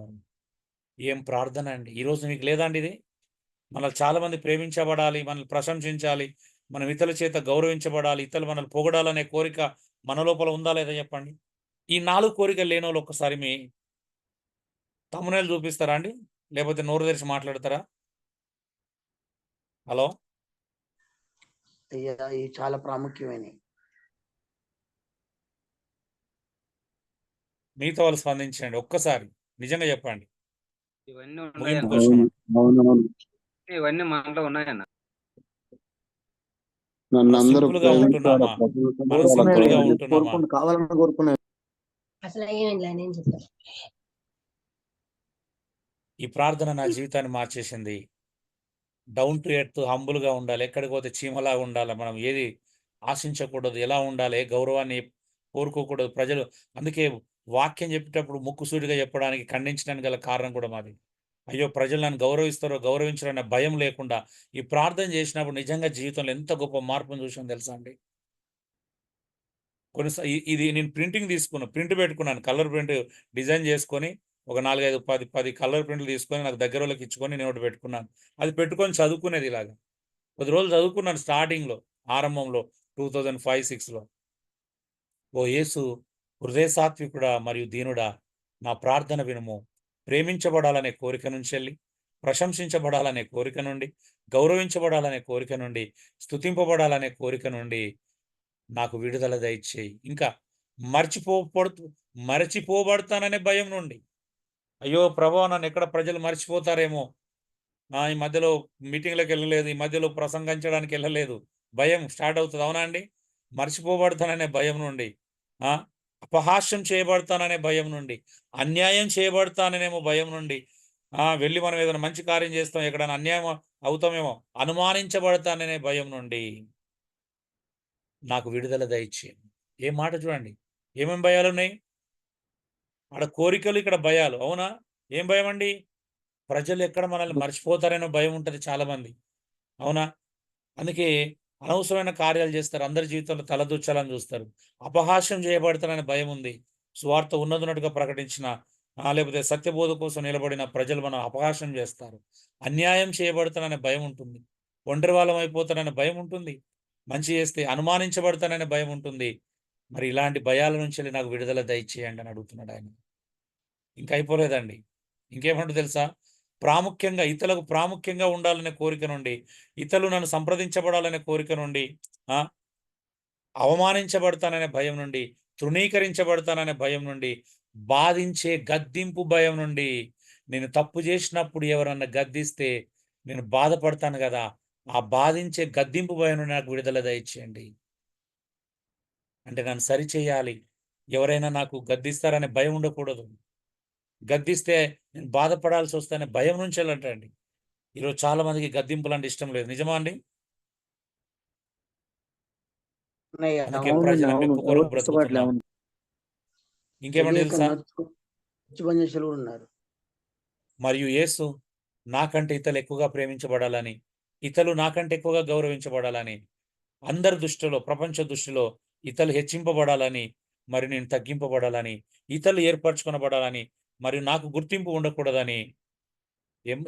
Speaker 1: ఏం ప్రార్థన అండి! ఈరోజు మీకు లేదండి ఇది? మనల్ని చాలామంది ప్రేమించబడాలి, మనల్ని ప్రశంసించాలి, మనం ఇతరుల చేత గౌరవించబడాలి, ఇతరులు మనల్ని పొగడాలనే కోరిక మన లోపల ఉందా లేదా చెప్పండి? ఈ 4 కోరికలు లేని వాళ్ళు ఒక్కసారి మీ తమ్మునేలు చూపిస్తారా అండి? లేకపోతే నోరు తెరిచి మాట్లాడతారా? హలో,
Speaker 8: అయ్యా, ఇవి చాలా ప్రాముఖ్యమైనవి.
Speaker 1: మీతో వాళ్ళు స్పందించండి ఒక్కసారి, నిజంగా చెప్పండి.
Speaker 10: ఇవన్నీ
Speaker 1: ముగింపుకు
Speaker 10: ఉన్నాయన్న.
Speaker 1: వచ్చినాం.
Speaker 10: ఇవన్నీ మనలో ఉన్నాయన్న.
Speaker 4: నన్ను అందరూ
Speaker 1: సింపుల్గా ఉంటున్నామా? మనం సింపుల్గా ఉంటున్నామా?
Speaker 3: కావాలని కోరుకునే
Speaker 11: అసలు ఏమైందిలే నేను చెప్తాను.
Speaker 1: ఈ ప్రార్థన నా జీవితాన్ని మార్చేసింది. డౌన్ టు ఎర్త్, హంబుల్గా ఉండాలి. ఎక్కడికి పోతే చీమలాగా ఉండాలి. మనం ఏది ఆశించకూడదు, ఎలా ఉండాలి, గౌరవాన్ని కోరుకోకూడదు. ప్రజలు అందుకే వాక్యం చెప్పేటప్పుడు ముక్కుసూటిగా చెప్పడానికి, ఖండించడానికి గల కారణం కూడా మాది. అయ్యో, ప్రజలు నన్ను గౌరవిస్తారో గౌరవించారనే భయం లేకుండా ఈ ప్రార్థన చేసినప్పుడు నిజంగా జీవితంలో ఎంత గొప్ప మార్పును చూసాను తెలుసా అండి. ఇది నేను ప్రింట్ పెట్టుకున్నాను. కలర్ ప్రింట్ డిజైన్ చేసుకొని ఒక 4, 5, 10 కలర్ ప్రింట్లు తీసుకొని నాకు దగ్గర వాళ్ళకి ఇచ్చుకొని నేను ఒకటి పెట్టుకున్నాను. అది పెట్టుకొని చదువుకునేది ఇలాగా. కొద్ది రోజులు చదువుకున్నాను స్టార్టింగ్లో, ఆరంభంలో 2005-6లో. ఓ యేసు, హృదయ సాత్వికుడా మరియు దీనుడా, నా ప్రార్థన వినుము. ప్రేమించబడాలనే కోరిక నుంచి వెళ్ళి, ప్రశంసించబడాలనే కోరిక నుండి, గౌరవించబడాలనే కోరిక నుండి, స్తుతింపబడాలనే కోరిక నుండి నాకు విడుదల దయచేయి. ఇంకా మరచిపోబడతాననే భయం నుండి, అయ్యో ప్రభువా, నన్ను ఎక్కడ ప్రజలు మర్చిపోతారేమో, ఈ మధ్యలో మీటింగ్లకు వెళ్ళలేదు, ఈ మధ్యలో ప్రసంగించడానికి వెళ్ళలేదు, భయం స్టార్ట్ అవుతుంది. అవునా అండి? మర్చిపోబడతాననే భయం నుండి, అపహాస్యం చేయబడతాననే భయం నుండి, అన్యాయం చేయబడతాననేమో భయం నుండి, వెళ్ళి మనం ఏదైనా మంచి కార్యం చేస్తాం, ఎక్కడైనా అన్యాయం అవుతామేమో, అనుమానించబడతాననే భయం నుండి నాకు విడుదల దయచేయండి. ఏ మాట చూడండి, ఏమేం భయాలు ఉన్నాయి ఆడ? కోరికలు, ఇక్కడ భయాలు. అవునా? ఏం భయం అండి? ప్రజలు ఎక్కడ మనల్ని మర్చిపోతారనే భయం ఉంటుంది చాలా మంది. అవునా? అందుకే అనవసరమైన కార్యాలు చేస్తారు, అందరి జీవితంలో తలదూర్చాలని చూస్తారు. అపహాస్యం చేయబడతారనే భయం ఉంది. సువార్త ఉన్నట్టుగా ప్రకటించిన లేకపోతే సత్యబోధ కోసం నిలబడిన ప్రజలు మనం అపహాస్యం చేస్తారు. అన్యాయం చేయబడతాననే భయం ఉంటుంది. ఒంటరి వాళ్ళం అయిపోతాననే భయం ఉంటుంది. మంచి చేస్తే అనుమానించబడతాననే భయం ఉంటుంది. మరి ఇలాంటి భయాల నుంచి నాకు విడుదల దయచేయండి అని అడుగుతున్నాడు ఆయన. ఇంకా అయిపోలేదండి. ఇంకేమంటూ తెలుసా? ప్రాముఖ్యంగా ఇతరులకు ప్రాముఖ్యంగా ఉండాలనే కోరిక నుండి, ఇతరులు నన్ను సంప్రదించబడాలనే కోరిక నుండి, అవమానించబడతాననే భయం నుండి, తృణీకరించబడతాననే భయం నుండి, బాధించే గద్దింపు భయం నుండి, నేను తప్పు చేసినప్పుడు ఎవరన్నా గద్దిస్తే నేను బాధపడతాను కదా, ఆ బాధించే గద్దింపు భయం నుండి నాకు విడుదల దయచేయండి. అంటే నన్ను సరిచేయాలి, ఎవరైనా నాకు గద్దిస్తారనే భయం ఉండకూడదు. గద్దిస్తే నేను బాధపడాల్సి వస్తానే భయం నుంచి వెళ్ళంటండి. ఈరోజు చాలా మందికి గద్దింపులు అంటే ఇష్టం లేదు. నిజమా అండి? అందుకే ప్రజల మెప్పు కొరకు బ్రతుకుతున్నాం. ఇంకేమంటే తెలుసా?
Speaker 8: ఉన్నారు.
Speaker 1: మరియు యేసు నాకంటే ఇతరులు ఎక్కువగా ప్రేమించబడాలని, ఇతరులు నాకంటే ఎక్కువగా గౌరవించబడాలని, అందరి దృష్టిలో, ప్రపంచ దృష్టిలో ఇతరులు హెచ్చింపబడాలని, మరి నేను తగ్గింపబడాలని, ఇతరులు ఏర్పరచుకొనబడాలని, మరియు నాకు గుర్తింపు ఉండకూడదని.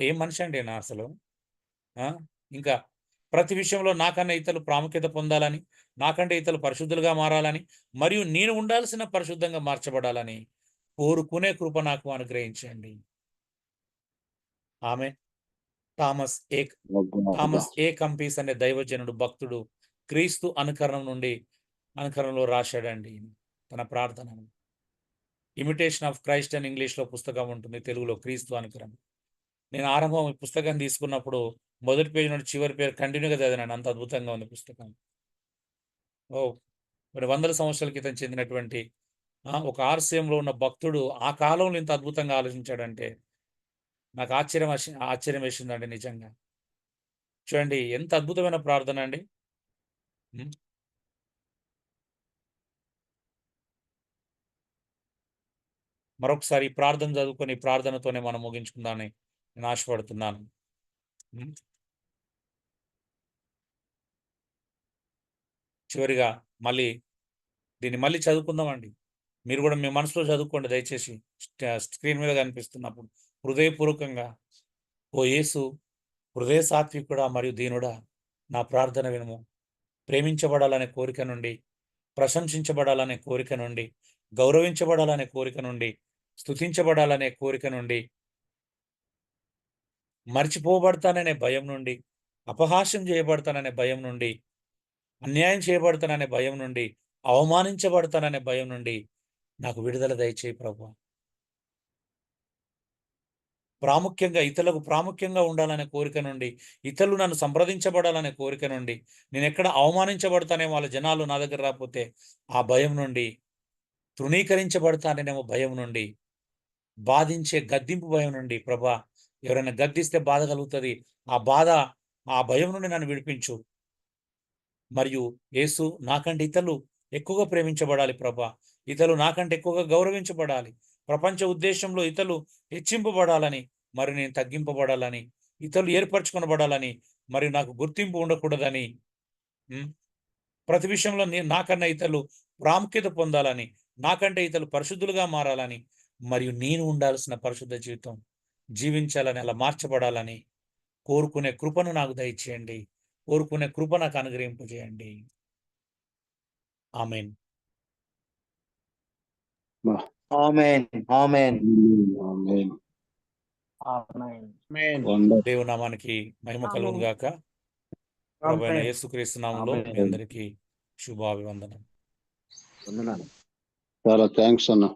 Speaker 1: ఏం మనిషి అండి నా అసలు? ఇంకా ప్రతి విషయంలో నాకన్నా ఇతరులు ప్రాముఖ్యత పొందాలని, నాకంటే ఇతరులు పరిశుద్ధులుగా మారాలని, మరియు నేను ఉండాల్సిన పరిశుద్ధంగా మార్చబడాలని కోరుకునే కృప నాకు అనుగ్రహించండి. ఆమె థామస్ ఏ కంపీస్ అనే దైవజనుడు, భక్తుడు క్రీస్తు అనుకరణలో రాశాడండి తన ప్రార్థనను. ఇమిటేషన్ ఆఫ్ క్రైస్ట్ అని ఇంగ్లీష్లో పుస్తకం ఉంటుంది, తెలుగులో క్రీస్తు అనుకరణ. నేను ఆరంభం ఈ పుస్తకం తీసుకున్నప్పుడు మొదటి పేజీ నుండి చివరి పేరు కంటిన్యూగా చదివాను. అంత అద్భుతంగా ఉంది పుస్తకం. మరి వందల సంవత్సరాల క్రితం చెందినటువంటి ఒక ఆర్సీఎంలో ఉన్న భక్తుడు ఆ కాలంలో ఇంత అద్భుతంగా ఆలోచించాడంటే నాకు ఆశ్చర్యం వేసిందండి నిజంగా. చూడండి ఎంత అద్భుతమైన ప్రార్థన అండి. మరొకసారి ఈ ప్రార్థన చదువుకొని ప్రార్థనతోనే మనం ముగించుకుందామని నేను ఆశపడుతున్నాను. చివరిగా దీన్ని మళ్ళీ చదువుకుందామండి. మీరు కూడా మీ మనసులో చదువుకోండి దయచేసి. స్క్రీన్ మీద కనిపిస్తున్నప్పుడు హృదయపూర్వకంగా, ఓ యేసు, హృదయ సాత్వికుడా మరియు దీనుడా, నా ప్రార్థన వినుము. ప్రేమించబడాలనే కోరిక నుండి, ప్రశంసించబడాలనే కోరిక నుండి, గౌరవించబడాలనే కోరిక నుండి, స్తుతించబడాలనే కోరిక నుండి, మర్చిపోబడతాననే భయం నుండి, అపహాస్యం చేయబడతాననే భయం నుండి, అన్యాయం చేయబడతాననే భయం నుండి, అవమానించబడతాననే భయం నుండి నాకు విడుదల దయచేయి ప్రభువా. ఇతరులకు ప్రాముఖ్యంగా ఉండాలనే కోరిక నుండి, ఇతరులు నన్ను సంప్రదించబడాలనే కోరిక నుండి, నేను ఎక్కడ అవమానించబడతానేమో, వాళ్ళ జనాలు నా దగ్గర రాకపోతే ఆ భయం నుండి, తృణీకరించబడతానేమో భయం నుండి, బాధించే గద్దింపు భయం నుండి, ప్రభా ఎవరైనా గద్దిస్తే బాధ కలుగుతుంది, ఆ భయం నుండి నన్ను విడిపించు. మరియు యేసు, నాకంటే ఇతరులు ఎక్కువగా ప్రేమించబడాలి ప్రభా, ఇతరులు నాకంటే ఎక్కువగా గౌరవించబడాలి, ప్రపంచ ఉద్దేశంలో ఇతరులు హెచ్చింపబడాలని, మరి నేను తగ్గింపబడాలని, ఇతరులు ఏర్పరచుకొనబడాలని, మరి నాకు గుర్తింపు ఉండకూడదని, ప్రతి విషయంలో నాకన్నా ఇతరులు ప్రాముఖ్యత పొందాలని, నాకంటే ఇతరులు పరిశుద్ధులుగా మారాలని, మరియు నేను ఉండాల్సిన పరిశుద్ధ జీవితం జీవించాలని, అలా మార్చబడాలని కోరుకునే కృపను నాకు దయచేయండి. కోరుకునే కృప నాకు అనుగ్రహింపజేయండి. ఆమేన్. దేవుని నామానికి మహిమ కలుగును గాక. ప్రభువైన యేసుక్రీస్తు నామములో మీ అందరికీ శుభాభివందనం.
Speaker 4: చాలా థ్యాంక్స్ అన్న.